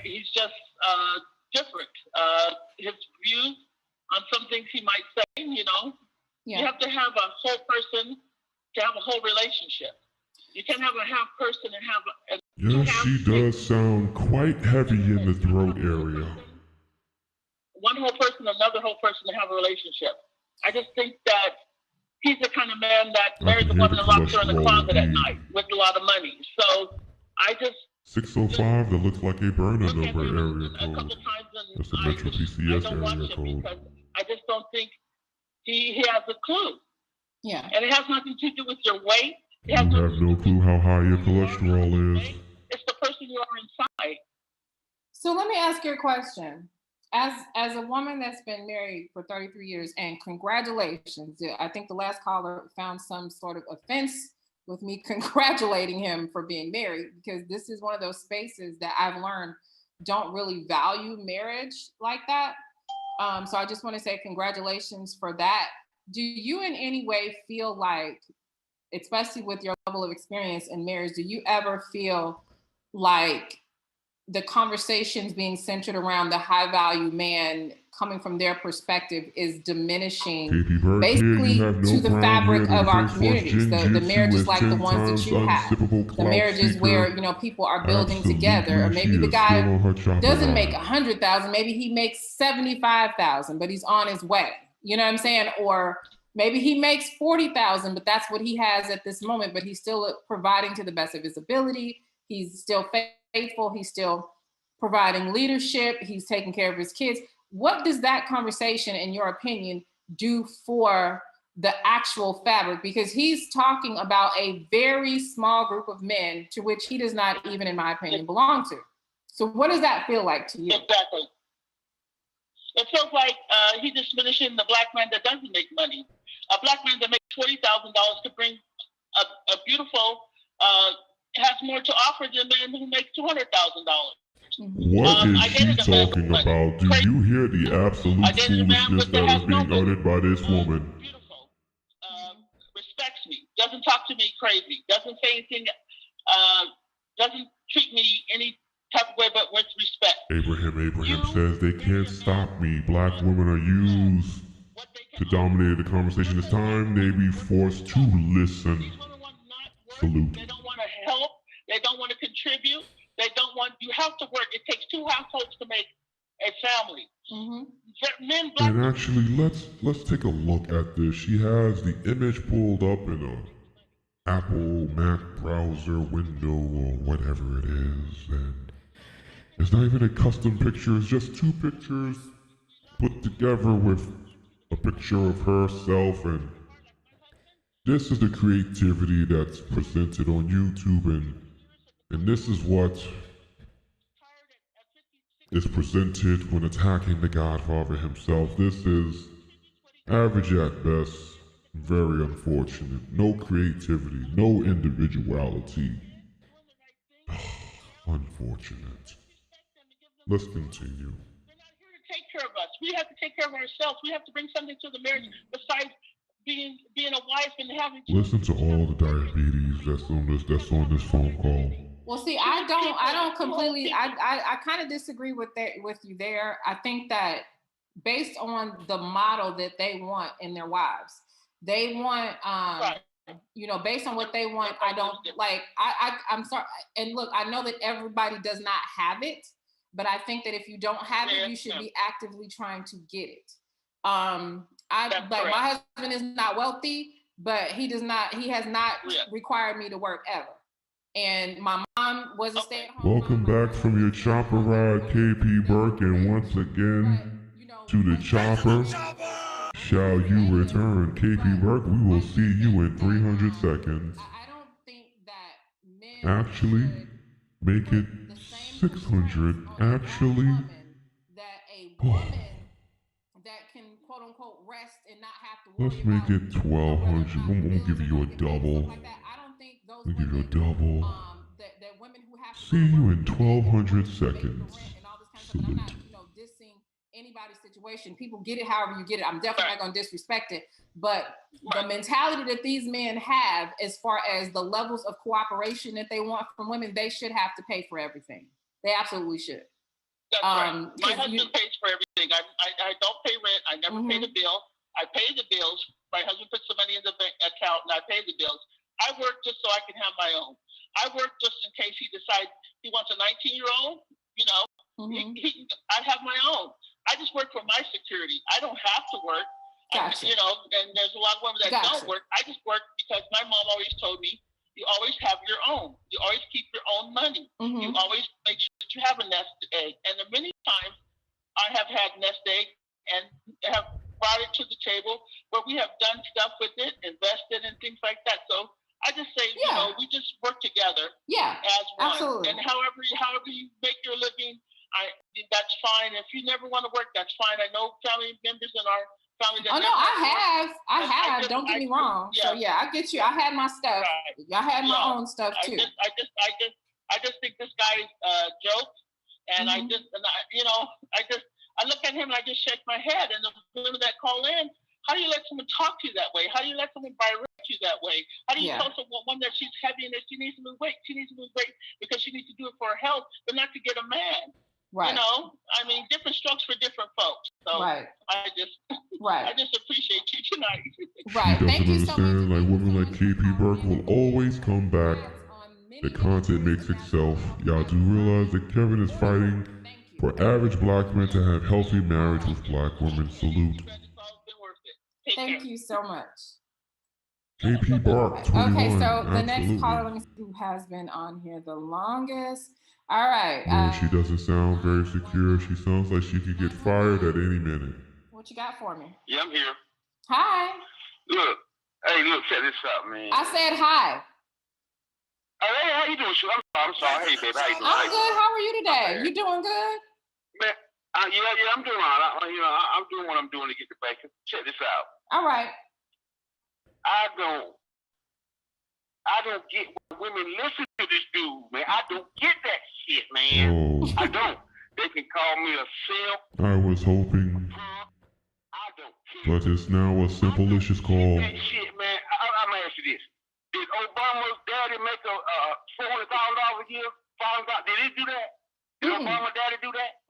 he's just different. His views on some things he might say, you know. You have to have a whole person to have a whole relationship. You can't have a half person and have a yes, she does sound quite heavy in the throat area. One whole person, another whole person to have a relationship. I just think that he's the kind of man that marries a woman and locks her in the closet at night with a lot of money. So I just 605, that looks like a burner number area code. That's a Metro PCS area code. I just don't think he has a clue. Yeah. And it has nothing to do with your weight. You have no clue how high your cholesterol is. It's the person you are inside. So let me ask you a question. As a woman that's been married for 33 years, and congratulations, I think the last caller found some sort of offense with me congratulating him for being married, because this is one of those spaces that I've learned don't really value marriage like that. So I just want to say congratulations for that. Do you in any way feel like, especially with your level of experience in marriage, do you ever feel like the conversations being centered around the high value man coming from their perspective is diminishing basically to the fabric of our communities? The marriages like the ones that you have, the marriages where, you know, people are building together, or maybe the guy doesn't make 100,000, maybe he makes 75,000, but he's on his way. You know what I'm saying? Or maybe he makes 40,000, but that's what he has at this moment, but he's still providing to the best of his ability. He's still faithful. He's still providing leadership. He's taking care of his kids. What does that conversation, in your opinion, do for the actual fabric? Because he's talking about a very small group of men to which he does not even, in my opinion, belong to. So what does that feel like to you? Exactly. It feels like he's diminishing the black man that doesn't make money. A black man that makes $40,000 to bring a beautiful, has more to offer than a man who makes $200,000. What is she talking about? Do you hear the absolute foolishness that is being uttered by this woman? Beautiful. Respects me. Doesn't talk to me crazy. Doesn't say anything. Doesn't treat me any type of way but with respect. Abraham says they can't stop me. Black women are used to dominate the conversation. It's time they be forced to listen. Salute. They don't want to help. They don't want to contribute. They don't want, you have to work. It takes 2 households to make a family. Men, black and actually, let's take a look at this. She has the image pulled up in a Apple Mac browser window or whatever it is, and it's not even a custom picture. It's just 2 pictures put together with a picture of herself, and this is the creativity that's presented on YouTube, and this is what is presented when attacking the Godfather himself. This is average at best, very unfortunate. No creativity, no individuality. Unfortunate. Let's continue. They're not here to take care of us. We have to take care of ourselves. We have to bring something to the marriage besides being a wife and having to listen to all the diabetes that's on this phone call. Well, see, I don't completely. I kind of disagree with you there. I think that based on the model that they want in their wives, they want based on what they want. I don't like. I'm sorry. And look, I know that everybody does not have it, but I think that if you don't have it, you should be actively trying to get it. My husband is not wealthy, but he has not required me to work ever. And my mom was a stay-at-home. Welcome back from your chopper ride, KP Burke, and once again to the chopper shall you return. KP Burke, we will see you in 300 seconds. I don't think that men actually make it 600. Actually, that a woman that can quote unquote rest and not have to let's make it 1,200. I'm gonna give you a double. We give you a double. That women who have to see you in 1,200 seconds. Salute. I'm not, dissing anybody's situation. People get it however you get it. I'm definitely not going to disrespect it. But the mentality that these men have, as far as the levels of cooperation that they want from women, they should have to pay for everything. They absolutely should. That's right. My husband pays for everything. I don't pay rent. I never pay the bill. I pay the bills. My husband puts the money in the bank account, and I pay the bills. I work just so I can have my own. I work just in case he decides he wants a 19-year-old, I have my own. I just work for my security. I don't have to work. Gotcha. And there's a lot of women that don't work. I just work because my mom always told me, you always have your own. You always keep your own money. You always make sure that you have a nest egg. And many times I have had nest egg and have brought it to the table where we have done stuff with it, invested and things like that. So I just say, we just work together as one. Absolutely. And however you make your living, that's fine. If you never want to work, that's fine. I know family members in our family that I have. Don't get me wrong. So I get you. I had my stuff. Right. I had my own stuff too. I just think this guy jokes, and I look at him and I just shake my head. And the women that call in, how do you let someone talk to you that way? How do you let someone direct you that way? How do you tell someone that she's heavy and that she needs to lose weight? She needs to lose weight because she needs to do it for her health, but not to get a man. Right. Different strokes for different folks. So I just appreciate you tonight. Right. Thank you so much. Like women like KP Burke will always come back. The content makes itself. Y'all do realize that Kevin is fighting for average black men to have healthy marriage with black women. Salute. Thank you so much. KP Bark 21. Okay, so the next Absolutely. caller, let me see who has been on here the longest. All right. No, she doesn't sound very secure. She sounds like she could get fired at any minute. What you got for me? Yeah, I'm here. Hi. Look, check this out, man. I said hi. Oh, hey, how you doing, Sue? I'm sorry. Hey, baby, how you doing? I'm good. How are you today? You doing good? Man, yeah, I'm doing all right. I'm doing what I'm doing to get the bacon. Check this out. All right. I don't get why women listen to this dude, man. I don't get that shit, man. Oh. I don't. They can call me a simp. I was hoping, I don't care. but it's now a simple-licious call. That shit, man. I'm gonna ask you this. Did Obama's daddy make a $400,000 a year? Did he do that? Did Obama's daddy do that?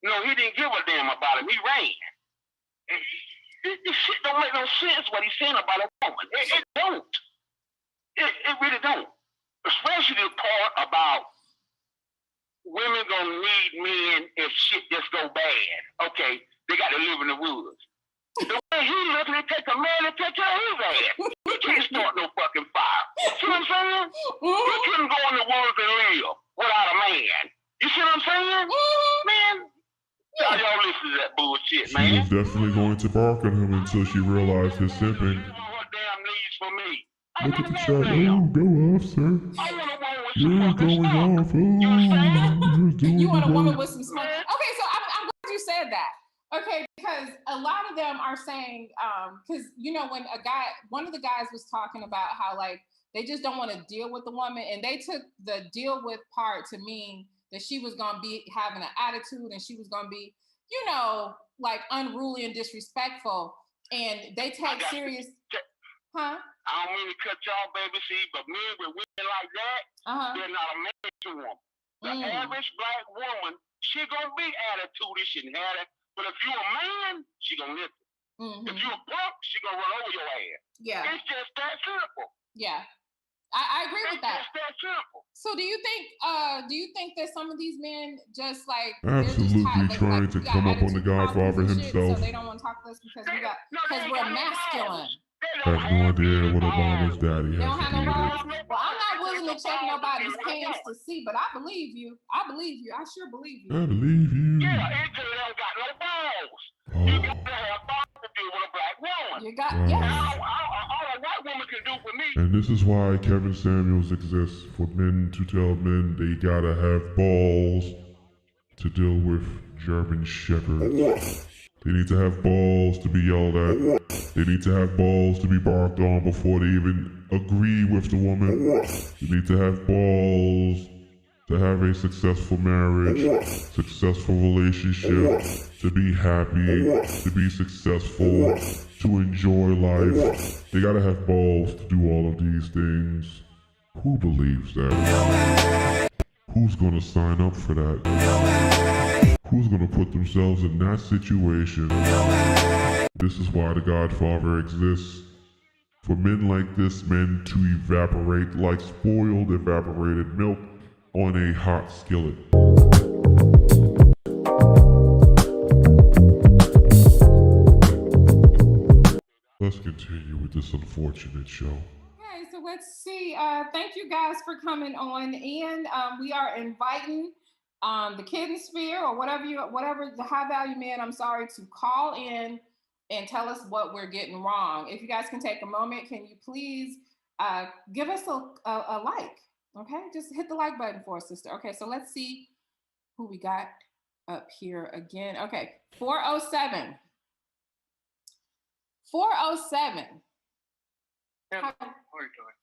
No, he didn't give a damn about him. He ran. This shit don't make no sense what he's saying about a woman. It don't. It really don't. Especially the part about women gonna need men if shit just go bad. Okay, they got to live in the woods. The way he literally take a man and take care of his ass. He can't start no fucking fire. See what I'm saying? He couldn't go in the woods and live without a man. You see what I'm saying? Man, y'all listen to that bullshit, man. She was definitely going to bark at him until she realized his simping. What damn needs for me? Look at the chat. Oh, go off, sir. You're going off. Oh, You want a woman with some smoke? Okay, so I'm glad you said that. Okay, because a lot of them are saying, because when one of the guys was talking about how like they just don't want to deal with the woman, and they took the deal with part to mean that she was gonna be having an attitude and she was gonna be, like unruly and disrespectful, and they take serious. Huh? I don't mean to cut y'all, baby, see, but men with women like that, they're not a man to them. The average black woman, she gonna be attitude-ish and have it. But if you a man, she gonna listen. If you a punk, she gonna run over your ass. Yeah. It's just that simple. Yeah. I agree with that. It's that simple. So do you think that some of these men just like absolutely trying to come up on the Godfather himself? So they don't want to talk to us because we're masculine. I have no idea what Obama's daddy They has don't to have do no with balls. Well, I'm not willing to check nobody's pants to see, but I believe you. I sure believe you. I believe you. Yeah, it don't got no balls. You gotta have balls to deal with a black woman. You got yes. All a white woman can do for me. And this is why Kevin Samuels exists, for men to tell men they gotta have balls to deal with German shepherds. They need to have balls to be yelled at. They need to have balls to be barked on before they even agree with the woman. They need to have balls to have a successful marriage, successful relationship, to be happy, to be successful, to enjoy life. They gotta have balls to do all of these things. Who believes that? Who's gonna sign up for that? Who's gonna put themselves in that situation? This is why the Godfather exists. For men like this, men to evaporate like spoiled evaporated milk on a hot skillet. Let's continue with this unfortunate show. Okay, so let's see. Thank you guys for coming on in. We are inviting the Kid Sphere or whatever the high value man, to call in and tell us what we're getting wrong. If you guys can take a moment, can you please give us a like? Okay, just hit the like button for us, sister. Okay, so let's see who we got up here again. Okay, 407. 407. How are you doing?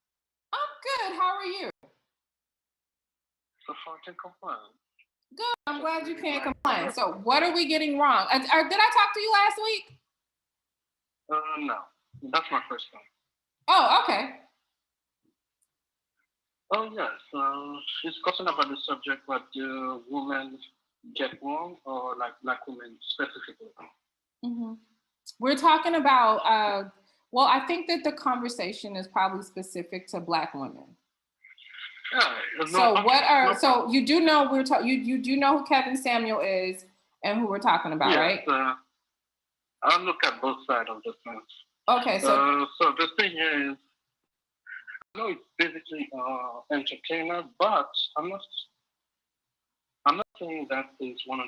I'm good. How are you? So far, can't complain. Good. I'm glad you can't complain. So, what are we getting wrong? Did I talk to you last week? No. That's my first time. Oh, okay. Oh, yes. She's talking about the subject, what do women get wrong, or like black women specifically? Mm-hmm. We're talking about, I think that the conversation is probably specific to black women. So you do know you do know who Kevin Samuel is and who we're talking about, yes, right? I'll look at both sides of the fence. Okay, so the thing is, I know it's basically entertainer, but I'm not saying that is 100%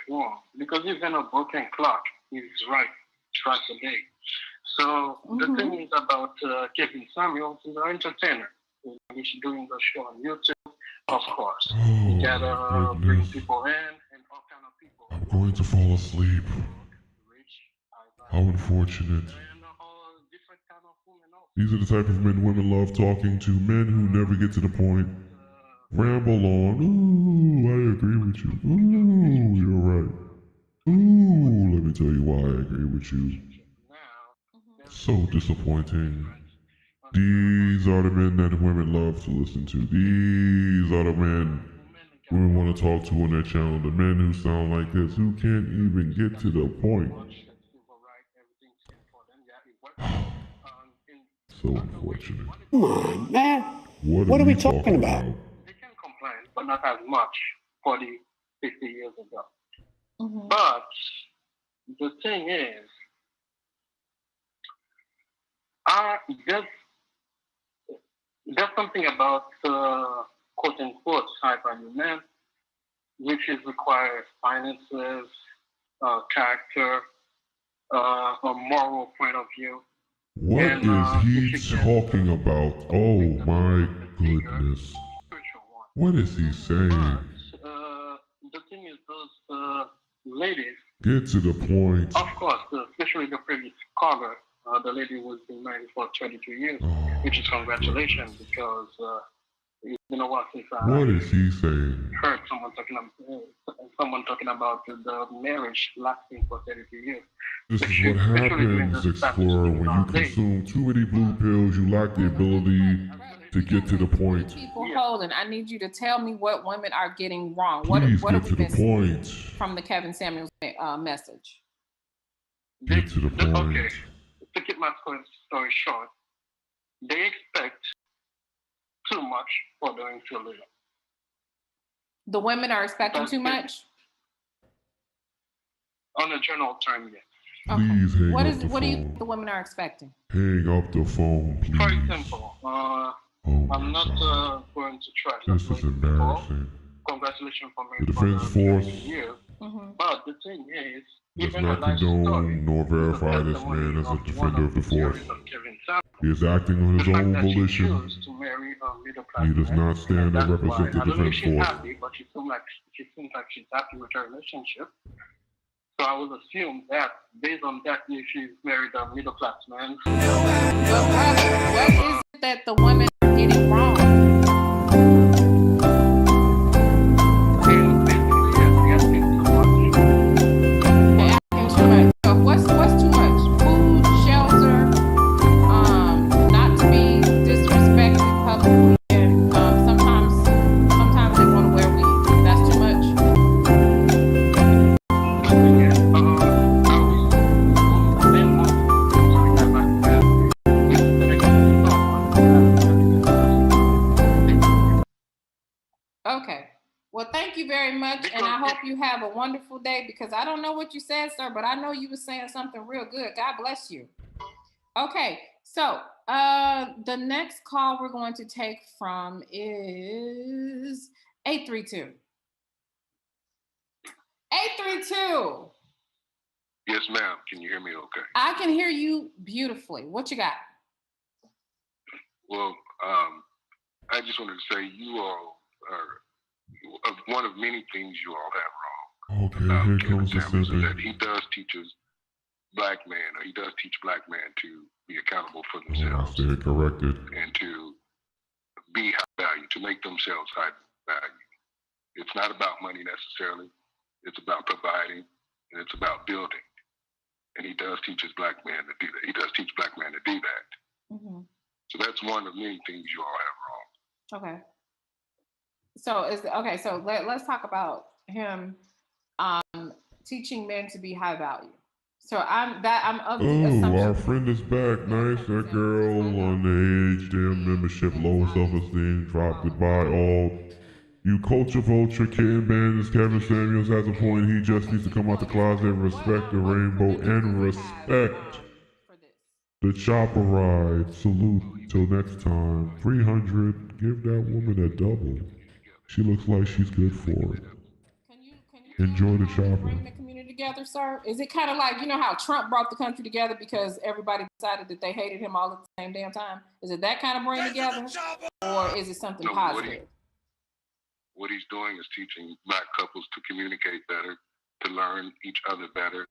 wrong, because even a broken clock is right twice a day. So the thing is about Kevin Samuels, he's an entertainer. He's doing the show on YouTube, of course. You gotta bring people in and all kind of people. I'm going to fall asleep. How unfortunate. These are the type of men women love talking to, men who never get to the point. Ramble on. Ooh, I agree with you. Ooh, you're right. Ooh, let me tell you why I agree with you. So disappointing. These are the men that women love to listen to. These are the men women want to talk to on their channel. The men who sound like this, who can't even get to the point. So unfortunate. Come on, man. What are we talking about? They can complain, but not as much 40, 50 years ago. But the thing is, there's something about quote unquote high value men, which is requires finances, character, a moral point of view. What is he talking about? Oh my goodness. What is he saying? The thing is, those ladies. Get to the point. Of course, especially the previous caller, the lady was been married for 22 years, which is congratulations, because it's been a while since I What is he saying? heard someone talking about the marriage lasting for 32 years. This is what happens, Explorer, when you consume too many blue pills. You lack the ability to get to the point. People holding, I need you to tell me what women are getting wrong. Please what get to the point. From the Kevin Samuels message? Get to the point. Okay, to keep my story short, they expect too much for doing cheerleader. The women are expecting too much? On a general term, yes. Please hang up the phone. What do you think the women are expecting? Hang up the phone, please. For example, I'm not going to try. This is embarrassing. Congratulations for me. The defense force years. But the thing is, does not condone nor verify this man as a defender of the force. He is acting on his own volition. He does not stand or represent the defense force. Happy, but she seems like she's happy with her relationship. So I would assume that, based on that, if she's married a middle class man. What is it that the women are getting wrong? What's too much? Food, shelter, not to be disrespected publicly, and sometimes they want to wear weave. That's too much. Okay. Well, thank you very much, and I hope you have a wonderful day, because I don't know what you said, sir, but I know you were saying something real good. God bless you. Okay, so the next call we're going to take from is 832. 832. Yes, ma'am. Can you hear me okay? I can hear you beautifully. What you got? Well, I just wanted to say you all are one of many things you all have wrong. Okay, here comes the snippet. That he does teach black men, or he does teach black men to be accountable for themselves. I said corrected. And to be high value, to make themselves high value. It's not about money necessarily. It's about providing, and it's about building. And he does teach black men to do that. He does teach black men to do that. Mm-hmm. So that's one of many things you all have wrong. Okay. So let's talk about him teaching men to be high value. So I'm of the assumption. Our friend is back. Nice. That girl on the age, damn membership, low self-esteem, dropped it by all. You culture vulture, kitten bandits. Kevin Samuels has a point. He just needs to come out the closet, respect the rainbow, and respect The chopper ride. Salute. Till next time. 300. Give that woman a double. She looks like she's good for it. Can you Enjoy the tell me how you chopper. bring the community together, sir? Is it kind of like, you know how Trump brought the country together because everybody decided that they hated him all at the same damn time? Is it that kind of bring together? Or is it something positive? What he's doing is teaching Black couples to communicate better, to learn each other better,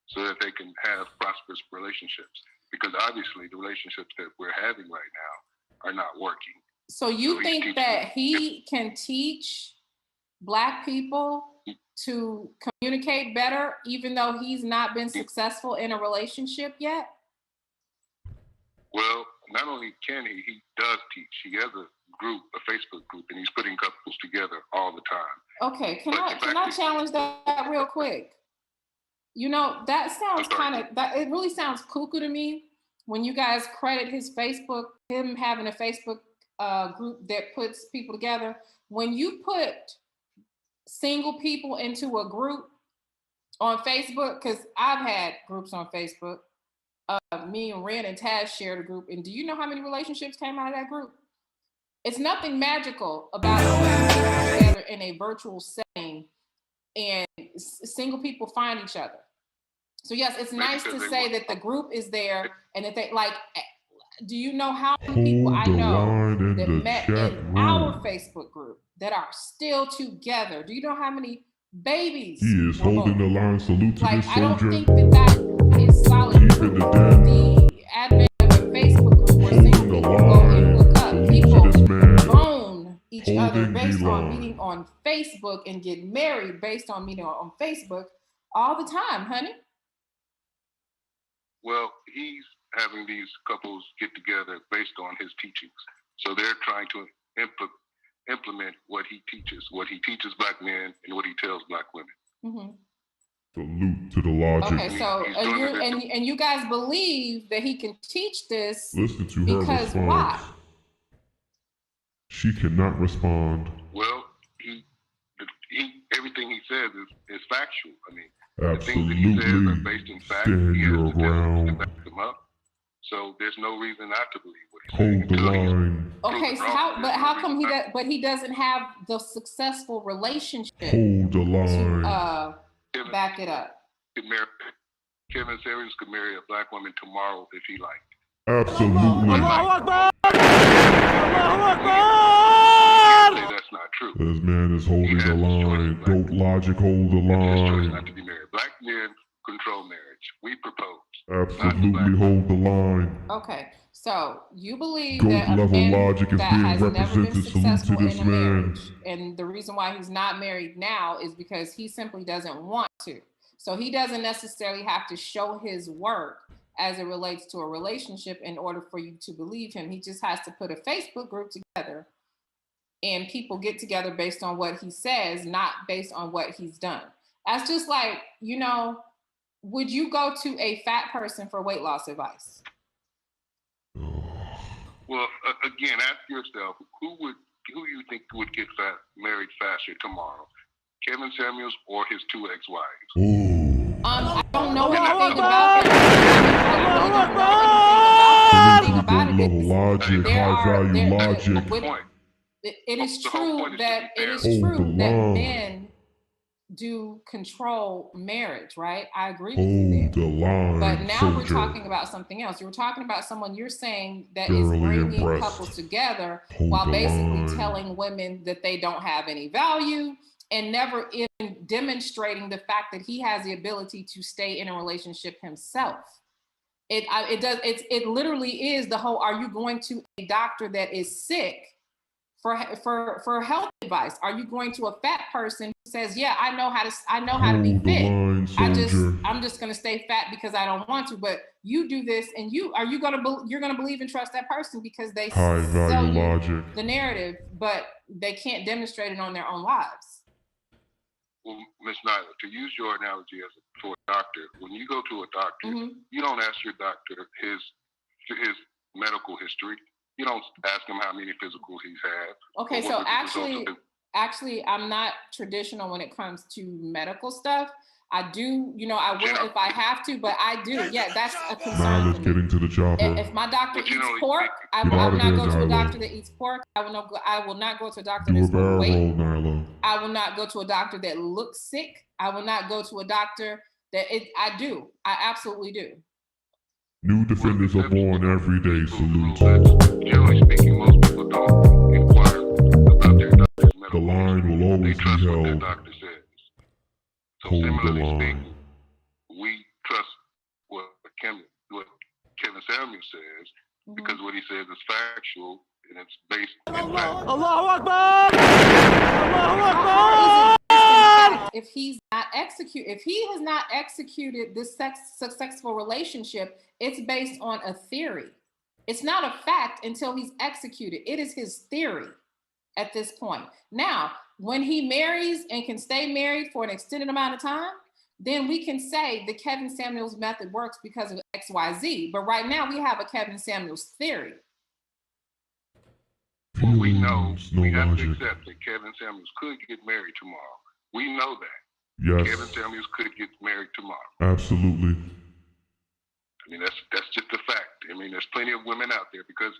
so that they can have prosperous relationships. Because obviously the relationships that we're having right now are not working. So you think that he can teach Black people to communicate better, even though he's not been successful in a relationship yet? Well, not only can he does teach. He has a group, a Facebook group, and he's putting couples together all the time. Okay, can I challenge that real quick? You know, that sounds it really sounds cuckoo to me when you guys credit him having a Facebook group that puts people together. When you put single people into a group on Facebook, because I've had groups on Facebook, me and Ren and Taz shared a group, and do you know how many relationships came out of that group? It's nothing magical about people together in a virtual setting, and single people find each other. So yes, it's nice to say that the group is there and that they like. Do you know how many people I know that met in our Facebook group that are still together? Do you know how many babies? He is holding the line. Salute to this soldier. I don't think that is solid. The advent of a Facebook group where single people go and look up. People bone each other based on meeting on Facebook and get married based on meeting on Facebook all the time, honey. Well, he's having these couples get together based on his teachings. So they're trying to implement what he teaches Black men and what he tells Black women. Salute to the logic. Okay, so and you guys believe that he can teach this? Listen to her response. Why? She cannot respond. Well, he everything he says is factual. I mean, absolutely. The things that he says are based in fact. Stand he has your ground. To back them up. So there's no reason not to believe what he's saying. Hold the line. Okay, so how come he doesn't have the successful relationship? Hold the line. To back it up. Kevin Samuels could marry a Black woman tomorrow if he liked. Absolutely. Allahu Akbar! Allahu Akbar! That's not true. This man is holding the line. Goat logic, hold the line. His choice not to be married. Black men control marriage. We propose. Absolutely hold the line. Okay, so you believe Goat that level a man logic is that being has never been represented. Salute to successful this in a man. marriage, and the reason why he's not married now is because he simply doesn't want to. So he doesn't necessarily have to show his work as it relates to a relationship in order for you to believe him. He just has to put a Facebook group together and people get together based on what he says, not based on what he's done. That's just like, you know, would you go to a fat person for weight loss advice? Well, again, ask yourself, who you think would get married faster tomorrow? Kevin Samuels or his two ex-wives? I don't know anything about it. Logic, high value logic. It is true that men do control marriage, right? I agree with you there. The line, but now soldier. We're talking about something else. You were talking about someone you're saying that is bringing couples together while basically telling women that they don't have any value and never even demonstrating the fact that he has the ability to stay in a relationship himself. It literally is the whole, are you going to a doctor that is sick for health advice? Are you going to a fat person who says, yeah, I know how to be fit. I'm just going to stay fat because I don't want to. But you do this, and you're going to believe and trust that person because they sell you the narrative, but they can't demonstrate it on their own lives. Well, Ms. Nylah, to use your analogy for a doctor, when you go to a doctor, you don't ask your doctor his medical history. You don't ask him how many physicals he's had. Okay, so actually, I'm not traditional when it comes to medical stuff. I do, you know, I will if I have to, but I do. Yeah, that's a concern. Nyla's getting to the chopper. If my doctor eats pork, I will not go to a doctor that eats pork. I will not go to a doctor that's overweight. I will not go to a doctor that looks sick. I will not go to a doctor that I absolutely do. New defenders are born every day. Salute. Generally speaking, most people don't inquire about their doctor's medical. The line will always be what their held. doctor says. So Hold the similarly line. speaking, we trust what Kevin Samuels says because what he says is factual and it's based in fact. Allahu Akbar! Allahu Akbar! If he has not executed this successful relationship, it's based on a theory. It's not a fact until he's executed. It is his theory at this point. Now, when he marries and can stay married for an extended amount of time, then we can say the Kevin Samuels method works because of XYZ. But right now we have a Kevin Samuels theory. Well, we know we have to accept that Kevin Samuels could get married tomorrow. We know that. Yes. Kevin Samuels could get married tomorrow. Absolutely. I mean, that's just a fact. I mean, there's plenty of women out there because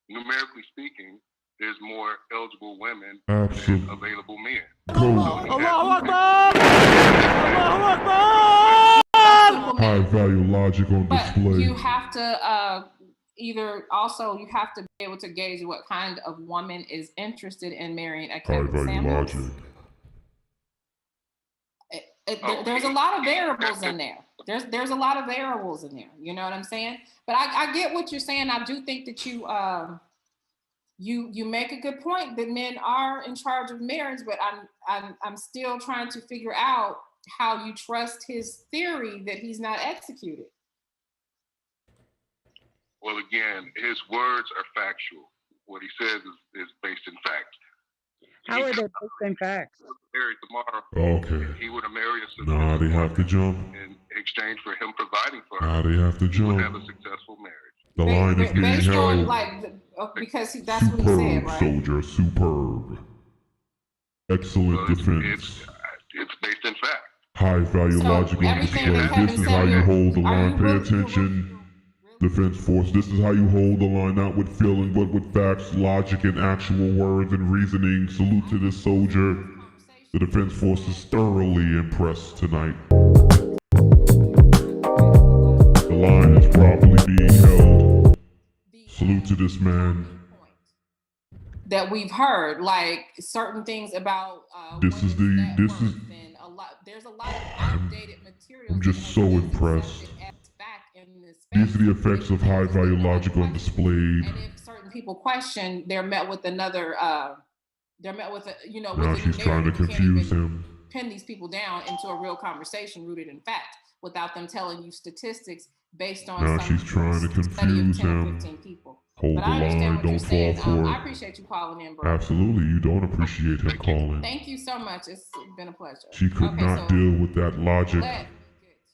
numerically speaking, there's more eligible women than available men. Allahu Akbar! Allahu Akbar! High value logic on display. But you have to you have to be able to gauge what kind of woman is interested in marrying a Kevin Samuels. Logic. There's a lot of variables in there. There's a lot of variables in there. You know what I'm saying? But I get what you're saying. I do think that you make a good point that men are in charge of marriage, but I'm still trying to figure out how you trust his theory that he's not executed. Well, again, his words are factual. What he says is based in fact. How are they based in facts? Married tomorrow. Okay. He would have married a Nah, they have to jump. in exchange for him providing for her. Nah, they have to He would jump. have a successful marriage. The line is being Based held. on because that's what he said, right? Soldier, superb. Excellent defense. It's based in fact. High value logic on display. This is how you hold the line. Pay attention. Defense force, this is how you hold the line, not with feeling, but with facts, logic, and actual words and reasoning. Salute to this soldier. The defense force is thoroughly impressed tonight. The line is properly being held. Salute to this man. That we've heard, like certain things about There's a lot of outdated material. I'm just so impressed. These are the effects of high value logic on display. And if certain people question, they're met with another Now she's trying to confuse him. Pin these people down into a real conversation rooted in fact without them telling you statistics based on Now she's trying to confuse him. Hold the line, don't fall for it. I appreciate you calling in, bro. Absolutely, you don't appreciate him calling. Thank you so much. It's been a pleasure. She could not deal with that logic.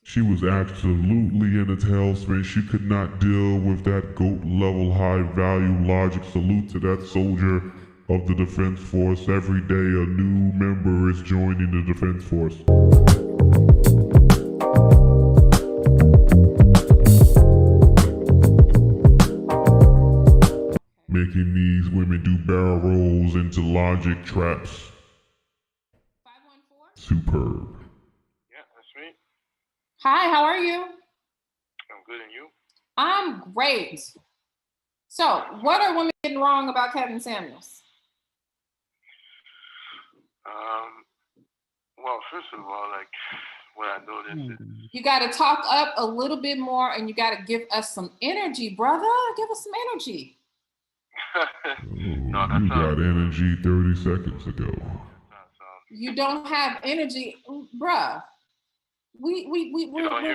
She was absolutely in a tailspin. She could not deal with that GOAT level high value logic. Salute to that soldier of the Defense Force. Every day a new member is joining the Defense Force. Making these women do barrel rolls into logic traps. 514? Superb. Yeah, that's me. Hi, how are you? I'm good, and you? I'm great. So, what are women getting wrong about Kevin Samuels? Well, first of all, like what I noticed is you got to talk up a little bit more, and you got to give us some energy, brother. Give us some energy. You got energy 30 seconds ago. You don't have energy, bruh. We're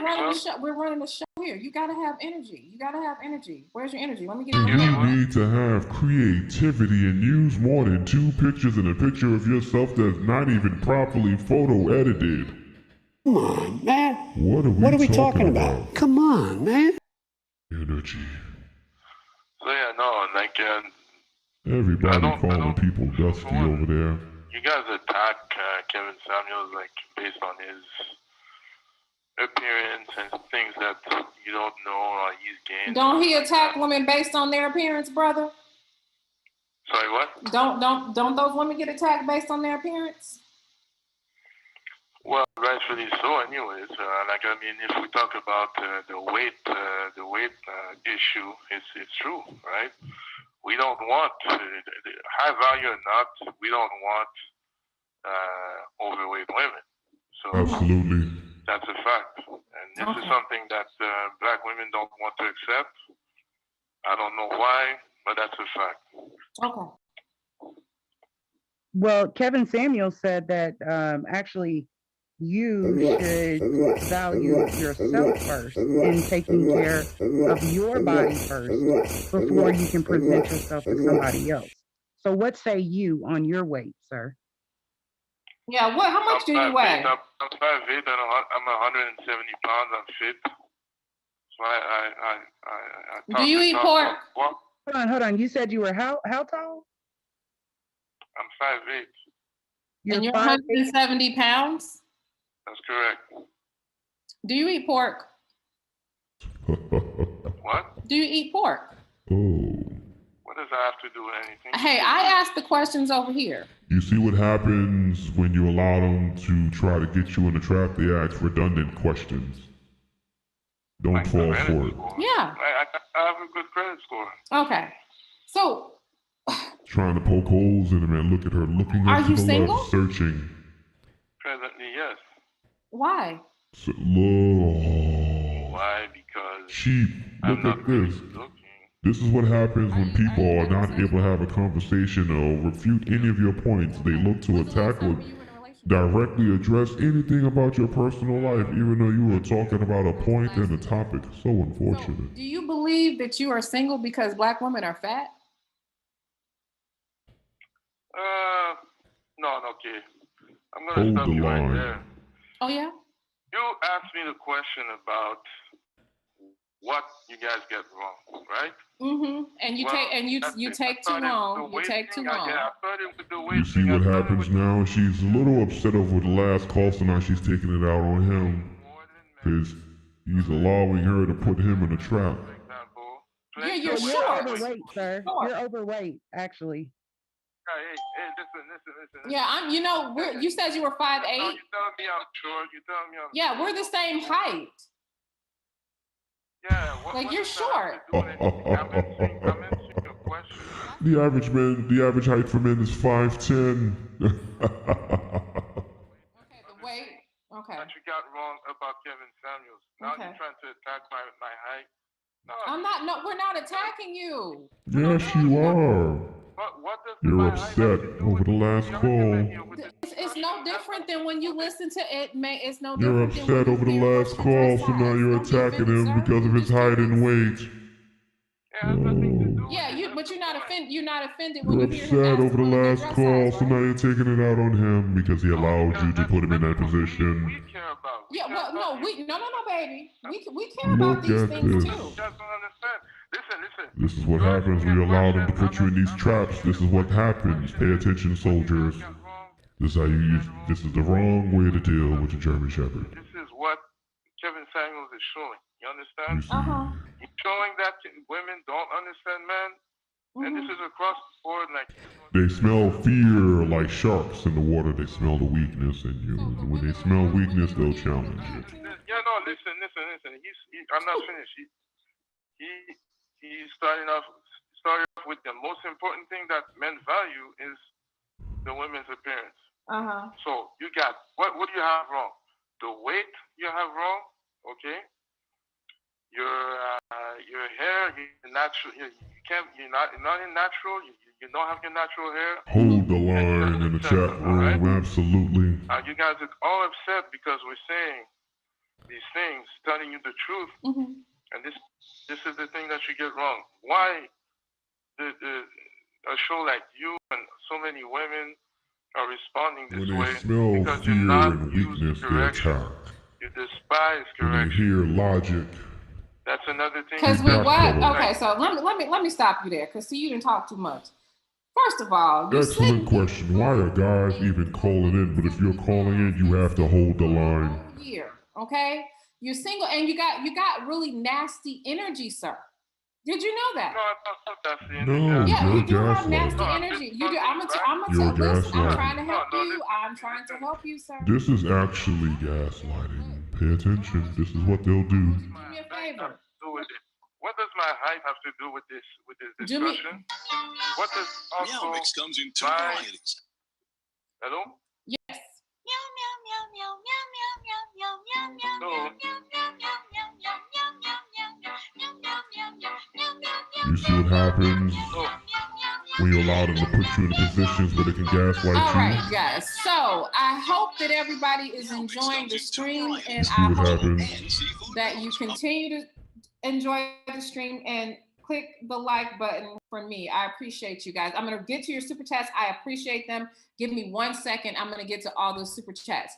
running the show. We're running the show here. You gotta have energy. You gotta have energy. Where's your energy? Let me get it. You need to have creativity and use more than 2 pictures and a picture of yourself that's not even properly photo edited. Come on, man. What are we talking about? Come on, man. Energy. So yeah, no, like everybody calling people dusty over there. You guys attack Kevin Samuels like based on his appearance and things that you don't know or he's gained. Don't he attack women based on their appearance, brother? Sorry, what? Don't those women get attacked based on their appearance? Well, rightfully so. Anyways, if we talk about the weight issue, it's true, right? We don't want high value or not. We don't want overweight women. So absolutely, that's a fact, and this is something that black women don't want to accept. I don't know why, but that's a fact. Okay. Well, Kevin Samuels said that actually you should value yourself first and taking care of your body first before you can present yourself to somebody else. So what say you on your weight, sir? Yeah, how much do you weigh? I'm 5'8", and I'm 170 pounds. I'm fit. So I do you eat pork? Hold on. You said you were how tall? I'm 5'8". And you're 170 pounds? That's correct. Do you eat pork? What? Do you eat pork? What does that have to do with anything? Hey, I asked the questions over here. You see what happens when you allow them to try to get you in a trap? They ask redundant questions. Don't fall for it. Yeah. I have a good credit score. Okay. So. Trying to poke holes in them and look at her looking Are up you to the single? left, searching. Presently, yes. Why? Why? Because Sheep, look at this. This is what happens when people are not able to have a conversation or refute any of your points. They look to attack or directly address anything about your personal life, even though you were talking about a point and a topic. So unfortunate. So, do you believe that you are single because black women are fat? No, okay. I'm going to stop you right there. Oh, yeah? You asked me the question about what you guys get wrong, right? Mm-hmm. And you take too long. You take too long. You see what happens now? She's a little upset over the last call, so now she's taking it out on him. Because he's allowing her to put him in a trap. Yeah, you're You're overweight, sir. You're overweight, actually. Hey, listen. Yeah, you said you were 5'8". No, you telling me I'm short. You telling me I'm Yeah, we're the same height. Yeah, you're short. I'm answering your question. The average height for men is 5'10". Okay, the weight. Okay. That you got wrong about Kevin Samuels. Now you're trying to attack my height. No. I'm not. No, we're not attacking you. Yes, you are. What does You're upset over the last call. It's no different than when you listen to it. It's no You're different. upset over the last call, so now you're attacking him because of his height and weight. Yeah, but you're not offended. You're not offended when You're you hear him upset over the last ask call, size, so now you're taking it out on him because he allowed you to put him in that position. We care about. Yeah, well, no, baby. We care about these things too. You guys don't understand. Listen. This is what happens when you allow them to put you in these traps. This is what happens. Pay attention, soldiers. This is the wrong way to deal with the German Shepherd. This is what Kevin Samuels is showing. You understand? He's showing that women don't understand men, and this is across the board. They smell fear like sharks in the water. They smell the weakness in you. And when they smell weakness, they'll challenge you. Yeah, no, listen. I'm not finished. He's starting off with the most important thing that men value is the women's appearance. So you got what do you have wrong? The weight you have wrong, okay? Your hair, you're natural. You're not natural. You don't have your natural hair. Hold the line in the chat room, right? Absolutely. You guys are all upset because we're saying these things, telling you the truth, and this is the thing that you get wrong. Why a show like you and so many women are responding this way? When they smell because fear you're not and weakness, they attack. You despise correction. When they hear logic. That's another thing. Because we what? Okay, so let me stop you there. Because you didn't talk too much. First of all, excellent question. Why are guys even calling in? But if you're calling in, you have to hold the line. Year, okay. You're single, and you got really nasty energy, sir. Did you know that? No, Yeah, you're you do have nasty gaslighting. energy. You do. You're Listen, I'm gaslighting. trying to help you. I'm trying to help you, sir. This is actually gaslighting. Pay attention. This is what they'll do. Do me a favor. What does my height have to do with this discussion? What does also Mix comes in two my... varieties. Hello? Yes. You see what happens when you allow them to put you in positions where they can gaslight you? All right, guys. So I hope that everybody is enjoying the stream, and You see I what hope happens? that you continue to enjoy the stream and click the like button for me. I appreciate you guys. I'm going to get to your super chats. I appreciate them. Give me 1 second. I'm going to get to all those super chats.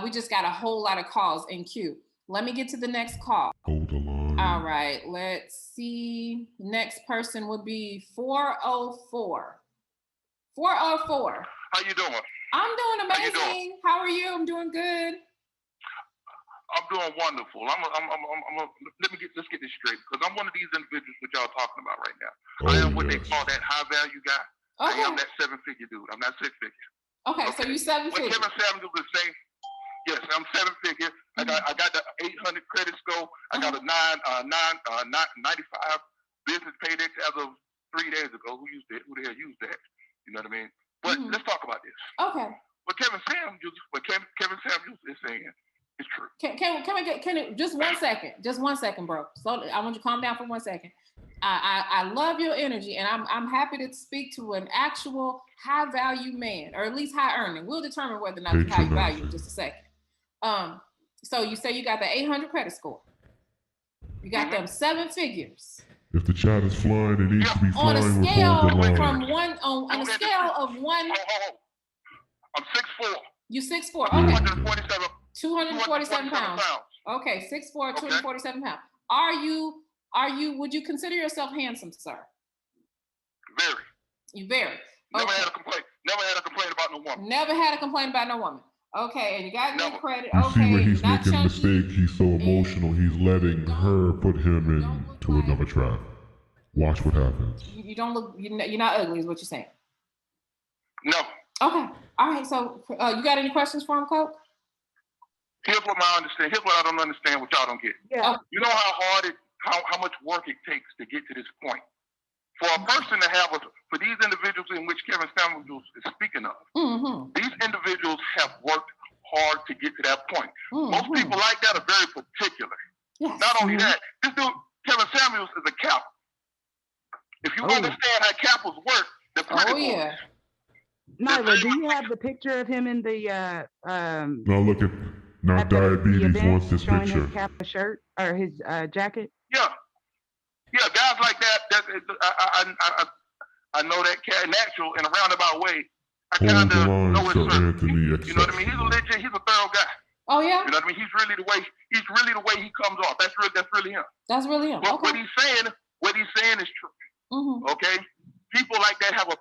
We just got a whole lot of calls in queue. Let me get to the next call. Hold the line. All right, let's see. Next person would be 404. 404. How you doing? I'm doing How you amazing. doing? How are you? I'm doing good. I'm doing wonderful. Let's get this straight, because I'm one of these individuals that y'all talking about right now. Oh, I am what they yes. call that high value guy. Okay. I am that 7-figure dude. I'm not 6-figure. Okay, so you 7 What figures. Kevin Samuels is saying, yes, I'm 7-figure. I got the 800 credit score. I got a 95 business paydex as of 3 days ago. Who the hell used that? You know what I mean? But let's talk about this. Okay. What Kevin Samuels is saying is true. Can it just 1 second? Just 1 second, bro. So I want you to calm down for 1 second. I love your energy, and I'm happy to speak to an actual high value man, or at least high earning. We'll determine whether or not it's high value in just a second. So you say you got the 800 credit score. You got them 7 figures. If the chat is flying, it needs to be On flying a with scale hold the line. from on a scale of 1. I'm 6'4". You 6'4". Okay. 247 pounds. Okay, 6'4", 247 pounds. Are you? Would you consider yourself handsome, sir? Very. You very. Never had a complaint. Never had a complaint about no woman. Never had a complaint about no woman. Okay, and you got good credit. You Okay, see where he's not making a chunky. mistake, he's so emotional, he's letting her put him into another trap. Watch what happens. You don't look. You're not ugly, is what you're saying. No. Okay. All right. So, you got any questions for him, Coke? Here's what I understand. Here's what I don't understand, what y'all don't get. Yeah. You know how much work it takes to get to this point. For a person to have for these individuals in which Kevin Samuels is speaking of, these individuals have worked hard to get to that point. Most people like that are very particular. Yes. Not only that, this dude, Kevin Samuels, is a cap. If you understand how capitals work, they're pretty boys. Yeah. Nylah, do you have the picture of him in the Now look at diabetes wants this showing picture. his cap shirt or his jacket? Yeah, guys like that. I know that cat natural in a roundabout way. I kind of know his Anthony, you know what I mean? He's a legit. He's a thorough guy. Oh yeah. You know what I mean? He's really the way he comes off. That's really him. That's really him. But Okay. what he's saying is true. Okay. People like that have a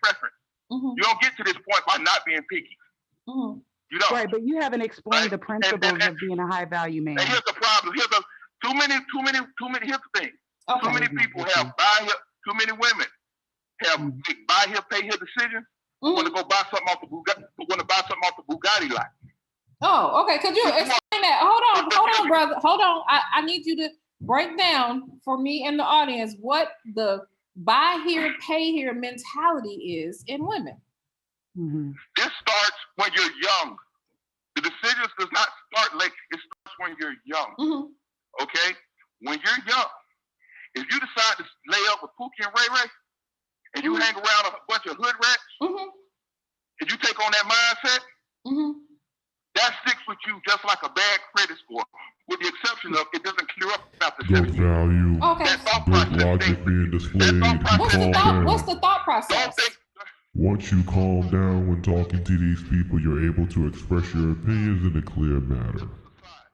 preference. You don't get to this point by not being picky. You don't. Right, but you haven't explained the principles of being a high value man. And here's the problem. Here's the thing. Okay. Too many people have too many women have make buy here, pay here decisions. Want to go buy something off the Bugatti. Want to buy something off the Bugatti lot. Oh, okay. Could you explain that? Hold on, brother. Hold on. I need you to break down for me and the audience what the buy here, pay here mentality is in women. This starts when you're young. The decisions does not start late. It starts when you're young. Okay? When you're young, if you decide to lay up with Pookie and Ray Ray, and you hang around a bunch of hood rats, and you take on that mindset, that sticks with you just like a bad credit score, with the exception of it doesn't clear up after 7 years. Value, Okay. logic being displayed. What's the thought process? Once you calm down when talking to these people, you're able to express your opinions in a clear manner.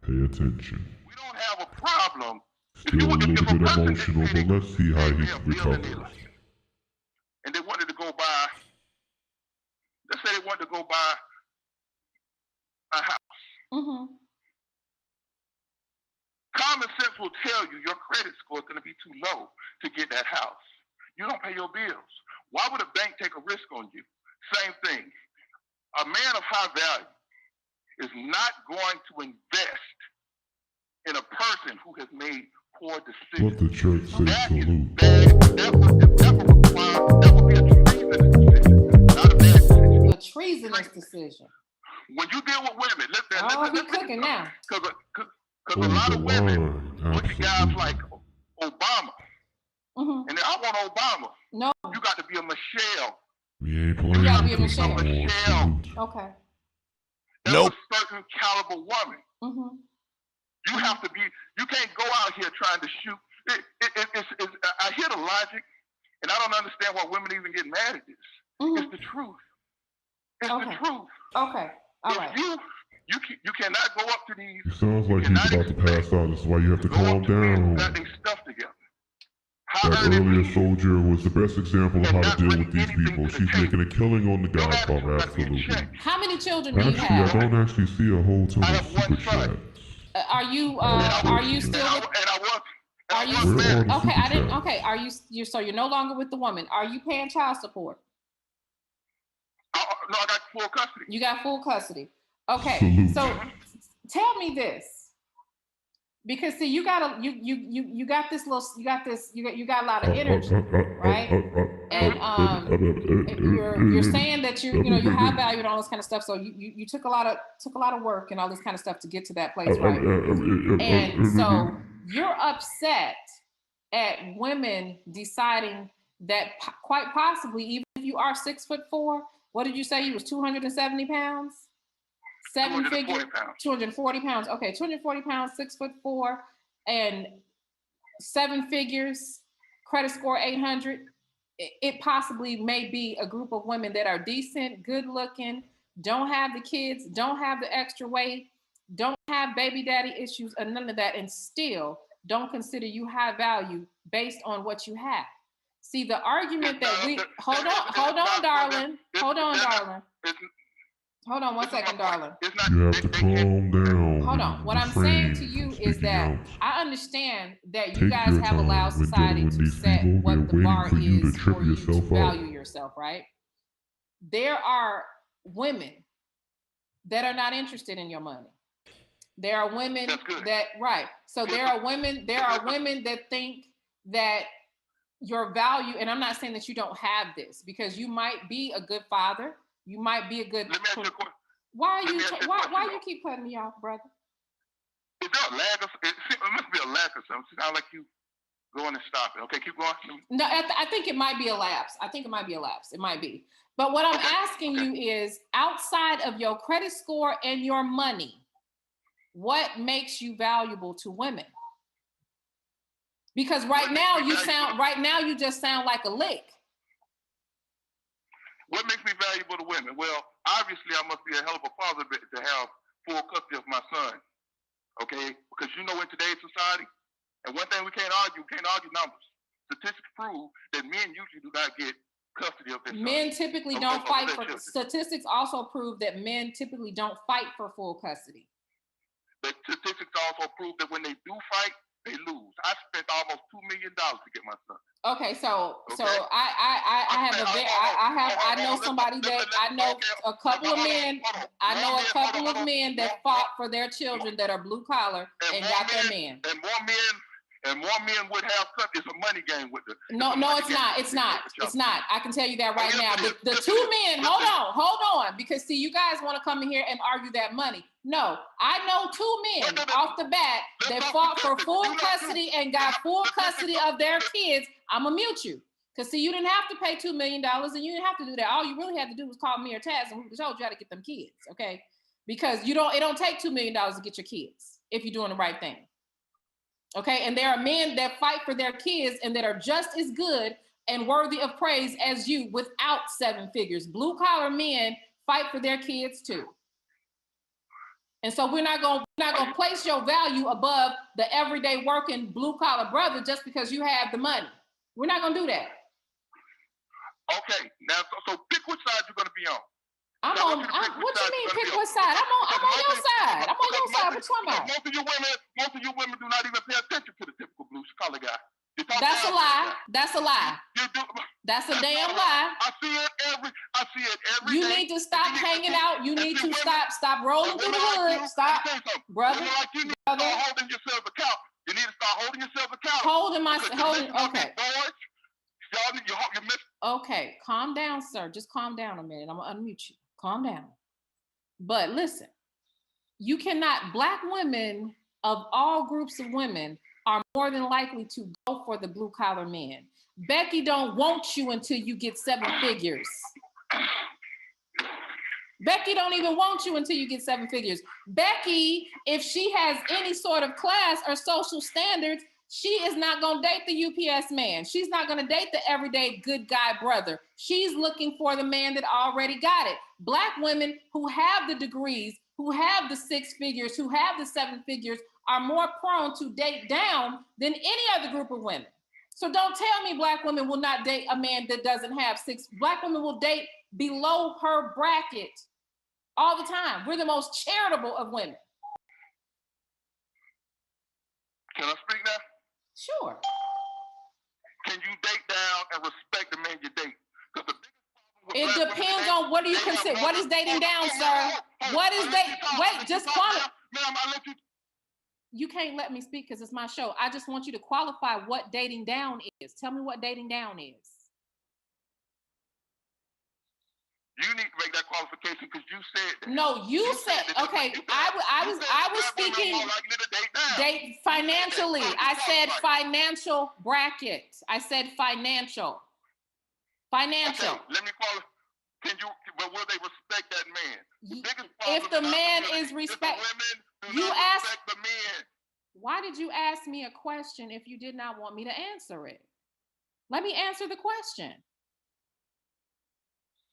Pay attention. We don't have a problem. Still a little bit emotional, but let's see how he recovers. And they wanted to go buy, let's say they wanted to go buy a house. Common sense will tell you your credit score is going to be too low to get that house. You don't pay your bills. Why would a bank take a risk on you? Same thing. A man of high value is not going to invest in a person who has made poor decisions. Let the church say salute. That would be a treasonous decision, not a bad decision. A treasonous decision. When you deal with women, He's cooking now. Because a lot of women look at guys like Obama, and I want Obama. No. You got to be a Michelle. We ain't playing You gotta be a with Michelle. Okay. That's a certain caliber woman. You have to be. You can't go out here trying to shoot. I hear the logic, and I don't understand why women even get mad at this. It's the truth. It's the truth. Okay. All right. You cannot go up to these. It sounds like he's about to pass out. That's why you have to calm down. Got their stuff together. That earlier soldier was the best example of how to deal with these people. She's making a killing on the Godfather, absolutely. How many children do you Actually, have? I don't actually see a whole ton of super chats. Are you still with? Are you okay? I didn't. Okay. Are you? So you're no longer with the woman. Are you paying child support? No, I got full custody. You got full custody. Okay. So tell me this, because see, you got this little, you got a lot of energy, right? And you're saying that you have value and all this kind of stuff. So you took a lot of work and all this kind of stuff to get to that place, right? And so you're upset at women deciding that quite possibly, even if you are 6'4", what did you say? You was 270 pounds? 240 pounds. Okay, 240 pounds, 6'4", and 7 figures, credit score 800. It possibly may be a group of women that are decent, good looking, don't have the kids, don't have the extra weight, don't have baby daddy issues, and none of that, and still don't consider you high value based on what you have. See, the argument that we hold on, darling. Hold on 1 second, darling. You have to calm down. Hold on. What I'm saying to you is that I understand that you guys have allowed society to set what the bar is for you to value yourself, right? There are women that are not interested in your money. There are women that, right. So there are women that think that your value, and I'm not saying that you don't have this, because you might be a good father. You might be a good. Why you keep cutting me off, brother? Is there a lag? It must be a lag or something. It sounds like you going and stopping. Okay, keep going. No, I think it might be a lapse. It might be. But what I'm asking you is, outside of your credit score and your money, what makes you valuable to women? Because right now you just sound like a lick. What makes me valuable to women? Well, obviously I must be a hell of a father to have full custody of my son. Okay? Because in today's society, and one thing we can't argue numbers. Statistics prove that men usually do not get custody of their son. Men typically don't fight for, statistics also prove that men typically don't fight for full custody. But statistics also prove that when they do fight, they lose. I spent almost $2 million to get my son. Okay, so I know somebody that I know a couple of men. I know a couple of men that fought for their children that are blue collar and got their man. And more men would have cut. It's a money game with it. No, it's not. It's not. I can tell you that right now. The two men, hold on, because see, you guys want to come in here and argue that money. No, I know 2 men off the bat that fought for full custody and got full custody of their kids. I'm gonna mute you, because see, you didn't have to pay $2 million, and you didn't have to do that. All you really had to do was call me or Taz, and we told you how to get them kids, okay? Because it don't take $2 million to get your kids if you're doing the right thing. Okay, and there are men that fight for their kids and that are just as good and worthy of praise as you without 7 figures. Blue collar men fight for their kids too. And so we're not gonna place your value above the everyday working blue collar brother just because you have the money. We're not gonna do that. Okay, now so pick which side you're gonna be on. What you mean pick what side? I'm on your side. I'm on your side. What you talking about? Most of you women do not even pay attention to the typical blue collar guy. That's a lie. That's a lie. That's a damn lie. I see it every you day. Need to stop hanging out. You need to stop rolling through the hood. Stop, brother. Like you need to start holding yourself account. You need to start holding yourself account. Okay. You miss. Okay, calm down, sir. Just calm down a minute. I'm gonna unmute you. Calm down. But listen, you cannot. Black women of all groups of women are more than likely to go for the blue collar men. Becky don't want you until you get 7 figures. Becky don't even want you until you get 7 figures. Becky, if she has any sort of class or social standards, she is not going to date the UPS man. She's not going to date the everyday good guy brother. She's looking for the man that already got it. Black women who have the degrees, who have the 6 figures, who have the 7 figures, are more prone to date down than any other group of women. So don't tell me black women will not date a man that doesn't have 6. Black women will date below her bracket all the time. We're the most charitable of women. Can I speak now? Sure. Can you date down and respect the man you date? It depends on what do you consider. What is dating down, sir? What is dating? Wait, just qualify. Ma'am, I let you. You can't let me speak because it's my show. I just want you to qualify what dating down is. Tell me what dating down is. You need to make that qualification because you said that. No, you said okay. I was speaking date financially. I said financial bracket. I said financial. Financial. Okay, let me qualify. But will they respect that man? If the man is respect, you asked. The men. Why did you ask me a question if you did not want me to answer it? Let me answer the question.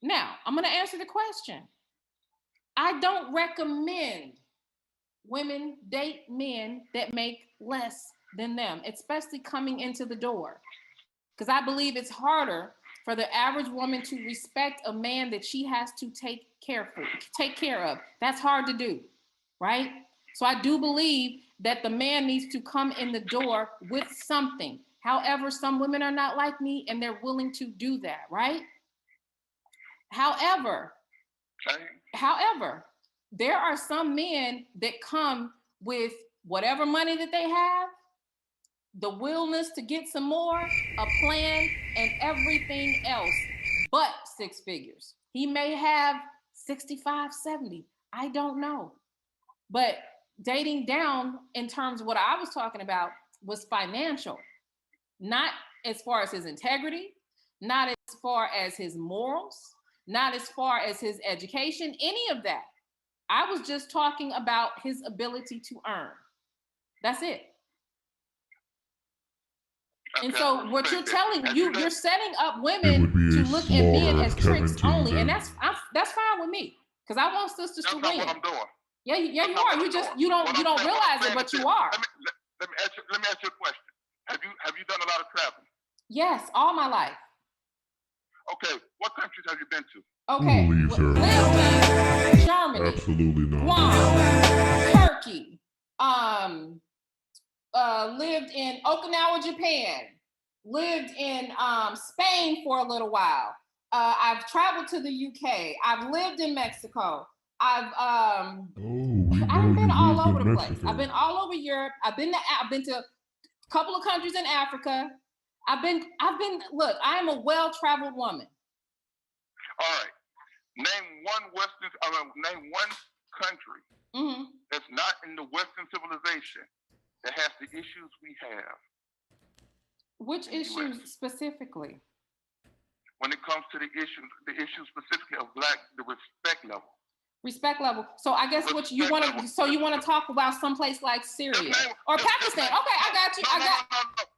Now, I'm going to answer the question. I don't recommend women date men that make less than them, especially coming into the door. Because I believe it's harder for the average woman to respect a man that she has to take care of. That's hard to do, right? So I do believe that the man needs to come in the door with something. However, some women are not like me and they're willing to do that, right? However, there are some men that come with whatever money that they have, the willingness to get some more, a plan, and everything else but 6 figures. He may have 65, 70. I don't know. But dating down in terms of what I was talking about was financial, not as far as his integrity, not as far as his morals, not as far as his education, any of that. I was just talking about his ability to earn. That's it. Okay, and so what you're telling you're setting up women to look at men as tricks only, and that's fine with me because I want sisters to win. That's not what I'm doing. Yeah, you are. You don't realize it, but you are. Let me ask you a question. Have you done a lot of traveling? Yes, all my life. Okay, what countries have you been to? Okay, lived in Germany, absolutely not. Guam, Turkey, lived in Okinawa, Japan, lived in Spain for a little while. I've traveled to the UK. I've lived in Mexico. I've been all over the place. I've been all over Europe. I've been to a couple of countries in Africa. I've been. Look, I am a well-traveled woman. All right. Name one country that's not in the Western civilization that has the issues we have. Which issues specifically? When it comes to the issue specifically of the respect level. Respect level. So I guess what you want to. So you want to talk about someplace like Syria or Pakistan? Okay, I got you. I got.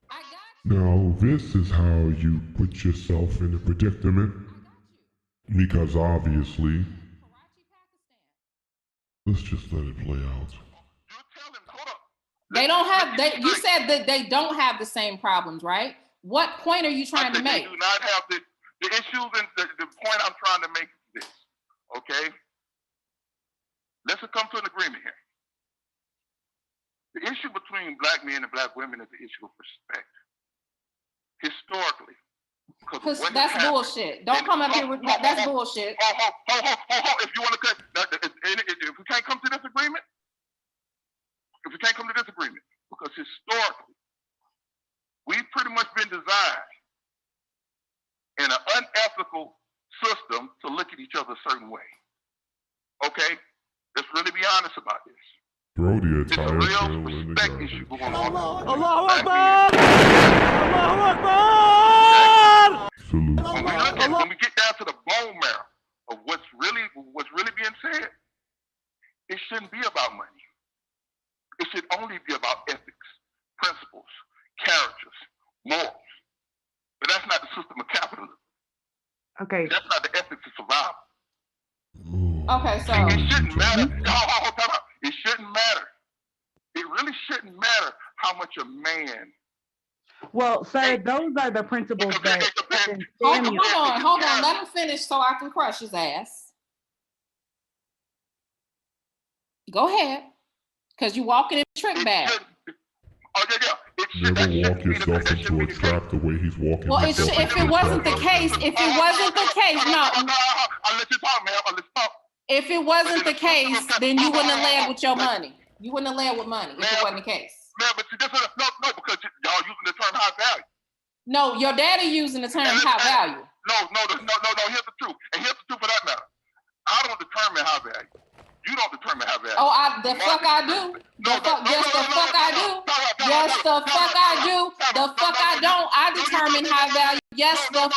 Now this is how you put yourself in a predicament, because obviously, let's just let it play out. They don't have. You said that they don't have the same problems, right? What point are you trying to make? They do not have the issues, and the point I'm trying to make is this. Okay? Let's come to an agreement here. The issue between black men and black women is the issue of respect. Historically. Because that's bullshit. Don't come up here with that. That's bullshit. If you want to cut, if we can't come to this agreement, because historically, we've pretty much been designed in an unethical system to look at each other a certain way. Okay? Let's really be honest about this. Throw the It's a attire real tail in the respect garbage. issue going on. Allahu Akbar! Allahu Akbar! Salute. When we get down to the bone marrow of what's really being said, it shouldn't be about money. It should only be about ethics, principles, characters, morals. But that's not the system of capitalism. Okay. That's not the ethics of survival. Okay, so It shouldn't matter. It shouldn't matter. It really shouldn't matter how much a man. Well, sir, those are the principles that hold on. Let him finish so I can crush his ass. Go ahead. Because you walking in a trick bag. Never walk yourself into a trap the way he's walking. Well, if it wasn't the case, no. I'll let you talk, man. I'll let you talk. If it wasn't the case, then you wouldn't have led with your money. You wouldn't have led with money if it wasn't the case. Man, but see, no, because y'all using the term high value. No, your daddy using the term high value. No, here's the truth. And here's the truth for that matter. I don't determine high value. You don't determine high value. Oh, the fuck I do. Yes, the fuck I do. Yes, the fuck I do. The fuck I don't. I determine high value. Yes, the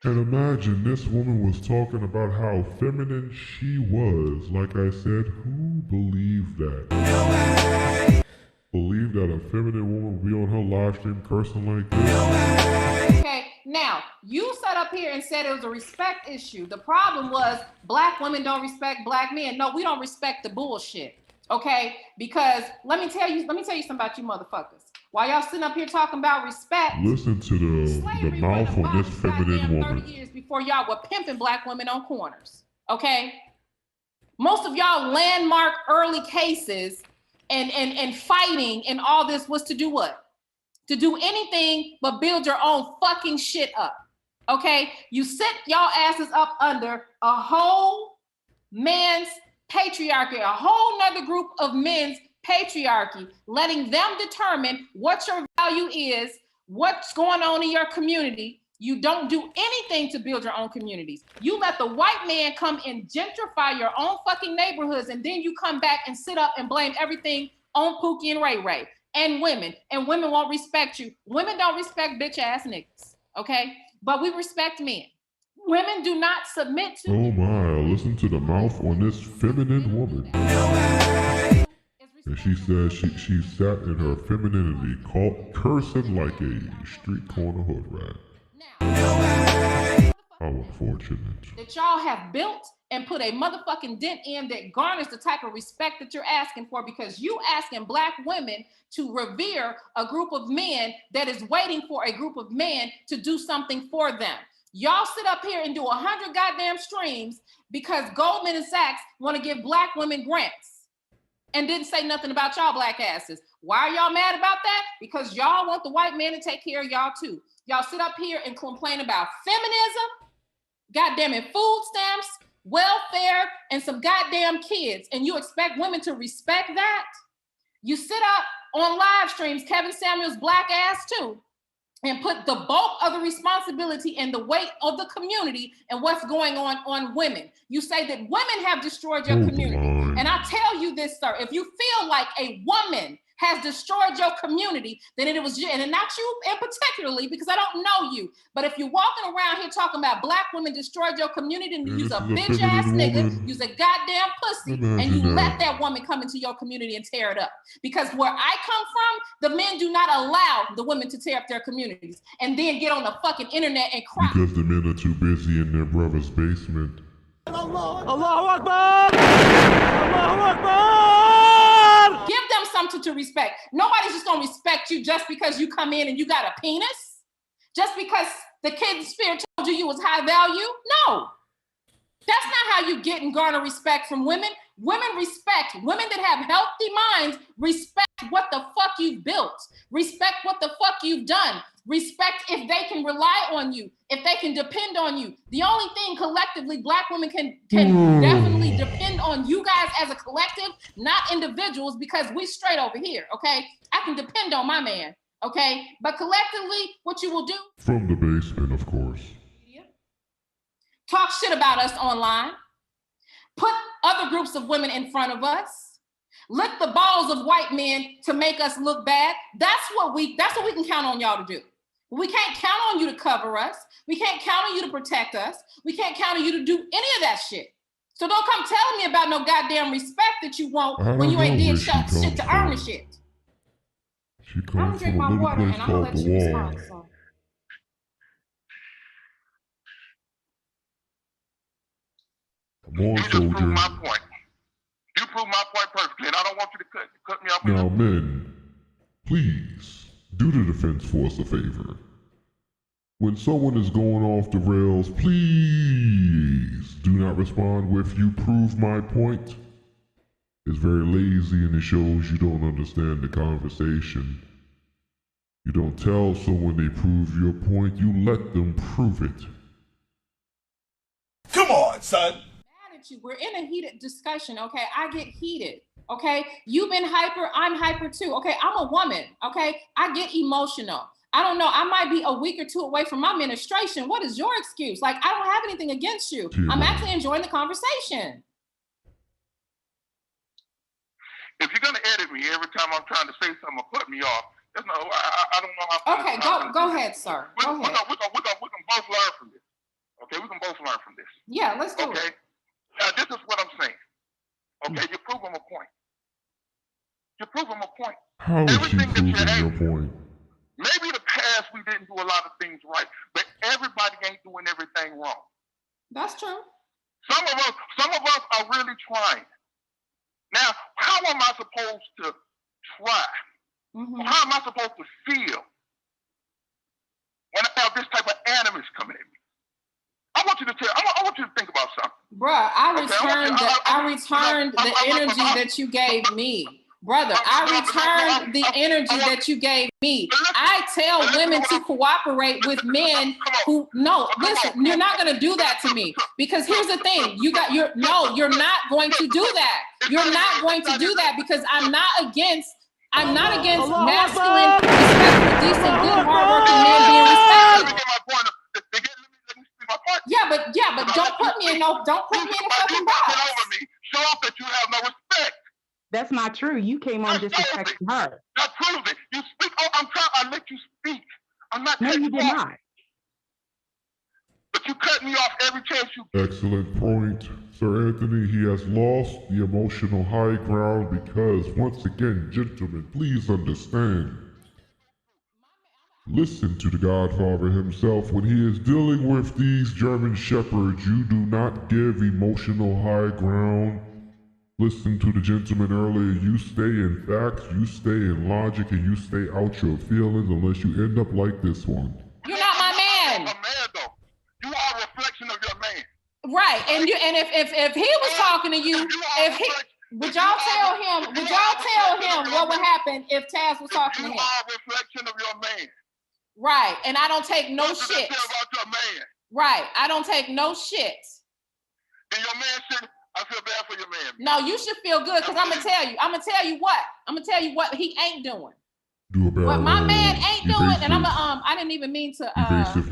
And imagine this woman was talking about how feminine she was. Like I said, who believed that? Nobody. Believe that a feminine woman would be on her live stream cursing like this? Nobody. Okay, now, you sat up here and said it was a respect issue. The problem was black women don't respect black men. No, we don't respect the bullshit. Okay? Because let me tell you something about you motherfuckers. While y'all sitting up here talking about respect, listen to the mouth on this feminine woman. 30 years before y'all were pimping black women on corners. Okay? Most of y'all landmark early cases and fighting and all this was to do what? To do anything but build your own fucking shit up. Okay? You sit y'all asses up under a whole man's patriarchy, a whole nother group of men's patriarchy, letting them determine what your value is, what's going on in your community. You don't do anything to build your own communities. You let the white man come and gentrify your own fucking neighborhoods, and then you come back and sit up and blame everything on Pookie and Ray Ray and women won't respect you. Women don't respect bitch ass niggas, okay? But we respect men. Women do not submit to. Oh my, listen to the mouth on this feminine woman. And she said she sat in her femininity, cursing like a street corner hood rat. How unfortunate. That y'all have built and put a motherfucking dent in that garners the type of respect that you're asking for, because you asking black women to revere a group of men that is waiting for a group of men to do something for them. Y'all sit up here and do 100 goddamn streams because Goldman and Sachs want to give black women grants and didn't say nothing about y'all black asses. Why are y'all mad about that? Because y'all want the white man to take care of y'all too. Y'all sit up here and complain about feminism, goddamn it, food stamps, welfare, and some goddamn kids, and you expect women to respect that? You sit up on live streams, Kevin Samuels' black ass too, and put the bulk of the responsibility and the weight of the community and what's going on women. You say that women have destroyed your community. And I tell you this, sir, if you feel like a woman has destroyed your community, then it was you, and not you in particularly, because I don't know you. But if you're walking around here talking about black women destroyed your community, and you's a bitch ass nigga, you's a goddamn pussy, and you let that woman come into your community and tear it up. Because where I come from, the men do not allow the women to tear up their communities and then get on the fucking internet and cry. Because the men are too busy in their brother's basement. Allahu Akbar! Allahu Akbar! Give them something to respect. Nobody's just gonna respect you just because you come in and you got a penis. Just because the kid in spirit told you was high value. No. That's not how you get and garner respect from women. Women that have healthy minds respect what the fuck you've built. Respect what the fuck you've done. Respect if they can rely on you, if they can depend on you. The only thing collectively Black women can definitely depend on you guys as a collective, not individuals, because we straight over here, okay? I can depend on my man, okay? But collectively, what you will do? From the basement, of course. Talk shit about us online. Put other groups of women in front of us. Lick the balls of white men to make us look bad. That's what we can count on y'all to do. We can't count on you to cover us. We can't count on you to protect us. We can't count on you to do any of that shit. So don't come telling me about no goddamn respect that you want when you ain't did shit to earn the shit. She comes from a little place called The Wall. Come on, soldier. Prove my point. You prove my point perfectly, and I don't want you to cut me off. Now, men, please do the defense force a favor. When someone is going off the rails, please do not respond with "you prove my point." It's very lazy and it shows you don't understand the conversation. You don't tell someone they prove your point, you let them prove it. Come on, son. We're in a heated discussion, okay? I get heated, okay? You've been hyper, I'm hyper too, okay? I'm a woman, okay? I get emotional. I don't know, I might be a week or two away from my menstruation. What is your excuse? Like, I don't have anything against you. I'm actually enjoying the conversation. If you're gonna edit me every time I'm trying to say something or put me off, that's no, I don't know how. Okay, go ahead, sir. Go ahead. We can both learn from this. Okay, we can both learn from this. Yeah, let's do it. Now, this is what I'm saying. Okay, you prove him a point. You prove him a point. How is she proving your point? Maybe the past we didn't do a lot of things right, but everybody ain't doing everything wrong. That's true. Some of us are really trying. Now, how am I supposed to try? How am I supposed to feel when I have this type of animus coming at me? I want you to think about something. Bruh, I returned the energy that you gave me. Brother, I returned the energy that you gave me. I tell women to cooperate with men who, no, listen, you're not going to do that to me. Because here's the thing, you're not going to do that. You're not going to do that because I'm not against masculine, respectful, decent, good, hardworking men being respected. Yeah, but don't put me in a fucking box. Show off that you have no respect. That's not true. You came on disrespecting her. That proves it. You speak. Oh, I let you speak. I'm not. No, you did not. But you cut me off every chance you. Excellent point, Sir Anthony. He has lost the emotional high ground because, once again, gentlemen, please understand. Listen to the Godfather himself. When he is dealing with these German shepherds, you do not give emotional high ground. Listen to the gentleman earlier. You stay in facts, you stay in logic, and you stay out your feelings unless you end up like this one. You're not my man. You're a man, though. You are a reflection of your man. Right, and if he was talking to you, would y'all tell him what would happen if Taz was talking to him? You are a reflection of your man. Right, and I don't take no shit. About your man. Right, I don't take no shit. And your man should. I feel bad for your man. No, you should feel good because I'm gonna tell you what he ain't doing. What my man ain't doing, and I didn't even mean to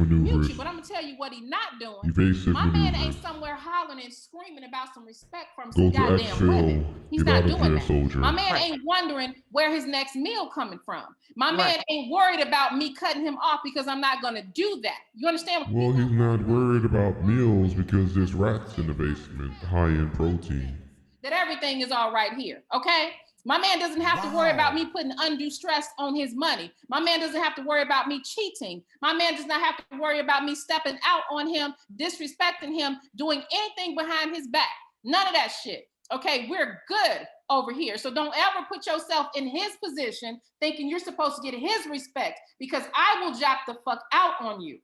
mute you, but I'm gonna tell you what he not doing. My man ain't somewhere hollering and screaming about some respect from some goddamn women. He's not doing that. My man ain't wondering where his next meal coming from. My man ain't worried about me cutting him off because I'm not gonna do that. You understand? Well, he's not worried about meals because there's rats in the basement, high in protein. That everything is all right here, okay? My man doesn't have to worry about me putting undue stress on his money. My man doesn't have to worry about me cheating. My man does not have to worry about me stepping out on him, disrespecting him, doing anything behind his back. None of that shit. Okay, we're good over here. So don't ever put yourself in his position thinking you're supposed to get his respect because I will jack the fuck out on you.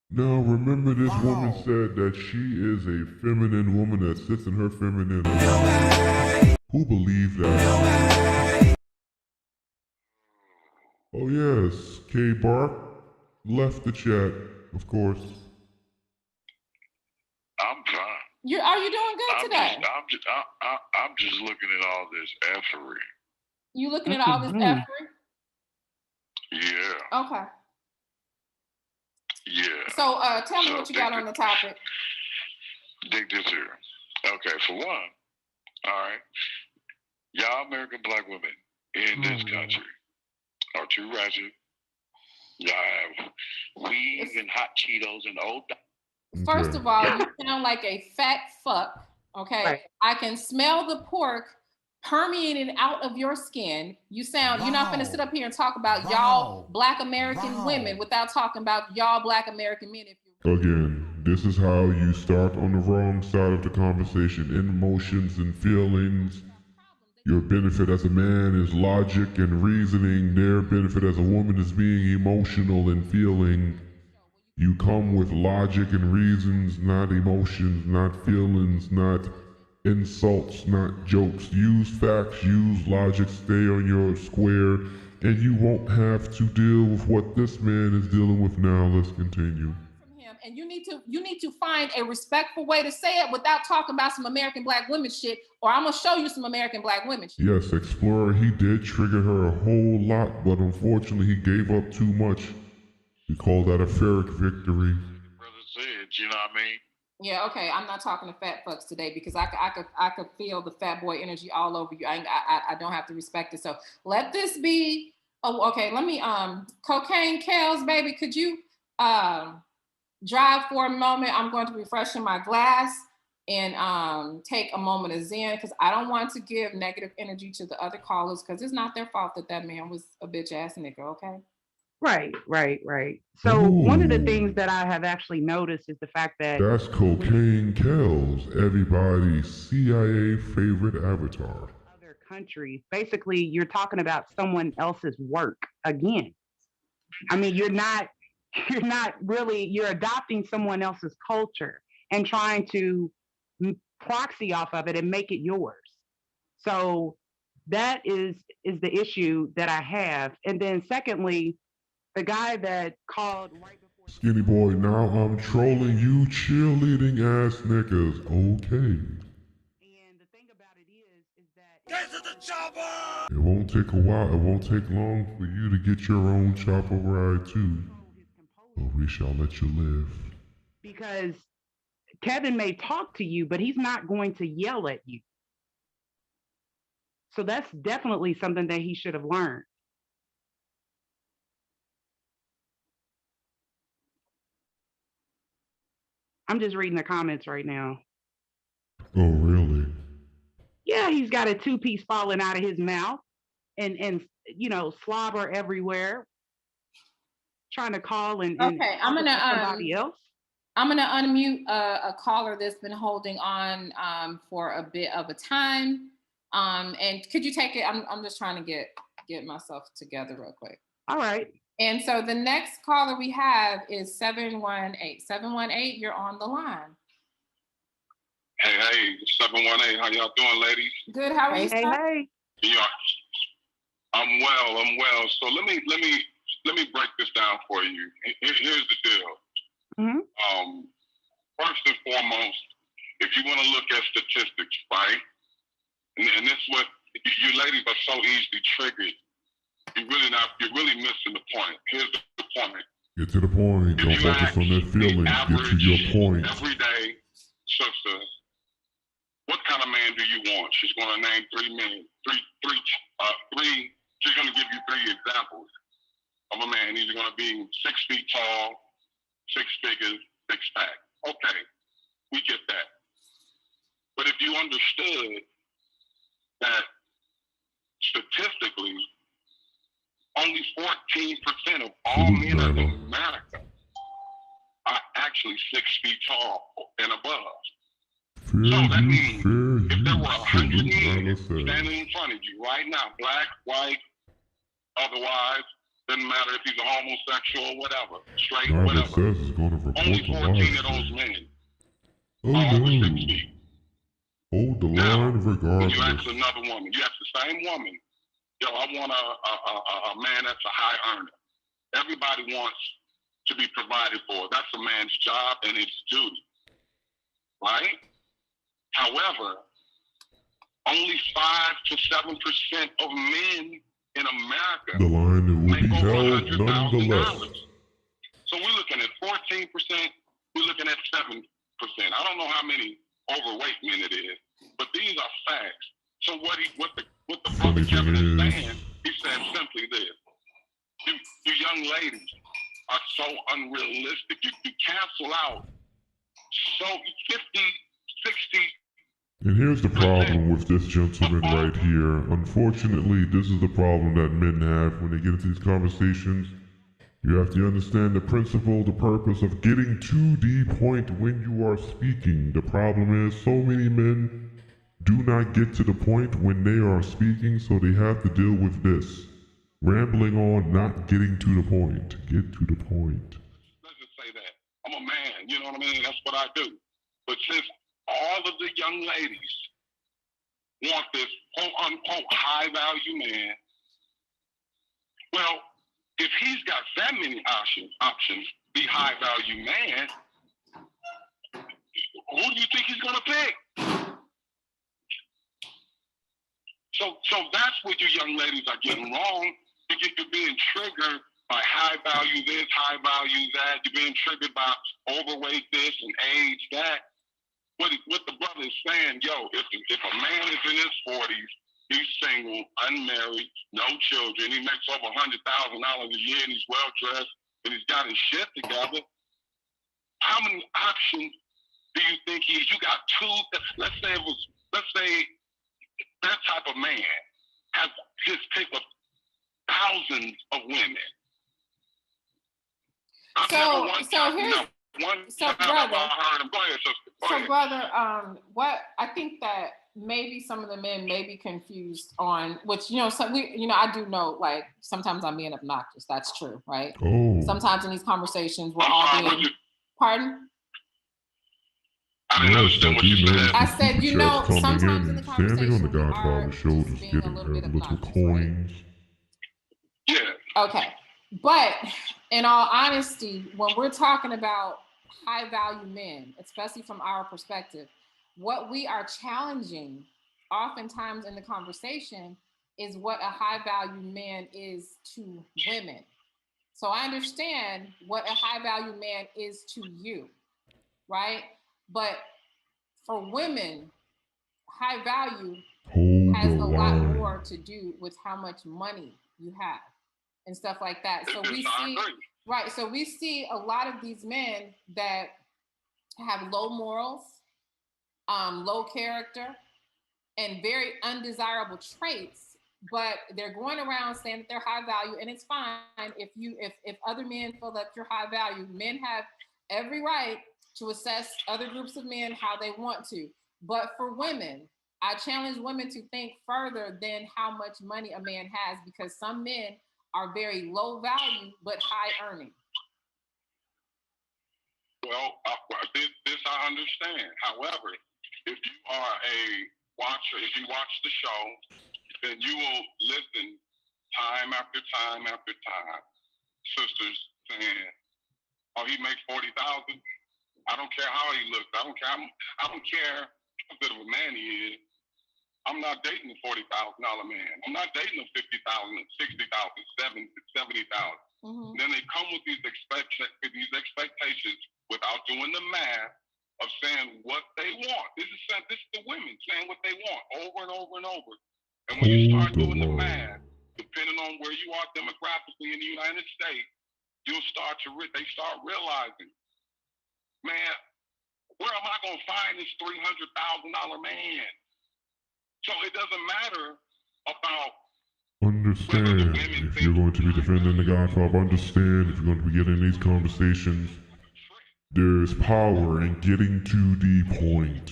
Now, remember this woman said that she is a feminine woman that sits in her femininity. Who believed that? Oh yes, K Bark left the chat, of course. I'm fine. Are you doing good today? I'm just looking at all this effery. You looking at all this effery? Yeah. Okay. Yeah. So tell me what you got on the topic. Dig this here. Okay, for one, all right, y'all American black women in this country are too ratchet. Y'all have weed and hot Cheetos and old. First of all, you sound like a fat fuck. Okay, right. I can smell the pork permeating out of your skin. You sound. You're not gonna sit up here and talk about y'all Black American women without talking about y'all Black American men. Again, this is how you start on the wrong side of the conversation. Emotions and feelings. Your benefit as a man is logic and reasoning. Their benefit as a woman is being emotional and feeling. You come with logic and reasons, not emotions, not feelings, not insults, not jokes. Use facts, use logic, stay on your square, and you won't have to deal with what this man is dealing with now. Let's continue. And you need to find a respectful way to say it without talking about some American black women shit, or I'm gonna show you some American black women shit. Yes, Explorer, he did trigger her a whole lot, but unfortunately he gave up too much. We call that a Pyrrhic victory. Brother said, you know what I mean? Yeah, okay. I'm not talking to fat fucks today because I could feel the fat boy energy all over you. I don't have to respect it. So let this be. Oh, okay. Let me Cocaine Kales, baby. Could you drive for a moment? I'm going to refresh my glass and take a moment of zen because I don't want to give negative energy to the other callers because it's not their fault that man was a bitch ass nigga. Okay. Right. So one of the things that I have actually noticed is the fact that that's Cocaine Kells, everybody's CIA favorite avatar. Other countries, basically, you're talking about someone else's work again. I mean, you're not really, you're adopting someone else's culture and trying to proxy off of it and make it yours. So that is the issue that I have. And then secondly, the guy that called right before Skinny boy, now I'm trolling you cheerleading ass niggas. Okay. And the thing about it is that Get to the chopper! It won't take a while, it won't take long for you to get your own chopper ride too. But we shall let you live. Because Kevin may talk to you, but he's not going to yell at you. So that's definitely something that he should have learned. I'm just reading the comments right now. Oh, really? Yeah, he's got a two-piece falling out of his mouth and you know, slobber everywhere. Trying to call and okay, I'm gonna somebody else. I'm gonna unmute a caller that's been holding on for a bit of a time. And could you take it? I'm just trying to get myself together real quick. All right. And so the next caller we have is 718. 718, you're on the line. Hey, 718, how y'all doing, ladies? Good, how are you? Hey. Yeah, I'm well. So let me break this down for you. Here's the deal. Mm-hmm. First and foremost, if you want to look at statistics, right? And this is what you ladies are so easily triggered. You're really missing the point. Here's the point. Get to the point. Don't focus on their feelings. Get to your point. Everyday sister, what kind of man do you want? She's going to name three. She's going to give you three examples of a man. He's going to be 6 feet tall, 6 figures, 6 pack. Okay, we get that. But if you understood that statistically, only 14% of all men in America are actually 6 feet tall and above. So that means if there were 100 men standing in front of you right now, black, white, otherwise, doesn't matter if he's a homosexual or whatever, straight, whatever. Says it's going to report the live stream. Oh no. Hold the line regardless. You ask another woman, you ask the same woman, yo, I want a man that's a high earner. Everybody wants to be provided for. That's a man's job and its duty, right? However, only 5 to 7% of men in America the line will be held $100,000. nonetheless. So we're looking at 14%, we're looking at 7%. I don't know how many overweight men it is, but these are facts. So what the brother Kevin is saying, he said simply this. You young ladies are so unrealistic. You cancel out so 50, 60. And here's the problem with this gentleman right here. Unfortunately, this is the problem that men have when they get into these conversations. You have to understand the principle, the purpose of getting to the point when you are speaking. The problem is so many men do not get to the point when they are speaking, so they have to deal with this. Rambling on, not getting to the point. Get to the point. Let's just say that. I'm a man, you know what I mean? That's what I do. But since all of the young ladies want this quote-unquote high-value man, well, if he's got that many options, the high-value man, who do you think he's going to pick? So that's what you young ladies are getting wrong. You're being triggered by high-value this, high-value that. You're being triggered by overweight this and age that. What the brother is saying, yo, if a man is in his 40s, he's single, unmarried, no children, he makes over $100,000 a year and he's well-dressed and he's got his shit together, how many options do you think he is? You got two, let's say that type of man has his pick of thousands of women. What I think that maybe some of the men may be confused on, which I do know, like sometimes I'm being obnoxious. That's true, right? Oh. Sometimes in these conversations we're all being. Pardon? I said, sometimes in the conversation standing on the we are Godfather's shoulders, being getting a little bit little obnoxious, coins. Yeah. Okay, but in all honesty, when we're talking about high-value men, especially from our perspective, what we are challenging oftentimes in the conversation is what a high-value man is to women. So I understand what a high-value man is to you, right? But for women, high value has a lot more to do with how much money you have and stuff like that. So we see, right? So we see a lot of these men that have low morals, low character, and very undesirable traits, but they're going around saying that they're high value, and it's fine if other men feel that you're high value. Men have every right to assess other groups of men how they want to. But for women, I challenge women to think further than how much money a man has, because some men are very low value but high earning. Well, this I understand. However, if you are a watcher, if you watch the show, then you will listen time after time after time. Sisters saying, "Oh, he makes 40,000. I don't care how he looks. I don't care how good of a man he is. I'm not dating a $40,000 man. I'm not dating a $50,000, $60,000, $70,000. Mm-hmm. Then they come with these expectations without doing the math of saying what they want. This is the women saying what they want over and over and over. And when you start doing the math, depending on where you are demographically in the United States, they start realizing, man, where am I going to find this $300,000 man? So it doesn't matter about. Understand, if you're going to be defending the Godfather, understand if you're going to be getting these conversations, there's power in getting to the point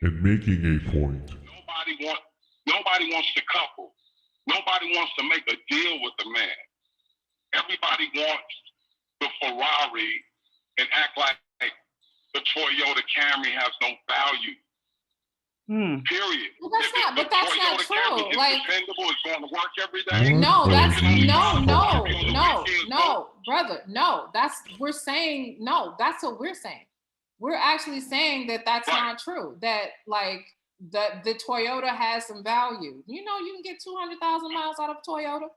and making a point. Nobody wants to couple. Nobody wants to make a deal with the man. Everybody wants the Ferrari and act like the Toyota Camry has no value. Period. Well, that's not true. Camry is Like, dependable, it's going to work every day. no, brother. No, that's what we're saying. We're actually saying that that's not true. That like the Toyota has some value. You know, you can get 200,000 miles out of a Toyota.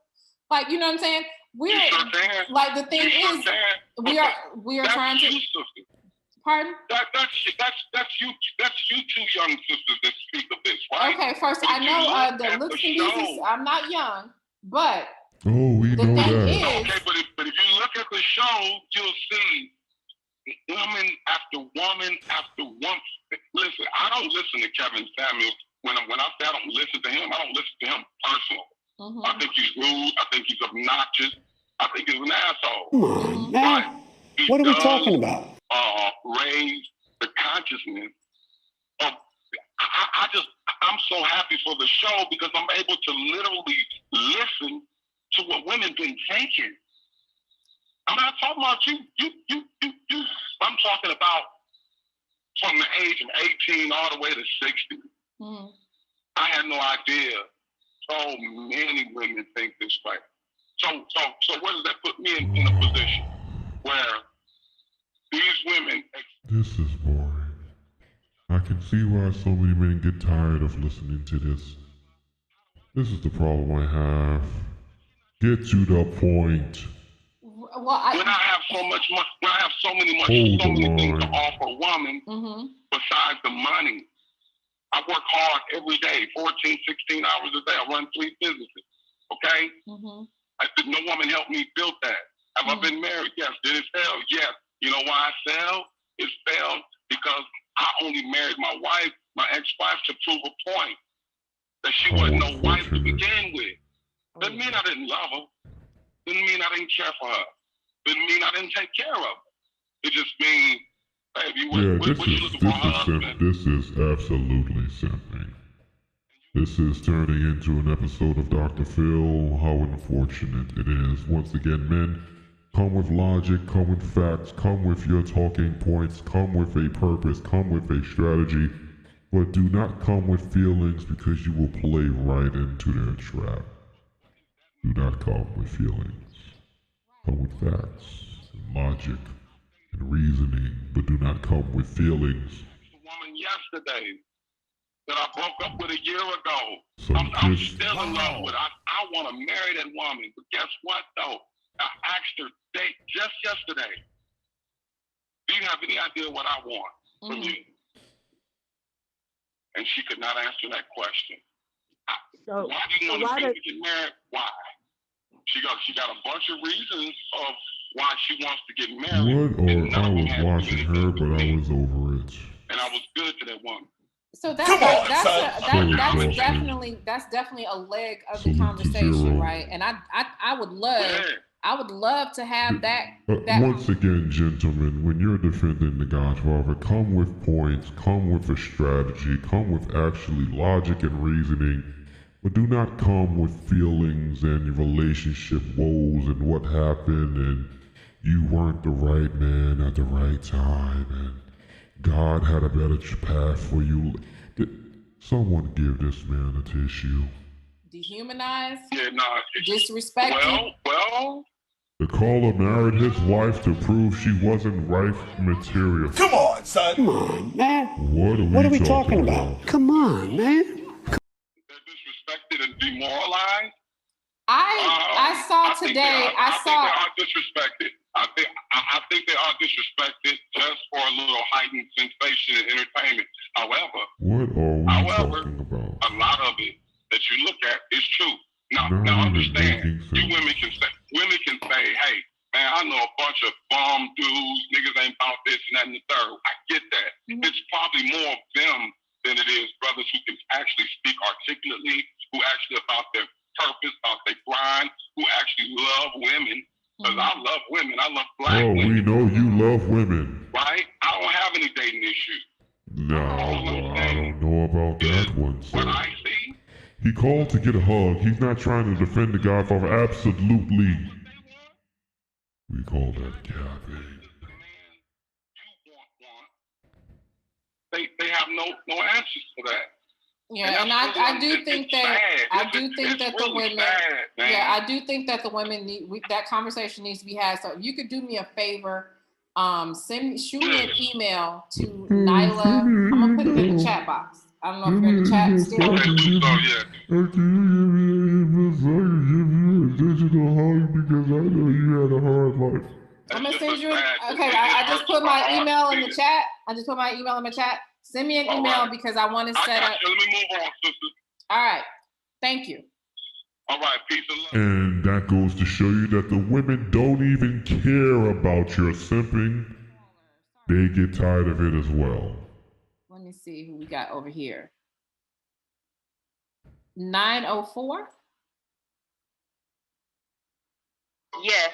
Like, you know what I'm saying? We're like, the thing is, we are trying to. Pardon? That's you two young sisters that speak of this, right? Okay, first I know the looks and pieces. I'm not young, but we know that. Okay, but if you look at the show, you'll see woman after woman after woman. Listen, I don't listen to Kevin Samuels. When I say I don't listen to him, I don't listen to him personally. I think he's rude. I think he's obnoxious. I think he's an asshole. Come on, man. What are we talking about? Raise the consciousness of. I'm so happy for the show because I'm able to literally listen to what women been thinking. I'm not talking about you. I'm talking about from the age of 18 all the way to 60. I had no idea so many women think this way. So where does that put me in a position where these women... This is boring. I can see why so many men get tired of listening to this. This is the problem I have. Get to the point. Well, when I have so many things to offer a woman besides the money, I work hard every day, 14, 16 hours a day. I run 3 businesses, okay? No woman helped me build that. Have I been married? Yes. Did it fail? Yes. You know why I failed? It failed because I only married my wife, my ex-wife, to prove a point that she wasn't no wife to begin with. Doesn't mean I didn't love her. Didn't mean I didn't care for her. Didn't mean I didn't take care of her. It just means, baby, this is absolutely simping. This is turning into an episode of Dr. Phil. How unfortunate it is. Once again, men, come with logic, come with facts, come with your talking points, come with a purpose, come with a strategy, but do not come with feelings because you will play right into their trap. Do not come with feelings. Come with facts, and logic, and reasoning, but do not come with feelings. The woman yesterday that I broke up with a year ago, I'm still in love with her. I want to marry that woman, but guess what though? I asked her date just yesterday. Do you have any idea what I want from you? And she could not answer that question. Why do you want to get married? Why? She got a bunch of reasons of why she wants to get married. I was watching her, but I was over it. And I was good to that woman. So that's definitely a leg of the conversation, right? And I would love to have that. Once again, gentlemen, when you're defending the Godfather, come with points, come with a strategy, come with actually logic and reasoning, but do not come with feelings and relationship woes and what happened and you weren't the right man at the right time and God had a better path for you. Someone give this man a tissue. Dehumanize? Yeah, no. Disrespect? Well. The caller married his wife to prove she wasn't right material. Come on, son. Come on, man. What are we talking about? Come on, man. They're disrespected and demoralized. I saw today. I think they are disrespected. I think they are disrespected just for a little heightened sensation and entertainment. However, talking about? A lot of it that you look at is true. Now understand, you women can say, hey, man, I know a bunch of bum dudes, niggas ain't about this and that and the third. I get that. It's probably more of them than it is brothers who can actually speak articulately, who actually about their purpose, about their grind, who actually love women. Because I love women. I love black women. We know you love women. Right? I don't have any dating issues. No, I don't know about that one, sir. What I see? He called to get a hug. He's not trying to defend the Godfather. Absolutely. We call that gabbing. they have no answers for that. Yeah, and I do think that the women, I do think that the women need that conversation needs to be had. So if you could do me a favor, shoot me an email to Nylah. I'm gonna put it in the chat box. I don't know if you're in the chat still. I can give you a digital hug because I know you had a hard life. I'm gonna send you I just put my email in the chat. Send me an email because I want to set up. Let me move on, sister. All right. Thank you. All right. Peace and love. And that goes to show you that the women don't even care about your simping. They get tired of it as well. Let me see who we got over here. 904? Yes.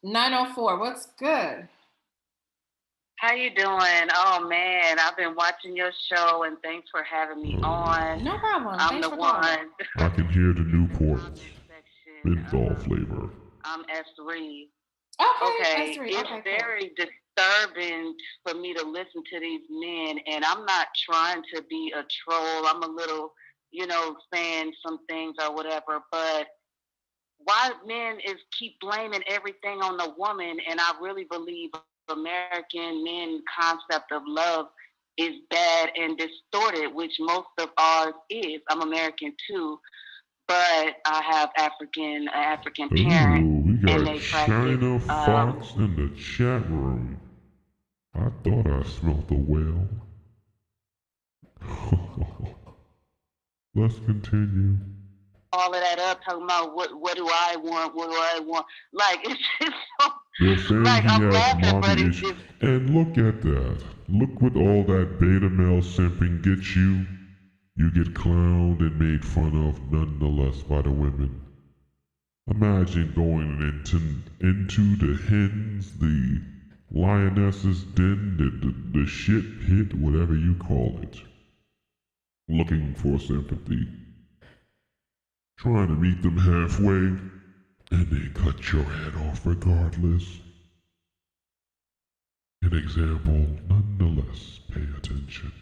904, what's good? How you doing? Oh man, I've been watching your show and thanks for having me on. No problem. I'm the one. I can hear the Newport menthol flavor. I'm S3. Okay. S3. It's very disturbing for me to listen to these men, and I'm not trying to be a troll. I'm a little, saying some things or whatever, but why men keep blaming everything on the woman, and I really believe American men concept of love is bad and distorted, which most of ours is. I'm American too, but I have African parents. We got and they China Fox in the chat room. I thought I smelled the whale. Let's continue. All of that up, talking about what do I want? Like, it's just so... They're saying like, he I'm has laughing, but mommy it's issues. just... And look at that. Look what all that beta male simping gets you. You get clowned and made fun of nonetheless by the women. Imagine going into the hens, the lioness's den, the shit pit, whatever you call it. Looking for sympathy. Trying to meet them halfway, and they cut your head off regardless. An example, nonetheless, pay attention.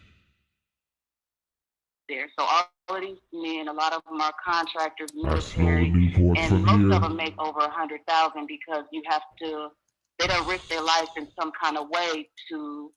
There. So all of these men, a lot of them are contractors, I military, smell the Newport and from most here. of them make over 100,000 because they don't risk their life in some kind of way to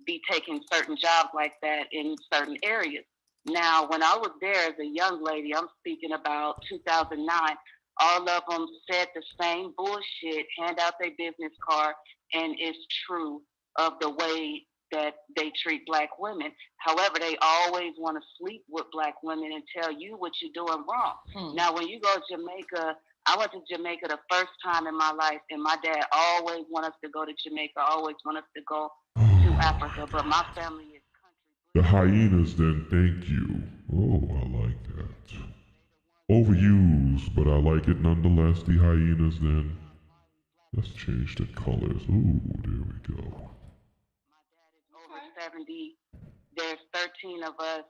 be taking certain jobs like that in certain areas. Now, when I was there as a young lady, I'm speaking about 2009, all of them said the same bullshit, hand out their business card, and it's true of the way that they treat black women. However, they always want to sleep with black women and tell you what you're doing wrong. Now, when you go to Jamaica, I went to Jamaica the first time in my life, and my dad always wanted us to go to Jamaica, always wanted us to go to Africa, but my family is The hyenas then, thank you. Oh, I like that. Overused, but I like it nonetheless. The hyenas then. Let's change the colors. Ooh, there we go. Over 70. There's 13 of us,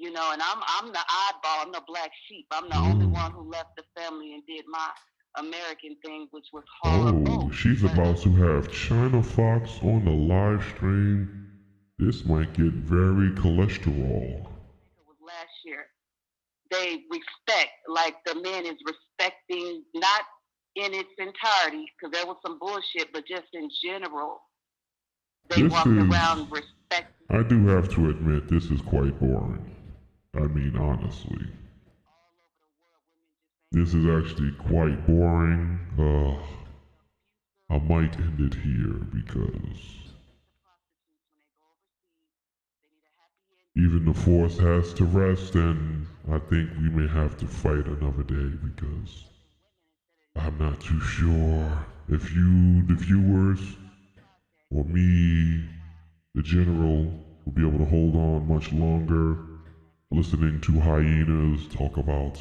and I'm the oddball. I'm the black sheep. I'm the only one who left the family and did my American thing, which was horrible. Oh, she's about to have China Fox on the live stream. This might get very cholesterol. It was last year. They respect, like the men is respecting, not in its entirety, because there was some bullshit, but just in general, they walked around respecting. I do have to admit, this is quite boring. I mean, honestly. This is actually quite boring. I might end it here because even the force has to rest, and I think we may have to fight another day because I'm not too sure if you, the viewers, or me, the general, will be able to hold on much longer listening to hyenas talk about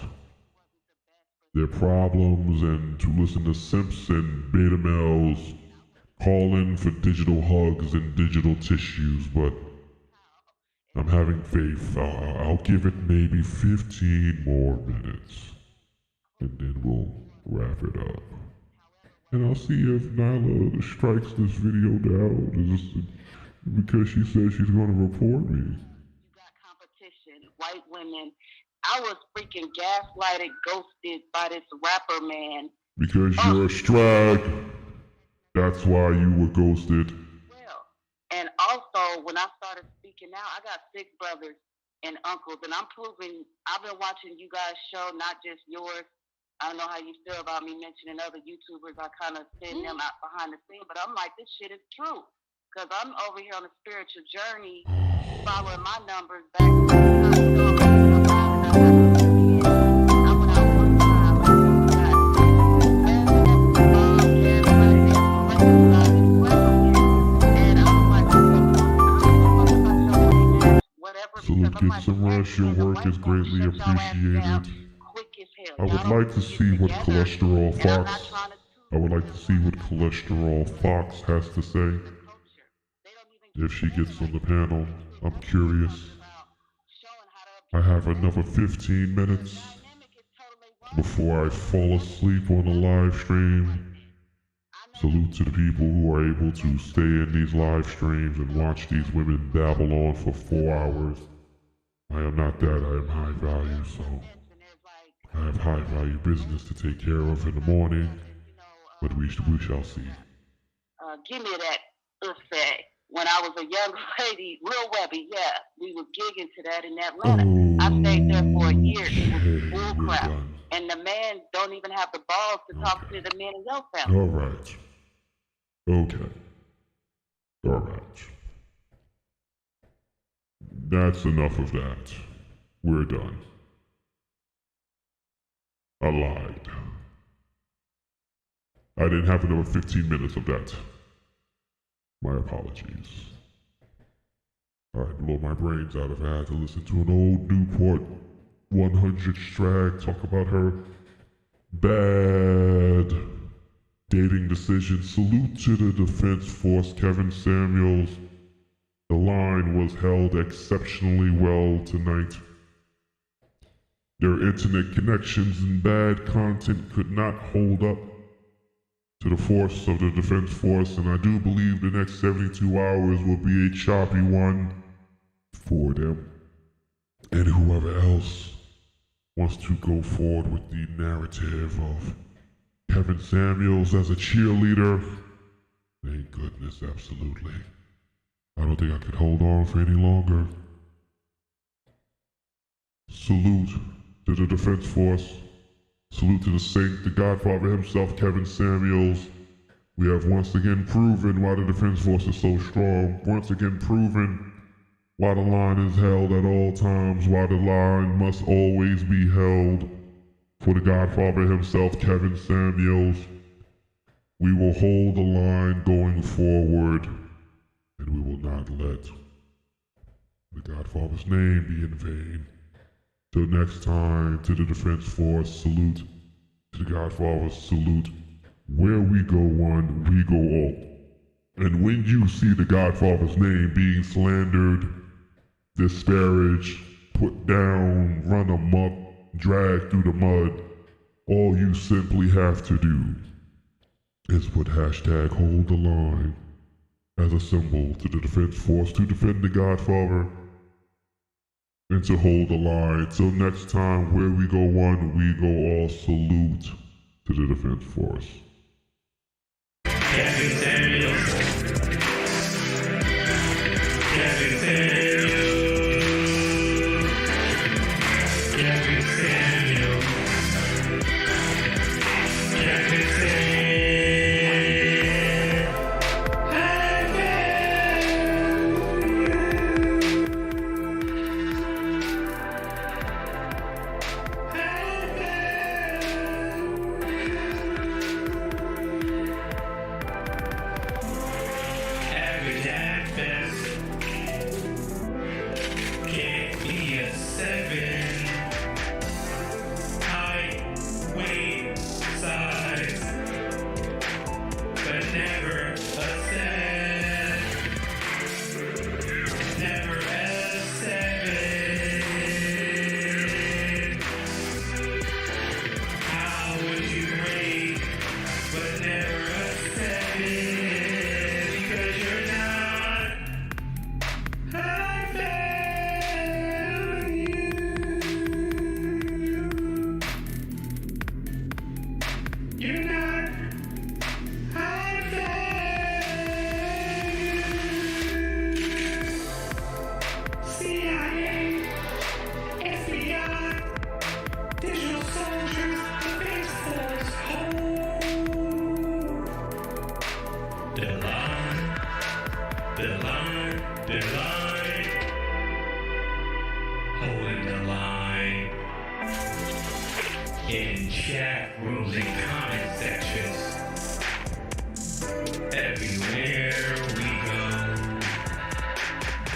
their problems and to listen to simps and beta males calling for digital hugs and digital tissues, but I'm having faith. I'll give it maybe 15 more minutes, and then we'll wrap it up. And I'll see if Nylah strikes this video down. Because she said she's going to report me. You got competition, white women. I was freaking gaslighted, ghosted by this rapper man. Because you're a strag. That's why you were ghosted. Well, and also when I started speaking out, I got 6 brothers and uncles, and I'm proving. I've been watching you guys' show, not just yours. I don't know how you feel about me mentioning other YouTubers. I kind of send them out behind the scene, but I'm like, this shit is true. Because I'm over here on a spiritual journey, following my numbers back. Salute, get some rest. Your work is greatly appreciated. I would like to see what Cholesterol Fox. I would like to see what Cholesterol Fox has to say. If she gets on the panel, I'm curious. I have another 15 minutes before I fall asleep on the live stream. Salute to the people who are able to stay in these live streams and watch these women babble on for 4 hours. I am not that, I am high value, so I have high value business to take care of in the morning, but we shall see. Give me that buffet. When I was a young lady, real webby, yeah, we were gigging to that in Atlanta. I stayed there for a year. It was bull crap. And the man don't even have the balls to talk to the men in your family. All right. Okay. All right. That's enough of that. We're done. I lied. I didn't have another 15 minutes of that. My apologies. I'd blow my brains out if I had to listen to an old Newport 100 Strag talk about her bad dating decisions. Salute to the Defense Force, Kevin Samuels. The line was held exceptionally well tonight. Their internet connections and bad content could not hold up to the force of the Defense Force, and I do believe the next 72 hours will be a choppy one for them. And whoever else wants to go forward with the narrative of Kevin Samuels as a cheerleader, thank goodness, absolutely. I don't think I could hold on for any longer. Salute to the Defense Force. Salute to the Saint, the Godfather himself, Kevin Samuels. We have once again proven why the Defense Force is so strong. Once again proven why the line is held at all times, why the line must always be held. For the Godfather himself, Kevin Samuels, we will hold the line going forward, and we will not let the Godfather's name be in vain. Till next time, to the Defense Force, salute. To the Godfather, salute. Where we go one, we go all. And when you see the Godfather's name being slandered, disparaged, put down, run amok, dragged through the mud, all you simply have to do is put hashtag hold the line as a symbol to the Defense Force to defend the Godfather and to hold the line. Till next time, where we go one, we go all. Salute to the Defense Force. Kevin Samuels. Kevin Samuels. Kevin Samuels. Kevin Samuels. The line, holding the line. In chat rooms and comment sections. Everywhere we go,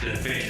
defending